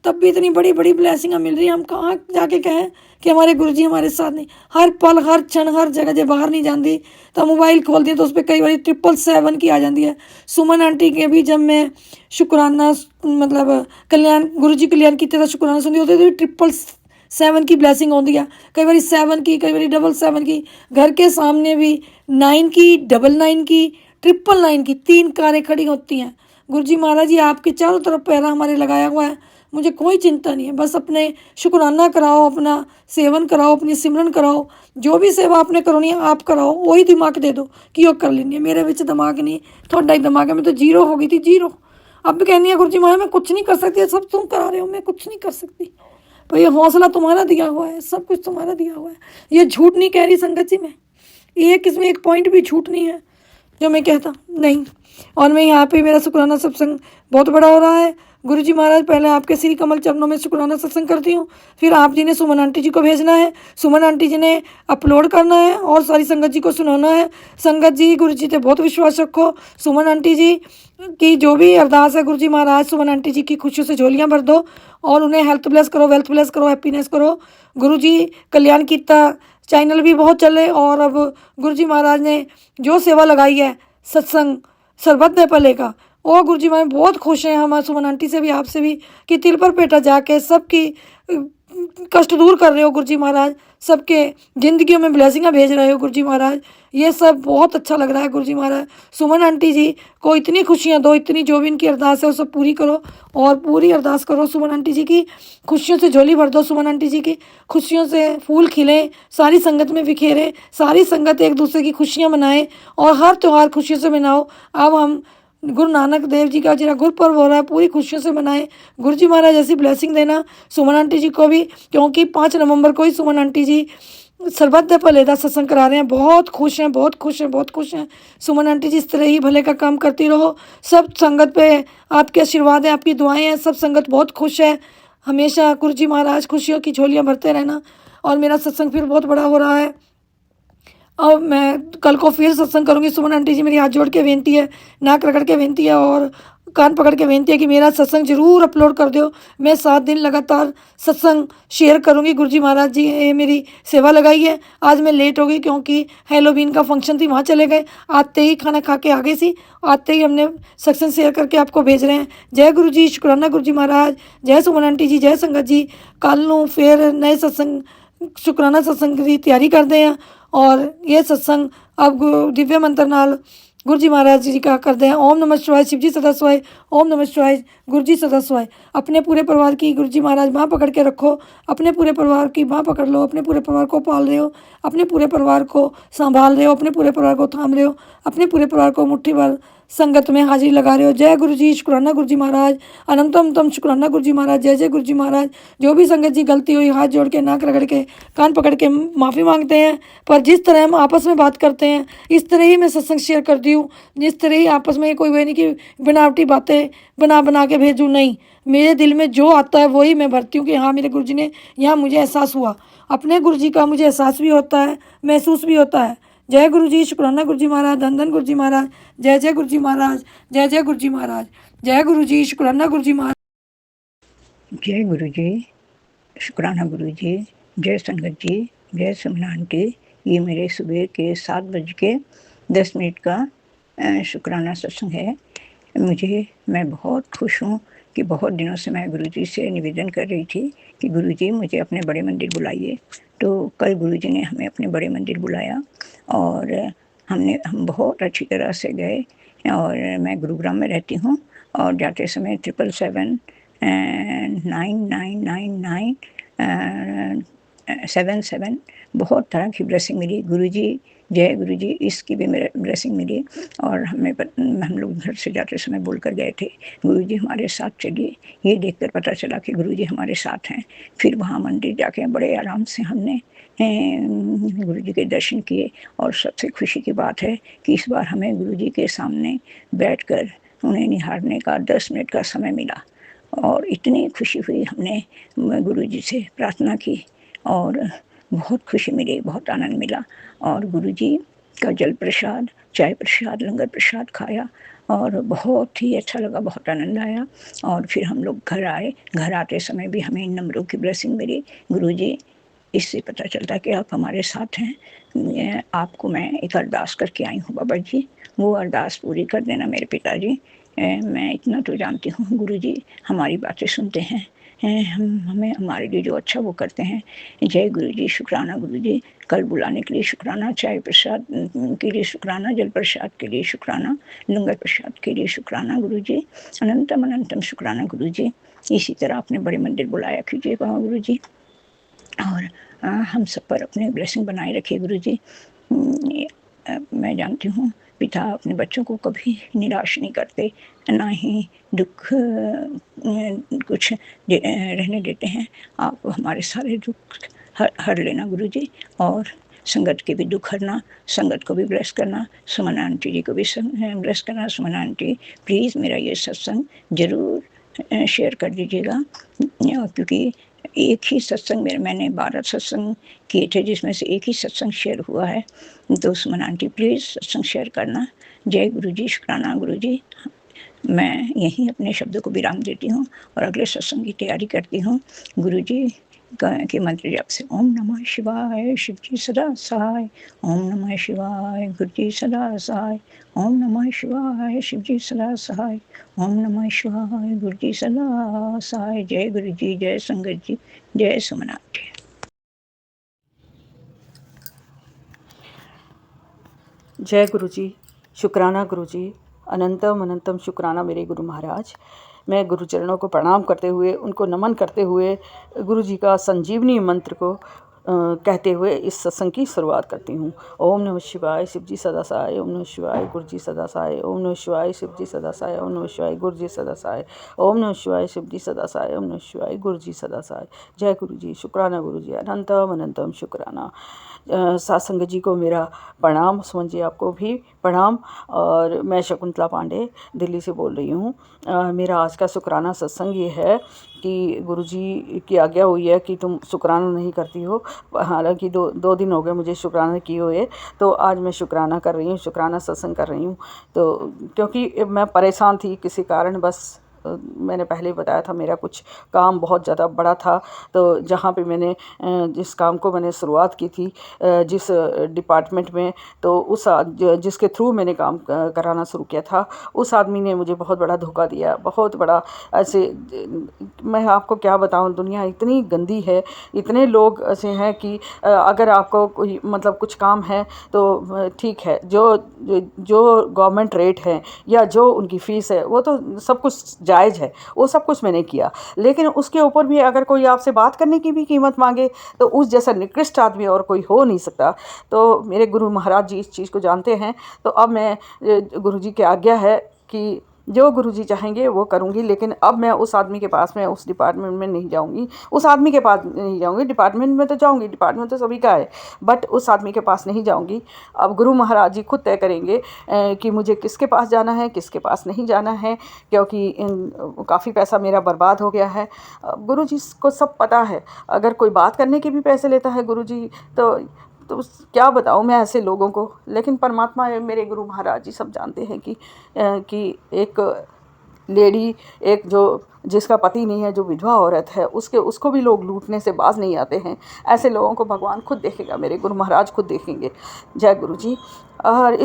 तब भी इतनी बड़ी बड़ी ब्लेसिंग मिल रही है। हम कहाँ जाके कहें कि हमारे गुरु जी हमारे साथ नहीं। हर पल, हर क्षण, हर जगह जब बाहर नहीं जाती तो मोबाइल खोल दिए तो उस पर कई बार 777 की आ जाती है। सुमन आंटी के भी जब मैं शुक्राना मतलब कल्याण गुरु जी कल्याण की तरह शुक्राना सुनती होती तो 777 की ब्लेसिंग होती है। कई बार 7 की, कई बार 777 की। घर के सामने भी 9 की, 99 की, 999 की 3 कारें खड़ी होती हैं। गुरु जी महाराज जी आपके चारों तरफ पैरा हमारे लगाया हुआ है, मुझे कोई चिंता नहीं है। बस अपने शुक्राना कराओ, अपना सेवन कराओ, अपनी सिमरन कराओ, जो भी सेवा आपने करनी है आप कराओ। वही दिमाग दे दो कि वो कर लेनी है। मेरे बिच दिमाग नहीं, थोड़ा ही दिमाग है। मैं तो जीरो हो गई थी, जीरो। अब भी कहनी है गुरु जी महाराज मैं कुछ नहीं कर सकती, सब तुम करा रहे हो, मैं कुछ नहीं कर सकती। पर ये हौसला तुम्हारा दिया हुआ है, सब कुछ तुम्हारा दिया हुआ है। ये झूठ नहीं कह रही संगत जी, मैं इसमें एक पॉइंट भी झूठ नहीं है जो मैं कहता नहीं। और मैं यहाँ पे मेरा शुक्राना सत्संग बहुत बड़ा हो रहा है। गुरुजी महाराज पहले आपके श्री कमल चरणों में शुक्राना सत्संग करती हूँ, फिर आप जी ने सुमन आंटी जी को भेजना है, सुमन आंटी जी ने अपलोड करना है और सारी संगत जी को सुनाना है। संगत जी गुरु जी पे बहुत विश्वास रखो। सुमन आंटी जी की जो भी अरदास है गुरुजी महाराज सुमन आंटी जी की खुशियों से झोलियाँ भर दो और उन्हें हेल्थ ब्लेस करो, वेल्थ ब्लेस करो, हैप्पीनेस करो। गुरुजी कल्याण कीर्ता चैनल भी बहुत चले और अब गुरुजी महाराज ने जो सेवा लगाई है सत्संग सर्वज्ञ पले का, और गुरुजी महाराज बहुत खुश हैं हमारे सुमन आंटी से भी, आपसे भी, कि तिल पर पेटा जाके सबकी कष्ट दूर कर रहे हो गुरुजी महाराज, सबके जिंदगियों में ब्लेसिंग भेज रहे हो गुरुजी महाराज। ये सब बहुत अच्छा लग रहा है गुरुजी महाराज। सुमन आंटी जी को इतनी खुशियाँ दो, इतनी जो भी इनकी अरदास है वो सब पूरी करो और पूरी अरदास करो सुमन आंटी जी की खुशियों से झोली भर दो। सुमन आंटी जी की खुशियों से फूल खिले, सारी संगत में बिखेरे, सारी संगत एक दूसरे की खुशियाँ मनाए और हर त्यौहार खुशियों से मनाओ। अब हम गुरु नानक देव जी का जरा गुरुपर्व हो रहा है, पूरी खुशियों से मनाएं। गुरु जी महाराज ऐसी ब्लेसिंग देना सुमन आंटी जी को भी, क्योंकि 5 नवंबर को ही सुमन आंटी जी सर्वज्ञ भले का सत्संग करा रहे हैं। बहुत खुश हैं, बहुत खुश हैं, बहुत खुश हैं। सुमन आंटी जी इस तरह ही भले का काम करती रहो। सब संगत पे आपके आशीर्वाद है, आपकी दुआएं हैं, सब संगत बहुत खुश है। हमेशा गुरु जी महाराज खुशियों की झोलियाँ भरते रहना। और मेरा सत्संग फिर बहुत बड़ा हो रहा है, अब मैं कल को फिर सत्संग करूँगी। सुमन आंटी जी मेरी हाथ जोड़ के विनती है, नाक रगड़ के विनती है और कान पकड़ के विनती है कि मेरा सत्संग जरूर अपलोड कर दो। मैं 7 दिन लगातार सत्संग शेयर करूँगी। गुरुजी महाराज जी ये मेरी सेवा लगाई है। आज मैं लेट हो गई क्योंकि हेलोवीन का फंक्शन थी, वहाँ चले गए। आते ही खाना खा के आ गई सी, आते ही हमने सत्संग शेयर करके आपको भेज रहे हैं। जय गुरु जी, शुक्राना गुरुजी महाराज, जय सुमन आंटी जी, जय संगत जी। कल नूं फिर नए सत्संग शुक्राना सत्संग की तैयारी करते हैं और ये सत्संग अब दिव्य मंत्र नाल गुरु जी महाराज जी का करते हैं। ओम नमः शिवाय, शिव जी सदा शिवाय, ओम नमः शिवाय, गुरु जी सदा शिवाय। अपने पूरे परिवार की गुरु जी महाराज बाँह पकड़ के रखो, अपने पूरे परिवार की बाँह पकड़ लो, अपने पूरे परिवार को पाल रहे हो, अपने पूरे परिवार को संभाल रहे हो, अपने पूरे परिवार को थाम रहे हो, अपने पूरे परिवार को मुट्ठी भर संगत में हाजिरी लगा रहे हो। जय गुरु जी, शुक्राना गुरु जी महाराज, अनंतम तम शुक्राना गुरु जी महाराज, जय जय गुरु जी महाराज। जो भी संगत जी गलती हुई हाथ जोड़ के, नाक रगड़ के, कान पकड़ के माफ़ी मांगते हैं। पर जिस तरह हम आपस में बात करते हैं इस तरह ही मैं सत्संग शेयर करती हूँ, जिस तरह ही आपस में कोई वही नहीं कि बनावटी बातें बना के भेजूँ, नहीं। मेरे दिल में जो आता है वही मैं भरती हूँ कि हाँ मेरे गुरु जी ने यहाँ मुझे एहसास हुआ। अपने गुरु जी का मुझे एहसास भी होता है, महसूस भी होता है। जय गुरु जी, शुक्राना गुरु जी महाराज, धन धन गुरु जी महाराज, जय जय गुरु जी महाराज, जय जय गुरु जी महाराज, जय गुरु जी, शुक्राना गुरु जी महाराज। जय गुरु जी, शुक्राना गुरु जी, जय संगत जी, जय सुमन आंटी। ये मेरे सुबह के 7:10 का शुक्राना सत्संग है। मैं बहुत खुश हूँ कि बहुत दिनों से मैं गुरुजी से निवेदन कर रही थी कि गुरुजी मुझे अपने बड़े मंदिर बुलाइए। तो कल गुरुजी ने हमें अपने बड़े मंदिर बुलाया और हम बहुत अच्छी तरह से गए। और मैं गुरुग्राम में रहती हूँ और जाते समय 777-999-77 बहुत तरह की ब्लेसिंग मिली। गुरुजी, जय गुरु जी, इसकी भी मेरे ब्लेसिंग मिली। और हम लोग घर से जाते समय बोल कर गए थे, गुरु जी हमारे साथ चलिए। ये देखकर पता चला कि गुरु जी हमारे साथ हैं। फिर वहाँ मंदिर जाके बड़े आराम से हमने गुरु जी के दर्शन किए। और सबसे खुशी की बात है कि इस बार हमें गुरु जी के सामने बैठकर उन्हें निहारने का 10 मिनट का समय मिला और इतनी खुशी हुई। हमने गुरु जी से प्रार्थना की और बहुत खुशी मिली, बहुत आनंद मिला। और गुरुजी का जल प्रसाद, चाय प्रसाद, लंगर प्रसाद खाया और बहुत ही अच्छा लगा, बहुत आनंद आया। और फिर हम लोग घर आए। घर आते समय भी हमें इन नंबरों की ब्लेसिंग मिली। गुरुजी, इससे पता चलता कि आप हमारे साथ हैं। आपको मैं एक अरदास करके आई हूँ बाबा जी, वो अरदास पूरी कर देना मेरे पिताजी। मैं इतना तो जानती हूँ गुरुजी हमारी बातें सुनते हैं, हमें हमारे लिए जो अच्छा वो करते हैं। जय गुरु जी, शुक्राना गुरु जी, कल बुलाने के लिए शुक्राना, चाय प्रसाद के लिए शुक्राना, जल प्रसाद के लिए शुक्राना, लंगर प्रसाद के लिए शुक्राना गुरु जी, अनंतम अनंतम शुक्राना गुरु जी। इसी तरह अपने बड़े मंदिर बुलाया कीजिए बाबा गुरु जी और हम सब पर अपने ब्लेसिंग बनाए रखिए गुरु जी। मैं जानती हूँ पिता अपने बच्चों को कभी निराश नहीं करते, ना ही दुख कुछ रहने देते हैं। आप हमारे सारे दुख हर लेना गुरु जी और संगत के भी दुख हरना, संगत को भी ब्लेस करना, सुमन आंटी जी को भी ब्लेस करना। सुमन आंटी प्लीज़ मेरा ये सत्संग ज़रूर शेयर कर दीजिएगा, क्योंकि एक ही सत्संग मैंने 12 सत्संग किए थे, जिसमें से एक ही सत्संग शेयर हुआ है। तो सुमन आंटी प्लीज़ सत्संग शेयर करना। जय गुरु जी, शुक्राना गुरु जी। मैं यहीं अपने शब्दों को विराम देती हूँ और अगले सत्संग की तैयारी करती हूँ। गुरु जी के मंत्र जाप से ओम नमः शिवाय, शिव जी सदा सहाय। ओम नमः शिवाय, गुरु जी सदा सहाय। ओम नमः शिवाय, शिव जी सदा सहाय। ओम नमः शिवाय, गुरु जी सदा सहाय। जय गुरु जी, जय संगत जी, जय सुमनाथ जी। जय गुरु जी, शुक्राना गुरु जी, अनंतम अनंतम शुक्राना मेरे गुरु महाराज। मैं गुरु चरणों को प्रणाम करते हुए, उनको नमन करते हुए गुरु जी का संजीवनी मंत्र को कहते हुए इस सत्संग की शुरुआत करती हूँ। ओम नमः शिवाय, शिव जी सदा सहाय। ओम नमः शिवाय, गुरु जी सदा सहाय। ओम नमः शिवाय, शिव जी सदा सहाय। ओम नमः शिवाय, गुरु जी सदा सहाय। ओम नमः शिवाय, शिव जी सदा सहाय। ओम नमः शिवाय, गुरु जी सदा सहाय। जय गुरु जी, शुक्राना गुरु जी, अनंतम अनंतम शुक्राना। सत्संग जी को मेरा प्रणाम, सुमन जी आपको भी प्रणाम। और मैं शकुंतला पांडे दिल्ली से बोल रही हूँ। मेरा आज का शुक्राना सत्संग ये है कि गुरुजी की आज्ञा हुई है कि तुम शुक्राना नहीं करती हो। हालांकि दो दिन हो गए मुझे शुक्राना किए हुए, तो आज मैं शुक्राना कर रही हूँ, शुक्राना सत्संग कर रही हूँ। तो क्योंकि मैं परेशान थी किसी कारण, बस मैंने पहले बताया था मेरा कुछ काम बहुत ज़्यादा बड़ा था। तो जहाँ पे मैंने जिस काम को मैंने शुरुआत की थी, जिस डिपार्टमेंट में, तो जिसके थ्रू मैंने काम कराना शुरू किया था, उस आदमी ने मुझे बहुत बड़ा धोखा दिया, बहुत बड़ा। ऐसे मैं आपको क्या बताऊं, दुनिया इतनी गंदी है, इतने लोग ऐसे हैं कि अगर आपको कोई मतलब कुछ काम है तो ठीक है, जो गवर्नमेंट रेट है या जो उनकी फ़ीस है वो तो सब कुछ जायज़ है, वो सब कुछ मैंने किया। लेकिन उसके ऊपर भी अगर कोई आपसे बात करने की भी कीमत मांगे तो उस जैसा निकृष्ट आदमी और कोई हो नहीं सकता। तो मेरे गुरु महाराज जी इस चीज़ को जानते हैं। तो अब मैं गुरु जी की आज्ञा है कि जो गुरुजी चाहेंगे वो करूँगी, लेकिन अब मैं उस आदमी के पास में, उस डिपार्टमेंट में नहीं जाऊँगी, उस आदमी के पास नहीं जाऊँगी। डिपार्टमेंट में तो जाऊँगी, डिपार्टमेंट तो सभी का है, बट उस आदमी के पास नहीं जाऊँगी। अब गुरु महाराज जी खुद तय करेंगे कि मुझे किसके पास जाना है, किसके पास नहीं जाना है, क्योंकि काफ़ी पैसा मेरा बर्बाद हो गया है। गुरु जी को सब पता है। अगर कोई बात करने के भी पैसे लेता है गुरु जी, तो क्या बताऊँ मैं ऐसे लोगों को। लेकिन परमात्मा मेरे गुरु महाराज जी सब जानते हैं कि एक लेडी, एक जिसका पति नहीं है, जो विधवा औरत है, उसको भी लोग लूटने से बाज नहीं आते हैं। ऐसे लोगों को भगवान खुद देखेगा, मेरे गुरु महाराज खुद देखेंगे। जय गुरु जी। और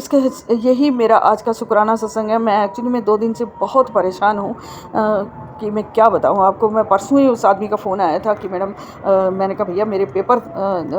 यही मेरा आज का शुक्राना सत्संग है। मैं एक्चुअली में 2 दिन से बहुत परेशान हूँ कि मैं क्या बताऊँ आपको। मैं परसों ही उस आदमी का फ़ोन आया था कि मैडम, मैंने कहा भैया मेरे पेपर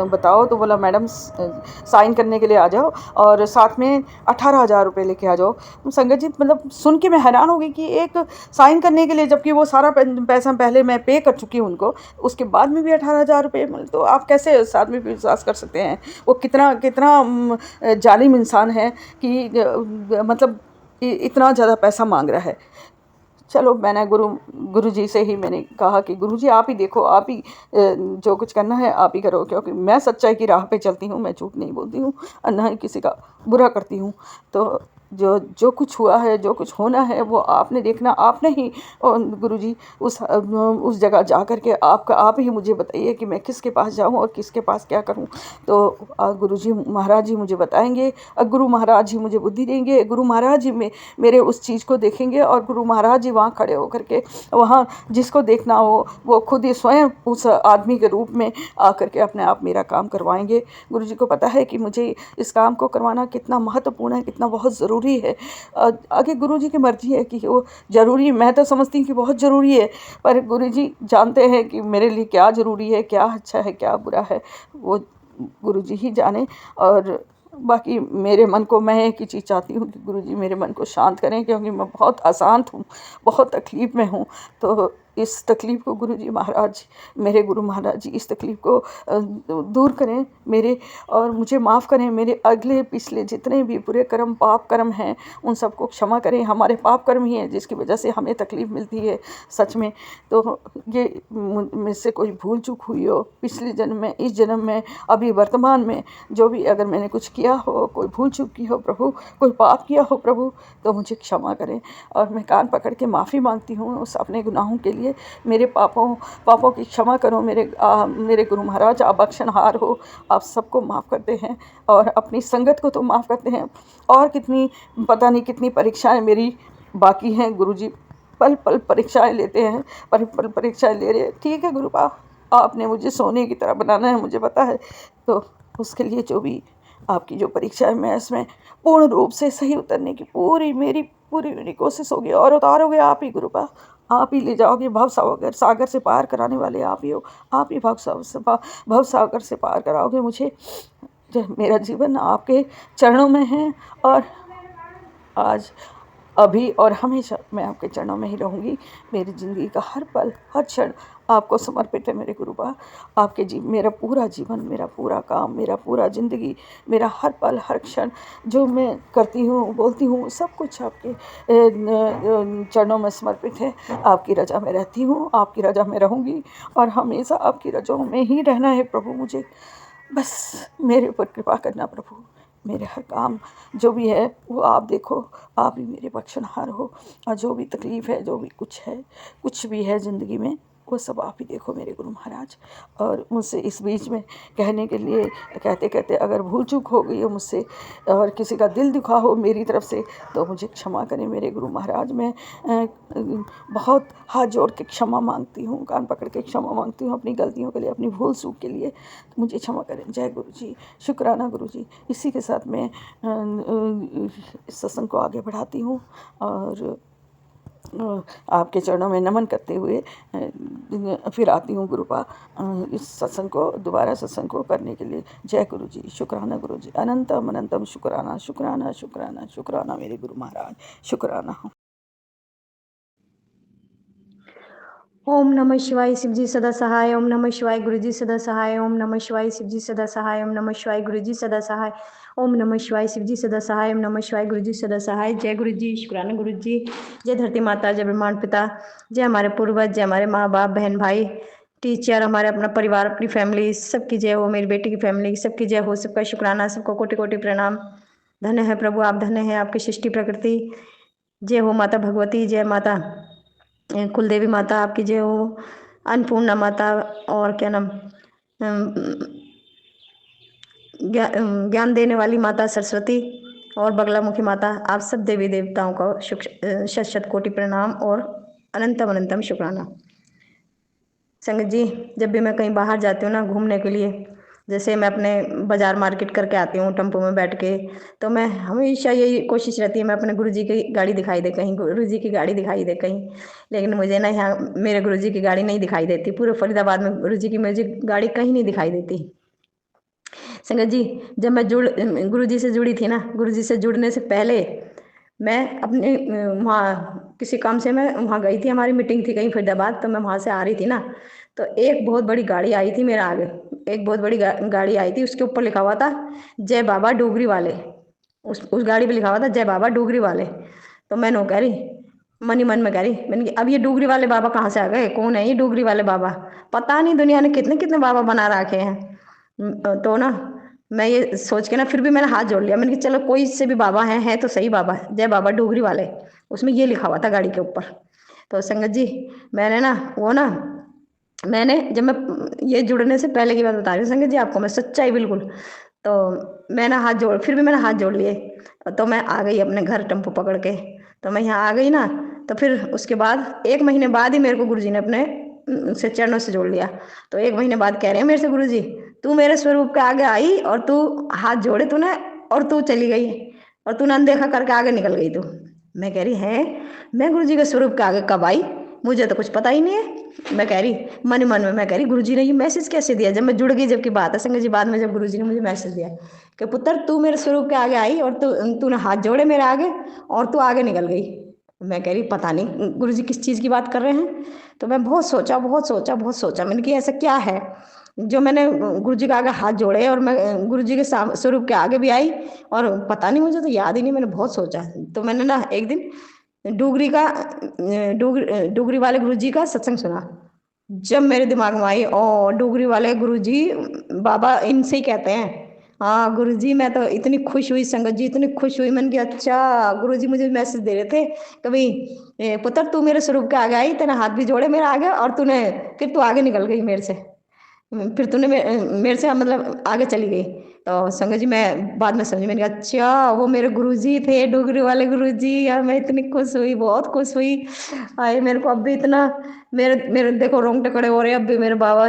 बताओ, तो बोला मैडम साइन करने के लिए आ जाओ और साथ में 18,000 रुपये लेके आ जाओ। संगत जी, मतलब सुन के मैं हैरान हो गई कि एक साइन करने के लिए, जबकि वो सारा पैसा पहले मैं पे कर चुकी हूँ उनको, उसके बाद में भी 18,000 रुपये। तो आप कैसे उस आदमी पर विश्वास कर सकते हैं? वो कितना जालिम इंसान है कि मतलब इतना ज़्यादा पैसा मांग रहा है। चलो, मैंने गुरु जी से ही मैंने कहा कि गुरु जी आप ही देखो, आप ही जो कुछ करना है आप ही करो, क्योंकि मैं सच्चाई की राह पे चलती हूँ, मैं झूठ नहीं बोलती हूँ और ना ही किसी का बुरा करती हूँ। तो जो कुछ हुआ है, जो कुछ होना है, वो आपने देखना, आपने ही गुरुजी उस जगह जा कर के आप ही मुझे बताइए कि मैं किसके पास जाऊं और किसके पास क्या करूं। तो गुरुजी महाराज जी मुझे बताएंगे, गुरु महाराज जी मुझे बुद्धि देंगे, गुरु महाराज जी मेरे उस चीज़ को देखेंगे और गुरु महाराज जी वहाँ खड़े होकर के, वहाँ जिसको देखना हो वो खुद ही स्वयं उस आदमी के रूप में आकर के अपने आप मेरा काम करवाएंगे। गुरुजी को पता है कि मुझे इस काम को करवाना कितना महत्वपूर्ण है, कितना बहुत ज़रूरी है। आगे गुरुजी की मर्जी है कि वो ज़रूरी, मैं तो समझती हूँ कि बहुत ज़रूरी है, पर गुरुजी जानते हैं कि मेरे लिए क्या ज़रूरी है, क्या अच्छा है, क्या बुरा है, वो गुरुजी ही जाने। और बाकी मेरे मन को, मैं एक ही चीज़ चाहती हूँ कि गुरुजी मेरे मन को शांत करें, क्योंकि मैं बहुत अशांत हूँ, बहुत तकलीफ़ में हूँ। तो इस तकलीफ़ को गुरु जी महाराज, मेरे गुरु महाराज जी इस तकलीफ़ को दूर करें मेरे, और मुझे माफ़ करें। मेरे अगले पिछले जितने भी बुरे कर्म पाप कर्म हैं उन सबको क्षमा करें। हमारे पाप कर्म ही हैं जिसकी वजह से हमें तकलीफ़ मिलती है सच में। तो ये मुझसे कोई भूल चूक हुई हो पिछले जन्म में, इस जन्म में, अभी वर्तमान में, जो भी अगर मैंने कुछ किया हो, कोई भूल चूक की हो प्रभु, कोई पाप किया हो प्रभु, तो मुझे क्षमा करें। और मैं कान पकड़ के माफ़ी मांगती हूँ उस अपने गुनाहों के लिए। मेरे पापों की क्षमा करो मेरे गुरु महाराज। आप बख्शनहार हो, आप सबको माफ़ करते हैं और अपनी संगत को तो माफ़ करते हैं। और कितनी पता नहीं कितनी परीक्षाएं मेरी बाकी हैं गुरु जी, पल पल परीक्षाएं लेते हैं, पल पल परीक्षाएं ले रहे हैं। ठीक है गुरुपा, आपने मुझे सोने की तरह बनाना है, मुझे पता है। तो उसके लिए जो भी आपकी जो परीक्षा है, मैं इसमें पूर्ण रूप से सही उतरने की पूरी मेरी कोशिश होगी। और उतारोगे आप ही गुरुपा, आप ही ले जाओगे। भव सागर से पार कराने वाले आप ही हो। आप ही भव सागर से पार कराओगे मुझे। मेरा जीवन आपके चरणों में है और आज अभी और हमेशा मैं आपके चरणों में ही रहूँगी। मेरी ज़िंदगी का हर पल हर क्षण आपको समर्पित है मेरे गुरुपा। मेरा पूरा जीवन, मेरा पूरा काम, मेरा पूरा ज़िंदगी, मेरा हर पल हर क्षण जो मैं करती हूँ बोलती हूँ, सब कुछ आपके चरणों में समर्पित है। आपकी रज़ा में रहती हूँ, आपकी रज़ा में रहूँगी और हमेशा आपकी रज़ा में ही रहना है प्रभु। मुझे बस मेरे ऊपर कृपा करना प्रभु। मेरे हर काम जो भी है वो आप देखो, आप ही मेरे बख्शनहार हो। और जो भी तकलीफ़ है, जो भी कुछ भी है ज़िंदगी में, वो सब आप ही देखो मेरे गुरु महाराज। और मुझसे इस बीच में कहने के लिए कहते कहते अगर भूल चूक हो गई हो मुझसे और किसी का दिल दुखा हो मेरी तरफ से, तो मुझे क्षमा करें मेरे गुरु महाराज। मैं बहुत हाथ जोड़ के क्षमा मांगती हूँ, कान पकड़ के क्षमा मांगती हूँ अपनी गलतियों के लिए, अपनी भूल चूक के लिए। तो मुझे क्षमा करें। जय गुरु जी, शुक्राना गुरु जी। इसी के साथ मैं इस सत्संग को आगे बढ़ाती हूँ और आपके चरणों में नमन करते हुए फिर आती हूँ गुरुपा इस सत्संग को दोबारा सत्संग को करने के लिए। जय गुरु जी, शुक्राना गुरु जी, अनंतम अनंतम शुक्राना शुक्राना शुक्राना शुक्राना मेरे गुरु महाराज, शुक्राना। ओम नमः शिवाय, शिवजी सदा सहाय। ओम नमः शिवाय, गुरुजी सदा सहाय। ओम नमः शिवाय, शिवजी सदा सहाय। ओम नमः शिवाय, गुरुजी सदा सहाय। ओम नमः शिवाय, शिवजी सदा सहाय। ओम नमः शिवाय, गुरुजी सदा सहाय। जय गुरु जी, शुक्राना गुरु जी। जय धरती माता, जय ब्रह्मांड पिता, जय हमारे पूर्वज, जय हमारे माँ बाप बहन भाई टीचर, हमारे अपना परिवार, अपनी फैमिली, सबकी जय हो। मेरी बेटी की फैमिली सबकी जय हो। सबका शुक्राना, सबको कोटि कोटि प्रणाम। धन्य है प्रभु, आप धन्य है, आपकी सृष्टि प्रकृति। जय हो माता भगवती, जय माता कुलदेवी माता, आपकी जय हो। अन्नपूर्णा माता और क्या नाम ज्ञान देने वाली माता सरस्वती और बगलामुखी माता, आप सब देवी देवताओं को शत शत कोटि प्रणाम और अनंतम अनंतम शुक्राना। संगत जी, जब भी मैं कहीं बाहर जाती हूँ ना घूमने के लिए, जैसे मैं अपने बाज़ार मार्केट करके आती हूँ टेम्पो में बैठ के, तो मैं हमेशा यही कोशिश रहती है मैं अपने गुरुजी की गाड़ी दिखाई दे कहीं, गुरुजी की गाड़ी दिखाई दे कहीं। लेकिन मुझे ना यहाँ मेरे गुरुजी की गाड़ी नहीं दिखाई देती। पूरे फरीदाबाद में गुरुजी की मुझे गाड़ी कहीं नहीं दिखाई देती। संगत जी, जब मैं गुरुजी से जुड़ी थी ना, गुरुजी से जुड़ने से पहले मैं अपने वहाँ किसी काम से मैं वहाँ गई थी, हमारी मीटिंग थी कहीं फरीदाबाद, तो मैं वहाँ से आ रही थी ना, तो एक बहुत बड़ी गाड़ी आई थी मेरे आगे। एक बहुत बड़ी गाड़ी आई थी, उसके ऊपर लिखा हुआ था जय बाबा डोगरी वाले। उस गाड़ी पे लिखा हुआ था जय बाबा डोगरी वाले। तो मैंने वो कह रही मन ही मन में कह रही, मैंने कि अब ये डोगरी वाले बाबा कहाँ से आ गए, कौन है ये डोगरी वाले बाबा? पता नहीं दुनिया ने कितने कितने बाबा बना रखे हैं। तो ना मैं ये सोच के ना फिर भी मैंने हाथ जोड़ लिया। मैंने कि चलो कोई से भी बाबा है तो सही बाबा, जय बाबा डोगरी वाले, उसमें ये लिखा हुआ था गाड़ी के ऊपर। तो संगत जी, मैंने ना मैंने जब मैं ये जुड़ने से पहले की बात बता रही हूँ संगत जी आपको, मैं सच्चाई बिल्कुल। तो मैंने फिर भी मैंने हाथ जोड़ लिए। तो मैं आ गई अपने घर टेम्पो पकड़ के। तो मैं यहाँ आ गई ना, तो फिर उसके बाद 1 महीने बाद ही मेरे को गुरुजी ने अपने से चरणों से जोड़ लिया। तो 1 महीने बाद कह रहे हैं मेरे से, गुरुजी तू मेरे स्वरूप के आगे आई और तू हाथ जोड़े तूने और तू चली गई और तूने अनदेखा करके आगे निकल गई तू। मैं कह रही है मैं गुरुजी के स्वरूप के आगे कब आई, मुझे तो कुछ पता ही नहीं है। मैं कह रही मन मन में, मैं कह रही गुरुजी ने ये मैसेज कैसे दिया जब मैं जुड़ गई, जबकि बात है संगत जी बाद में जब गुरुजी ने मुझे मैसेज दिया कि पुत्र तू मेरे स्वरूप के आगे आई और तूने हाथ जोड़े मेरे आगे और तू आगे निकल गई। मैं कह रही पता नहीं गुरुजी किस चीज़ की बात कर रहे हैं। तो मैं बहुत सोचा बहुत सोचा बहुत सोचा, मैंने कि ऐसा क्या है जो मैंने गुरुजी के आगे हाथ जोड़े और मैं गुरुजी के स्वरूप के आगे भी आई, और पता नहीं, मुझे तो याद ही नहीं, मैंने बहुत सोचा। तो मैंने ना एक दिन डोगरी वाले गुरुजी का सत्संग सुना। जब मेरे दिमाग में आई, और डोगरी वाले गुरुजी बाबा इनसे ही कहते हैं। हाँ गुरुजी, मैं तो इतनी खुश हुई संगत जी, इतनी खुश हुई। मैंने कहा अच्छा, गुरुजी मुझे मैसेज दे रहे थे कभी, पुत्र तू मेरे स्वरूप के आगे आई, तेने हाथ भी जोड़े मेरे आगे, और तूने फिर तू आगे निकल गई मेरे से, फिर तूने मेरे से मतलब आगे चली गई। तो संगत जी मैं बाद में समझी, मैंने कहा अच्छा वो मेरे गुरुजी थे, डोगरी वाले गुरुजी। यार मैं इतनी खुश हुई, बहुत खुश हुई। आए मेरे को अब भी इतना, मेरे मेरे देखो रोंगटे खड़े हो रहे हैं अब भी। मेरे बाबा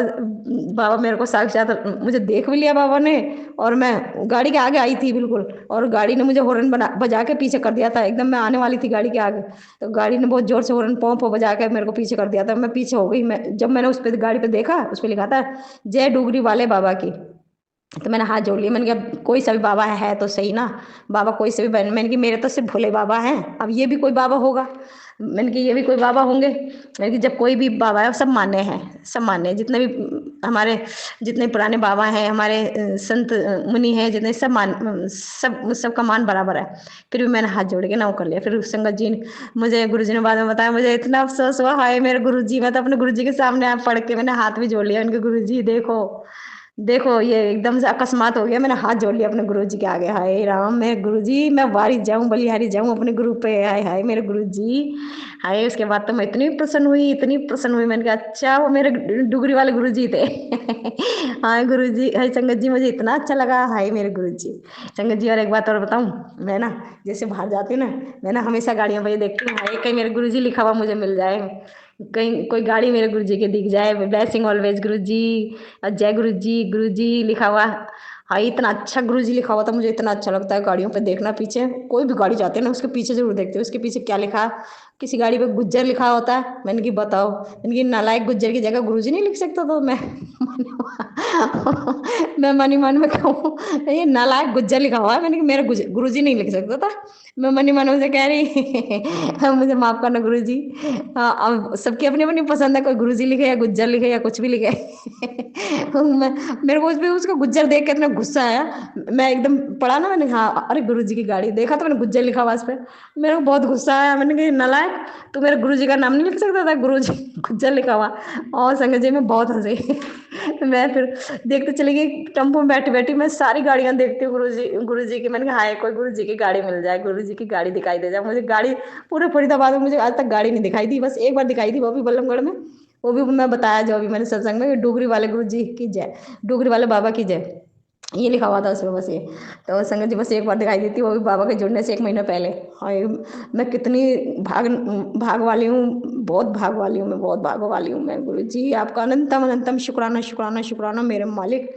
बाबा मेरे को साक्षात मुझे देख भी लिया बाबा ने, और मैं गाड़ी के आगे आई थी बिल्कुल, और गाड़ी ने मुझे हॉर्न बजा के पीछे कर दिया था। एकदम मैं आने वाली थी गाड़ी के आगे, तो गाड़ी ने बहुत जोर से हॉर्न पों पों बजा के मेरे को पीछे कर दिया था। मैं पीछे हो गई। मैं जब मैंने उस पर गाड़ी पे देखा, उस पर लिखा था जय डोगरी वाले बाबा की, तो मैंने हाथ जोड़ लिया। मैंने कहा कोई सा भी बाबा है तो सही ना, बाबा कोई से भी बन, मैंने कि मेरे तो सिर्फ भोले बाबा हैं, अब ये भी कोई बाबा होगा। मैंने कि ये भी कोई बाबा होंगे। मैंने कि जब कोई भी बाबा है सब मान्य हैं, सब मान्य हैं, जितने भी हमारे जितने पुराने बाबा हैं, हमारे संत मुनि हैं जितने, सब सबका मान बराबर है। फिर भी मैंने हाथ जोड़ के ना वो कर लिया। फिर संगत जी ने मुझे, गुरु जी ने बाद में बताया, मुझे इतना अफसोस हुआ, हाय मेरे गुरु जी। मैं तो अपने गुरु जी के सामने आप पढ़ के मैंने हाथ भी जोड़ लिया उनके, गुरु जी देखो देखो ये एकदम से अकस्मात हो गया। मैंने हाथ जोड़ लिया अपने गुरुजी के आगे, हाय राम मेरे गुरुजी, मैं वारी जाऊं बलिहारी जाऊं अपने गुरु पे, हाय हाय मेरे गुरुजी हाय। उसके बाद तो मैं इतनी प्रसन्न हुई, इतनी प्रसन्न हुई। मैंने कहा अच्छा वो मेरे डुगरी वाले गुरुजी थे। हाय गुरुजी, हाय संगत जी, मुझे इतना अच्छा लगा, हाय मेरे गुरुजी। संगत जी और एक बात और बताऊं, मैं ना जैसे बाहर जाती हूँ ना, मैं ना हमेशा गाड़ियों पर ये देखती हूँ, हाय कहीं मेरे गुरुजी लिखा हुआ मुझे मिल जाए, कहीं कोई गाड़ी मेरे गुरुजी के दिख जाए, ब्लेसिंग ऑलवेज गुरुजी, जय गुरु जी लिखा हुआ। हाँ इतना अच्छा गुरु जी लिखा हुआ था, मुझे इतना अच्छा लगता है गाड़ियों पे देखना। पीछे कोई भी गाड़ी जाती है ना, उसके पीछे जरूर देखते हो उसके पीछे क्या लिखा है। किसी गाड़ी पे गुज्जर लिखा होता है, मैंने कि बताओ, मैंने कि नालायक गुज्जर की जगह गुरु जी नहीं लिख सकता, तो मैं मनी मन में कहूँ ये नालायक गुज्जर लिखा हुआ है, मैंने कि मेरा गुरु जी नहीं लिख सकता था। मैं मनी मन से कह रही मुझे माफ करना गुरु जी। हाँ अब सबकी अपनी अपनी पसंद है, कोई गुरु जी लिखे या गुज्जर लिखे या कुछ भी लिखे। मैं मेरे को उसका गुज्जर देख के इतना गुस्सा आया, मैं एकदम पढ़ा ना, मैंने हाँ अरे गुरु जी की गाड़ी देखा तो मैंने गुज्जर लिखा हुआ इस पे, मेरे को बहुत गुस्सा आया। मैंने कहा नालायक, तू मेरे गुरु जी का नाम नहीं लिख सकता था, गुरु जी गुज्जर लिखा हुआ। और संगत जी में बहुत हंसी। मैं फिर देखते चली गई, टेम्पो में बैठी बैठी मैं सारी गाड़ियां देखती हूँ गुरु जी की। मैंने कहा हाय कोई गुरु जी की गाड़ी मिल जाए, गुरु जी की गाड़ी दिखाई दे जाए मुझे। गाड़ी पूरे फरीदाबाद में मुझे आज तक गाड़ी नहीं दिखाई दी, बस एक बार दिखाई थी, वो भी बल्लमगढ़ में। वो भी मैं बताया जो अभी मैंने सत्संग में, डोगरी वाले गुरु जी की जय, डोगरी वाले बाबा की जय, ये लिखा हुआ था उसमें बस ये। तो संगत जी बस एक बार दिखाई देती, वो भी बाबा के जुड़ने से 1 महीना पहले। हाय मैं कितनी भाग भाग वाली हूँ, बहुत भाग वाली हूँ, मैं बहुत भाग वाली हूँ मैं। गुरु जी आपका अनंतम अनंतम शुक्राना शुक्राना शुक्राना मेरे मालिक,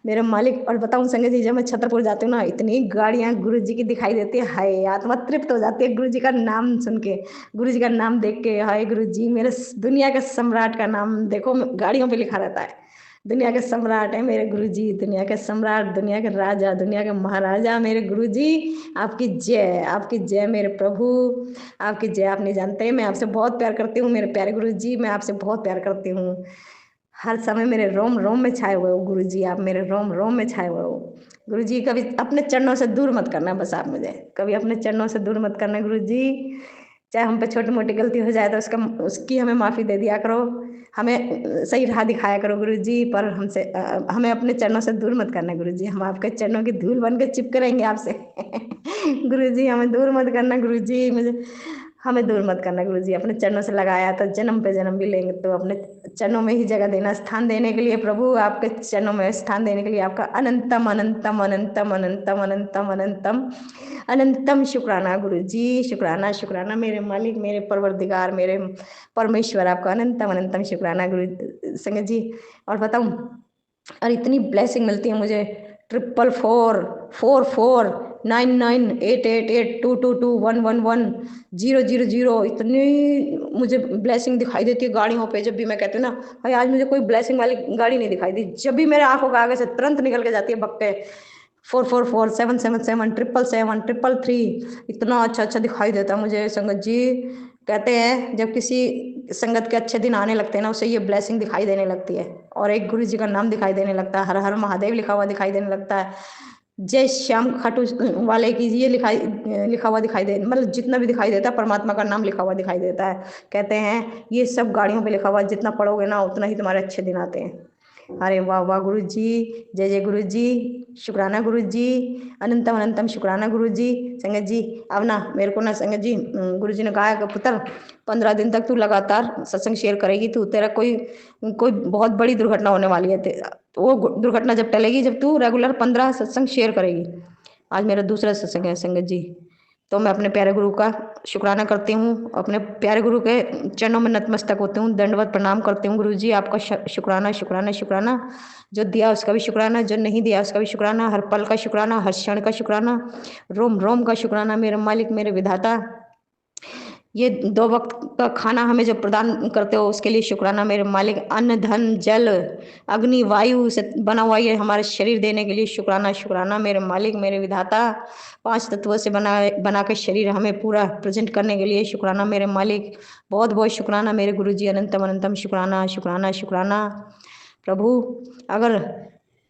मेरे मालिक। और बताऊँ संगत जी, जब मैं छतरपुर जाती हूँ ना, इतनी गाड़ियाँ गुरु जी की दिखाई देती है, हाय आत्मा तृप्त हो जाती है गुरु जी का नाम सुन के, गुरु जी का नाम देख के। हाय गुरु जी मेरे दुनिया के सम्राट का नाम देखो गाड़ियों पे लिखा रहता है, दुनिया के सम्राट है मेरे गुरुजी, दुनिया के सम्राट, दुनिया के राजा, दुनिया के महाराजा मेरे गुरुजी। आपकी जय, आपकी जय मेरे प्रभु, आपकी जय। आप नहीं जानते मैं आपसे बहुत प्यार करती हूँ मेरे प्यारे गुरुजी, मैं आपसे बहुत प्यार करती हूँ। हर समय मेरे रोम रोम में छाए हुए हो गुरुजी, आप मेरे रोम रोम में छाए हुए हो गुरुजी। कभी अपने चरणों से दूर मत करना बस आप मुझे, कभी अपने चरणों से दूर मत करना गुरुजी। चाहे हम पे छोटी मोटी गलती हो जाए तो उसकी हमें माफ़ी दे दिया करो, हमें सही राह दिखाया करो गुरुजी, पर हमें अपने चरणों से दूर मत करना गुरुजी। हम आपके चरणों की धूल बन के चिपके रहेंगे आपसे। गुरुजी हमें दूर मत करना गुरुजी, मुझे हमें दूर मत करना गुरुजी। अपने चरणों से लगाया तो जन्म पे जन्म भी लेंगे, तो अपने चरणों में ही जगह देना, स्थान देने के लिए प्रभु, आपके चरणों में स्थान देने के लिए आपका अनंतम अनंतम अनंतम अनंतम अनंतम अनंतम अनंतम शुक्राना गुरुजी, शुक्राना शुक्राना मेरे मालिक, मेरे परवरदिगार, मेरे परमेश्वर, आपका अनंतम अनंतम शुक्राना गुरु संगत जी। और बताऊँ, और इतनी ब्लेसिंग मिलती है मुझे, 444499888222111000, इतनी मुझे ब्लेसिंग दिखाई देती है गाड़ियों पे। जब भी मैं कहती हूँ ना भाई आज मुझे कोई ब्लेसिंग वाली गाड़ी नहीं दिखाई दी, जब भी मेरे आंखों के आगे से तुरंत निकल के जाती है बक्के 4447777 इतना अच्छा अच्छा दिखाई देता है मुझे संगत जी। कहते हैं जब किसी संगत के अच्छे दिन आने लगते हैं ना, उसे ये ब्लेसिंग दिखाई देने लगती है और एक गुरु जी का नाम दिखाई देने लगता है, हर हर महादेव लिखा हुआ दिखाई देने लगता है, जय श्याम खाटू वाले की ये लिखा हुआ दिखाई दे, मतलब जितना भी दिखाई देता है परमात्मा का नाम लिखा हुआ दिखाई देता है। कहते हैं ये सब गाड़ियों पे लिखा हुआ है, जितना पढ़ोगे ना उतना ही तुम्हारे अच्छे दिन आते हैं। अरे वाह वाह गुरु जी, जय जय गुरु जी, शुक्राना गुरु जी, अनंतम अनंतम शुक्राना गुरु जी। संगत जी अब ना मेरे को ना संगत जी गुरु जी ने कहा है कि पुत्र 15 दिन तक तू लगातार सत्संग शेयर करेगी, तू तेरा कोई कोई बहुत बड़ी दुर्घटना होने वाली है। वो दुर्घटना जब टलेगी जब तू रेगुलर 15 सत्संग शेयर करेगी। आज मेरा दूसरा सत्संग है संगत जी, तो मैं अपने प्यारे गुरु का शुक्राना करती हूँ, अपने प्यारे गुरु के चरणों में नतमस्तक होती हूँ, दंडवत प्रणाम करती हूँ। गुरु जी आपका शुक्राना शुक्राना शुक्राना, जो दिया उसका भी शुक्राना, जो नहीं दिया उसका भी शुक्राना, हर पल का शुक्राना, हर क्षण का शुक्राना, रोम रोम का शुक्राना। मेरे मालिक मेरे विधाता, ये 2 वक्त का खाना हमें जो प्रदान करते हो उसके लिए शुक्राना मेरे मालिक। अन्न धन जल अग्नि वायु से बना हुआ ये हमारे शरीर देने के लिए शुक्राना शुक्राना मेरे मालिक मेरे विधाता। 5 तत्वों से बना के शरीर हमें पूरा प्रेजेंट करने के लिए शुक्राना मेरे मालिक। बहुत बहुत शुक्राना मेरे गुरु जी, अनंतम अनंतम शुक्राना शुक्राना शुक्राना। प्रभु अगर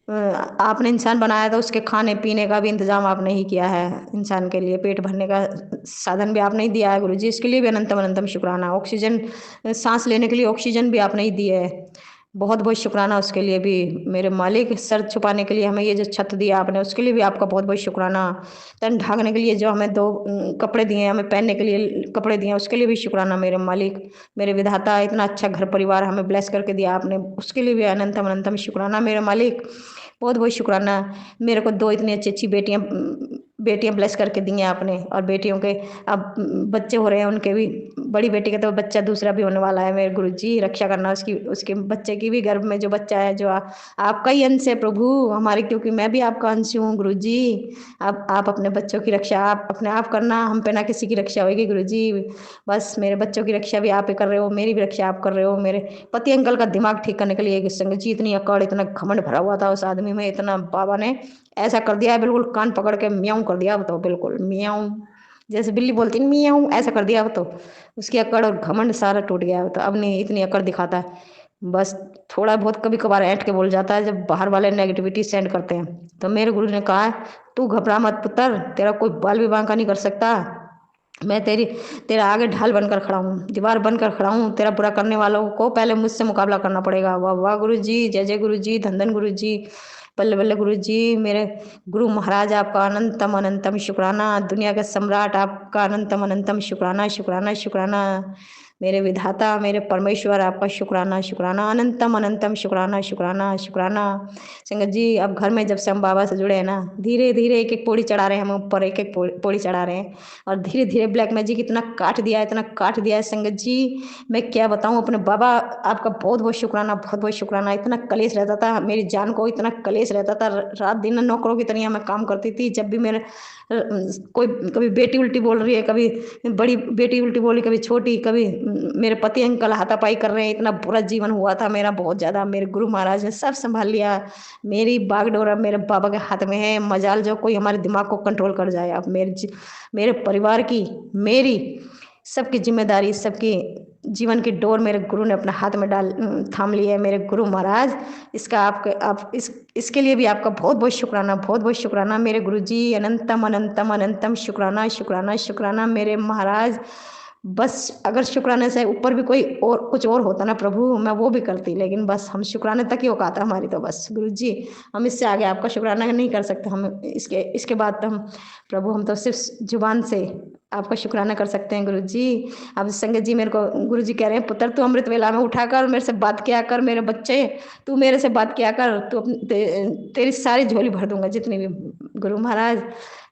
आपने इंसान बनाया तो उसके खाने पीने का भी इंतजाम आपने ही किया है, इंसान के लिए पेट भरने का साधन भी आपने ही दिया है गुरु जी, इसके लिए भी अनंतम अनंतम शुक्राना। ऑक्सीजन सांस लेने के लिए ऑक्सीजन भी आपने ही दिए है, बहुत बहुत शुक्राना उसके लिए भी मेरे मालिक। सर छुपाने के लिए हमें ये जो छत दिया आपने उसके लिए भी आपका बहुत बहुत शुक्राना। तन ढांकने के लिए जो हमें 2 कपड़े दिए हैं, हमें पहनने के लिए कपड़े दिए हैं उसके लिए भी शुक्राना मेरे मालिक मेरे विधाता। इतना अच्छा घर परिवार हमें ब्लेस करके दिया आपने, उसके लिए भी अनंतम अनंतम शुक्राना मेरे मालिक। बहुत बहुत शुक्राना। मेरे को 2 इतनी अच्छी अच्छी बेटियां ब्लेस करके दी हैं आपने, और बेटियों के अब बच्चे हो रहे हैं उनके भी। बड़ी बेटी का तो बच्चा दूसरा भी होने वाला है मेरे गुरु जी, रक्षा करना उसकी, उसके बच्चे की भी, गर्भ में जो बच्चा है जो आपका ही अंश है प्रभु हमारे, क्योंकि मैं भी आपका अंश हूँ गुरु जी। आप अपने बच्चों की रक्षा आप अपने आप करना, हम पे ना किसी की रक्षा होगी गुरु जी। बस मेरे बच्चों की रक्षा भी आप ही कर रहे हो, मेरी भी रक्षा आप कर रहे हो। मेरे पति अंकल का दिमाग ठीक करने के लिए संगत जी इतनी अकड़ इतना घमंड भरा हुआ था उस आदमी में, इतना बाबा ने ऐसा कर दिया है, बिल्कुल कान पकड़ के म्याऊं कर दिया। अब तो बिल्कुल म्याऊं, जैसे बिल्ली बोलती है म्याऊं, ऐसा कर दिया। अब तो उसकी अकड़ और घमंड सारा टूट गया। अब तो अब नहीं इतनी अकड़ दिखाता है, बस थोड़ा बहुत कभी कभार ऐंठ के बोल जाता है जब बाहर वाले नेगेटिविटी सेंड करते हैं। तो मेरे गुरु ने कहा है तू घबरा मत पुत्र, तेरा कोई बाल भी बांका नहीं कर सकता। मैं तेरा आगे ढाल बनकर खड़ा हूँ, दीवार बनकर खड़ा हूँ। तेरा बुरा करने वालों को पहले मुझसे मुकाबला करना पड़ेगा। वाह वाह गुरु जी, जय जय गुरु जी, धन धन गुरु जी, बल्ले बल्ले गुरु जी। मेरे गुरु महाराज आपका अनंतम अनंतम शुक्राना, दुनिया के सम्राट आपका अनंतम अनंतम शुक्राना शुक्राना शुक्राना। मेरे विधाता मेरे परमेश्वर आपका शुक्राना शुक्राना, अनंतम अनंतम शुक्राना शुक्राना शुक्राना। संगत जी अब घर में जब से हम बाबा से जुड़े हैं ना, धीरे धीरे एक एक पौड़ी चढ़ा रहे हैं हम ऊपर, एक एक पौड़ी चढ़ा रहे हैं, और धीरे धीरे ब्लैक मैजिक इतना काट दिया है, इतना काट दिया है संगत जी, मैं क्या बताऊं अपने बाबा। आपका बहुत बहुत शुक्राना, बहुत बहुत शुक्राना। इतना कलेश रहता था मेरी जान को, इतना कलेश रहता था, रात दिन नौकरों की तरह मैं काम करती थी। जब भी मेरे कोई कभी बेटी उल्टी बोल रही है, कभी बड़ी बेटी उल्टी बोल रही, कभी छोटी, कभी मेरे पति अंकल हाथापाई कर रहे हैं, इतना बुरा जीवन हुआ था मेरा बहुत ज़्यादा। मेरे गुरु महाराज ने सब संभाल लिया, मेरी बागडोर मेरे बाबा के हाथ में है। मजाल जो कोई हमारे दिमाग को कंट्रोल कर जाए। अब मेरे परिवार की, मेरी सबकी जिम्मेदारी, सबकी जीवन की डोर मेरे गुरु ने अपने हाथ में थाम ली है मेरे गुरु महाराज। इसका इसके लिए भी आपका बहुत बहुत शुक्राना, बहुत बहुत शुक्राना मेरे गुरु जी। अनंतम अनंतम अनंतम शुक्राना शुक्राना शुक्राना मेरे महाराज। बस अगर शुक्राने से ऊपर भी कोई और कुछ और होता ना प्रभु, मैं वो भी करती, लेकिन बस हम शुक्राने तक ही औकात है हमारी। तो बस गुरु जी हम इससे आगे आपका शुक्राना नहीं कर सकते। हम इसके बाद तो हम प्रभु, हम तो सिर्फ जुबान से आपका शुक्राना कर सकते हैं गुरु जी। अब संगत जी मेरे को गुरु जी कह रहे हैं पुत्र तू अमृत वेला में उठा कर मेरे से बात किया कर, मेरे बच्चे तू मेरे से बात किया कर, तू तेरी सारी झोली भर दूंगा जितनी भी। गुरु महाराज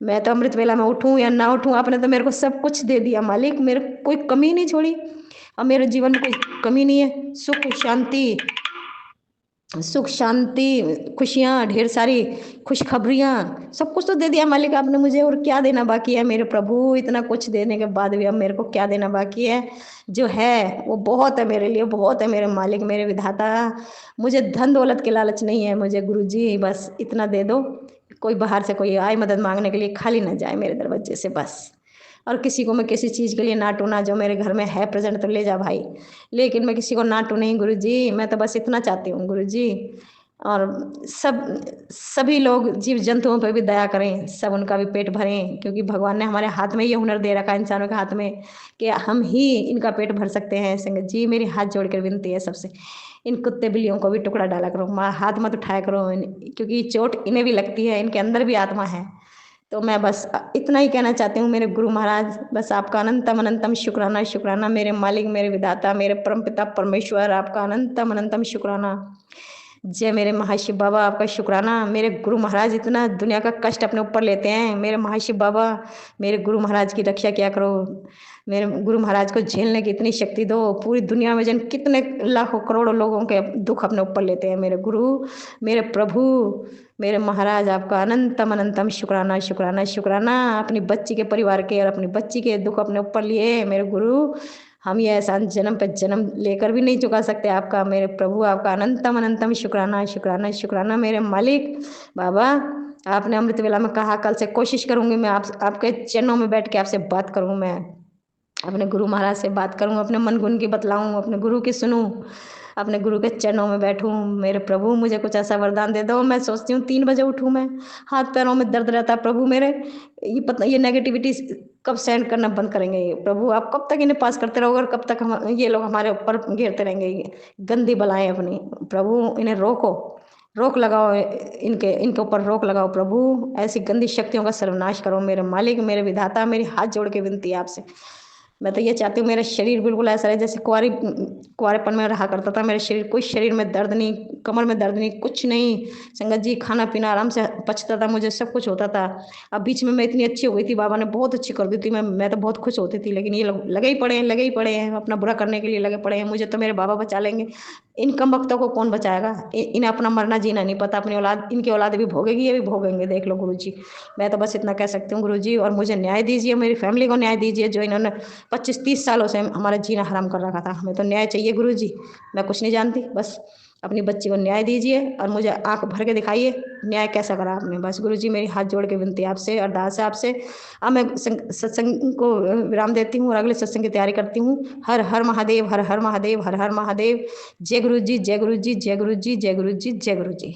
मैं तो अमृत वेला में उठूं या ना उठूं, आपने तो मेरे को सब कुछ दे दिया मालिक, मेरे कोई कमी नहीं छोड़ी। अब मेरे जीवन में कोई कमी नहीं है, सुख शांति खुशियाँ, ढेर सारी खुशखबरियाँ, सब कुछ तो दे दिया मालिक आपने मुझे। और क्या देना बाकी है मेरे प्रभु? इतना कुछ देने के बाद भी अब मेरे को क्या देना बाकी है? जो है वो बहुत है मेरे लिए, बहुत है मेरे मालिक मेरे विधाता। मुझे धन दौलत के लालच नहीं है मुझे गुरु जी, बस इतना दे दो, कोई बाहर से कोई आए मदद मांगने के लिए खाली ना जाए मेरे दरवाजे से बस। और किसी को मैं किसी चीज़ के लिए नाटू ना, जो मेरे घर में है प्रेजेंट तो ले जा भाई, लेकिन मैं किसी को नाटू नहीं गुरुजी। मैं तो बस इतना चाहती हूँ गुरुजी। और सभी लोग जीव जंतुओं पर भी दया करें, सब उनका भी पेट भरें, क्योंकि भगवान ने हमारे हाथ में ये हुनर दे रखा है, इंसानों के हाथ में, कि हम ही इनका पेट भर सकते हैं। संगत जी मेरी हाथ जोड़ कर विनती है सबसे, इन कुत्ते बिल्लियों को भी टुकड़ा डाला करो, हाथ मत उठाया करो, क्योंकि चोट इन्हें भी लगती है, इनके अंदर भी आत्मा है। तो मैं बस इतना ही कहना चाहती हूँ मेरे गुरु महाराज, बस आपका अनंतम अनंतम शुक्राना शुक्राना, मेरे मालिक, मेरे विधाता, मेरे परमपिता परमेश्वर, आपका अनंतम अनंतम शुक्राना। जय मेरे महाशिव बाबा, आपका शुक्राना। मेरे गुरु महाराज इतना दुनिया का कष्ट अपने ऊपर लेते हैं, मेरे महाशिव बाबा मेरे गुरु महाराज की रक्षा किया करो, मेरे गुरु महाराज को झेलने की इतनी शक्ति दो। पूरी दुनिया में जन कितने लाखों करोड़ों लोगों के दुख अपने ऊपर लेते हैं मेरे गुरु, मेरे प्रभु, मेरे महाराज, आपका अनंतम अनंतम शुक्राना शुक्राना शुक्राना। अपनी बच्ची के परिवार के और अपनी बच्ची के दुख अपने ऊपर लिए मेरे गुरु, हम ये एहसान जन्म पे जन्म लेकर भी नहीं चुका सकते आपका। मेरे प्रभु आपका अनंतम अनंतम शुक्राना शुक्राना शुक्राना। मेरे मालिक बाबा, आपने अमृत वेला में कहा कल से कोशिश करूंगी मैं आपके चरणों में बैठ के आपसे बात करूं, मैं अपने गुरु महाराज से बात करूं, अपने मन गुण की बतलाऊं, अपने गुरु की सुनूं, अपने गुरु के चरणों में बैठूं। मेरे प्रभु मुझे कुछ ऐसा वरदान दे दो। मैं सोचती हूँ 3 बजे उठूँ, मैं हाथ पैरों में दर्द रहता है प्रभु मेरे। ये नेगेटिविटी कब सेंड करना बंद करेंगे ये प्रभु? आप कब तक इन्हें पास करते रहोगे और कब तक हम ये लोग हमारे ऊपर घेरते रहेंगे ये गंदी बलाएं अपनी? प्रभु इन्हें रोको, रोक लगाओ, इनके ऊपर रोक लगाओ प्रभु। ऐसी गंदी शक्तियों का सर्वनाश करो मेरे मालिक, मेरे विधाता। मेरी हाथ जोड़ के विनती है आपसे। मैं तो ये चाहती हूँ मेरा शरीर बिल्कुल ऐसा रहे जैसे कुंवारेपन में रहा करता था। मेरे शरीर, कोई शरीर में दर्द नहीं, कमर में दर्द नहीं, कुछ नहीं। संगत जी खाना पीना आराम से पचता था, मुझे सब कुछ होता था। अब बीच में मैं इतनी अच्छी हो गई थी, बाबा ने बहुत अच्छी कर दी थी। मैं तो बहुत खुश होती थी, लेकिन ये लोग लगे ही पड़े हैं अपना बुरा करने के लिए लगे पड़े हैं। मुझे तो मेरे बाबा बचा लेंगे, इन कम वक्तों को कौन बचाएगा? इन्हें अपना मरना जीना नहीं पता। अपनी औलाद, इनकी औलाद भी भोगेगी, ये भी भोगेंगे, देख लो गुरुजी। मैं तो बस इतना कह सकती हूँ गुरुजी, और मुझे न्याय दीजिए, मेरी फैमिली को न्याय दीजिए, जो इन्होंने 25-30 सालों से हमारा जीना हराम कर रखा था। हमें तो न्याय चाहिए गुरुजी। मैं कुछ नहीं जानती, बस अपनी बच्ची को न्याय दीजिए और मुझे आंख भर के दिखाइए न्याय कैसा करा आपने। बस गुरुजी मेरी हाथ जोड़ के विनती आपसे, अरदास है आपसे। अब मैं सत्संग को विराम देती हूँ और अगले सत्संग की तैयारी करती हूँ। हर हर महादेव, हर हर महादेव, हर हर महादेव। जय गुरु जी, जय गुरु जी, जय गुरु जी, जय गुरु जी, जय गुरु जी।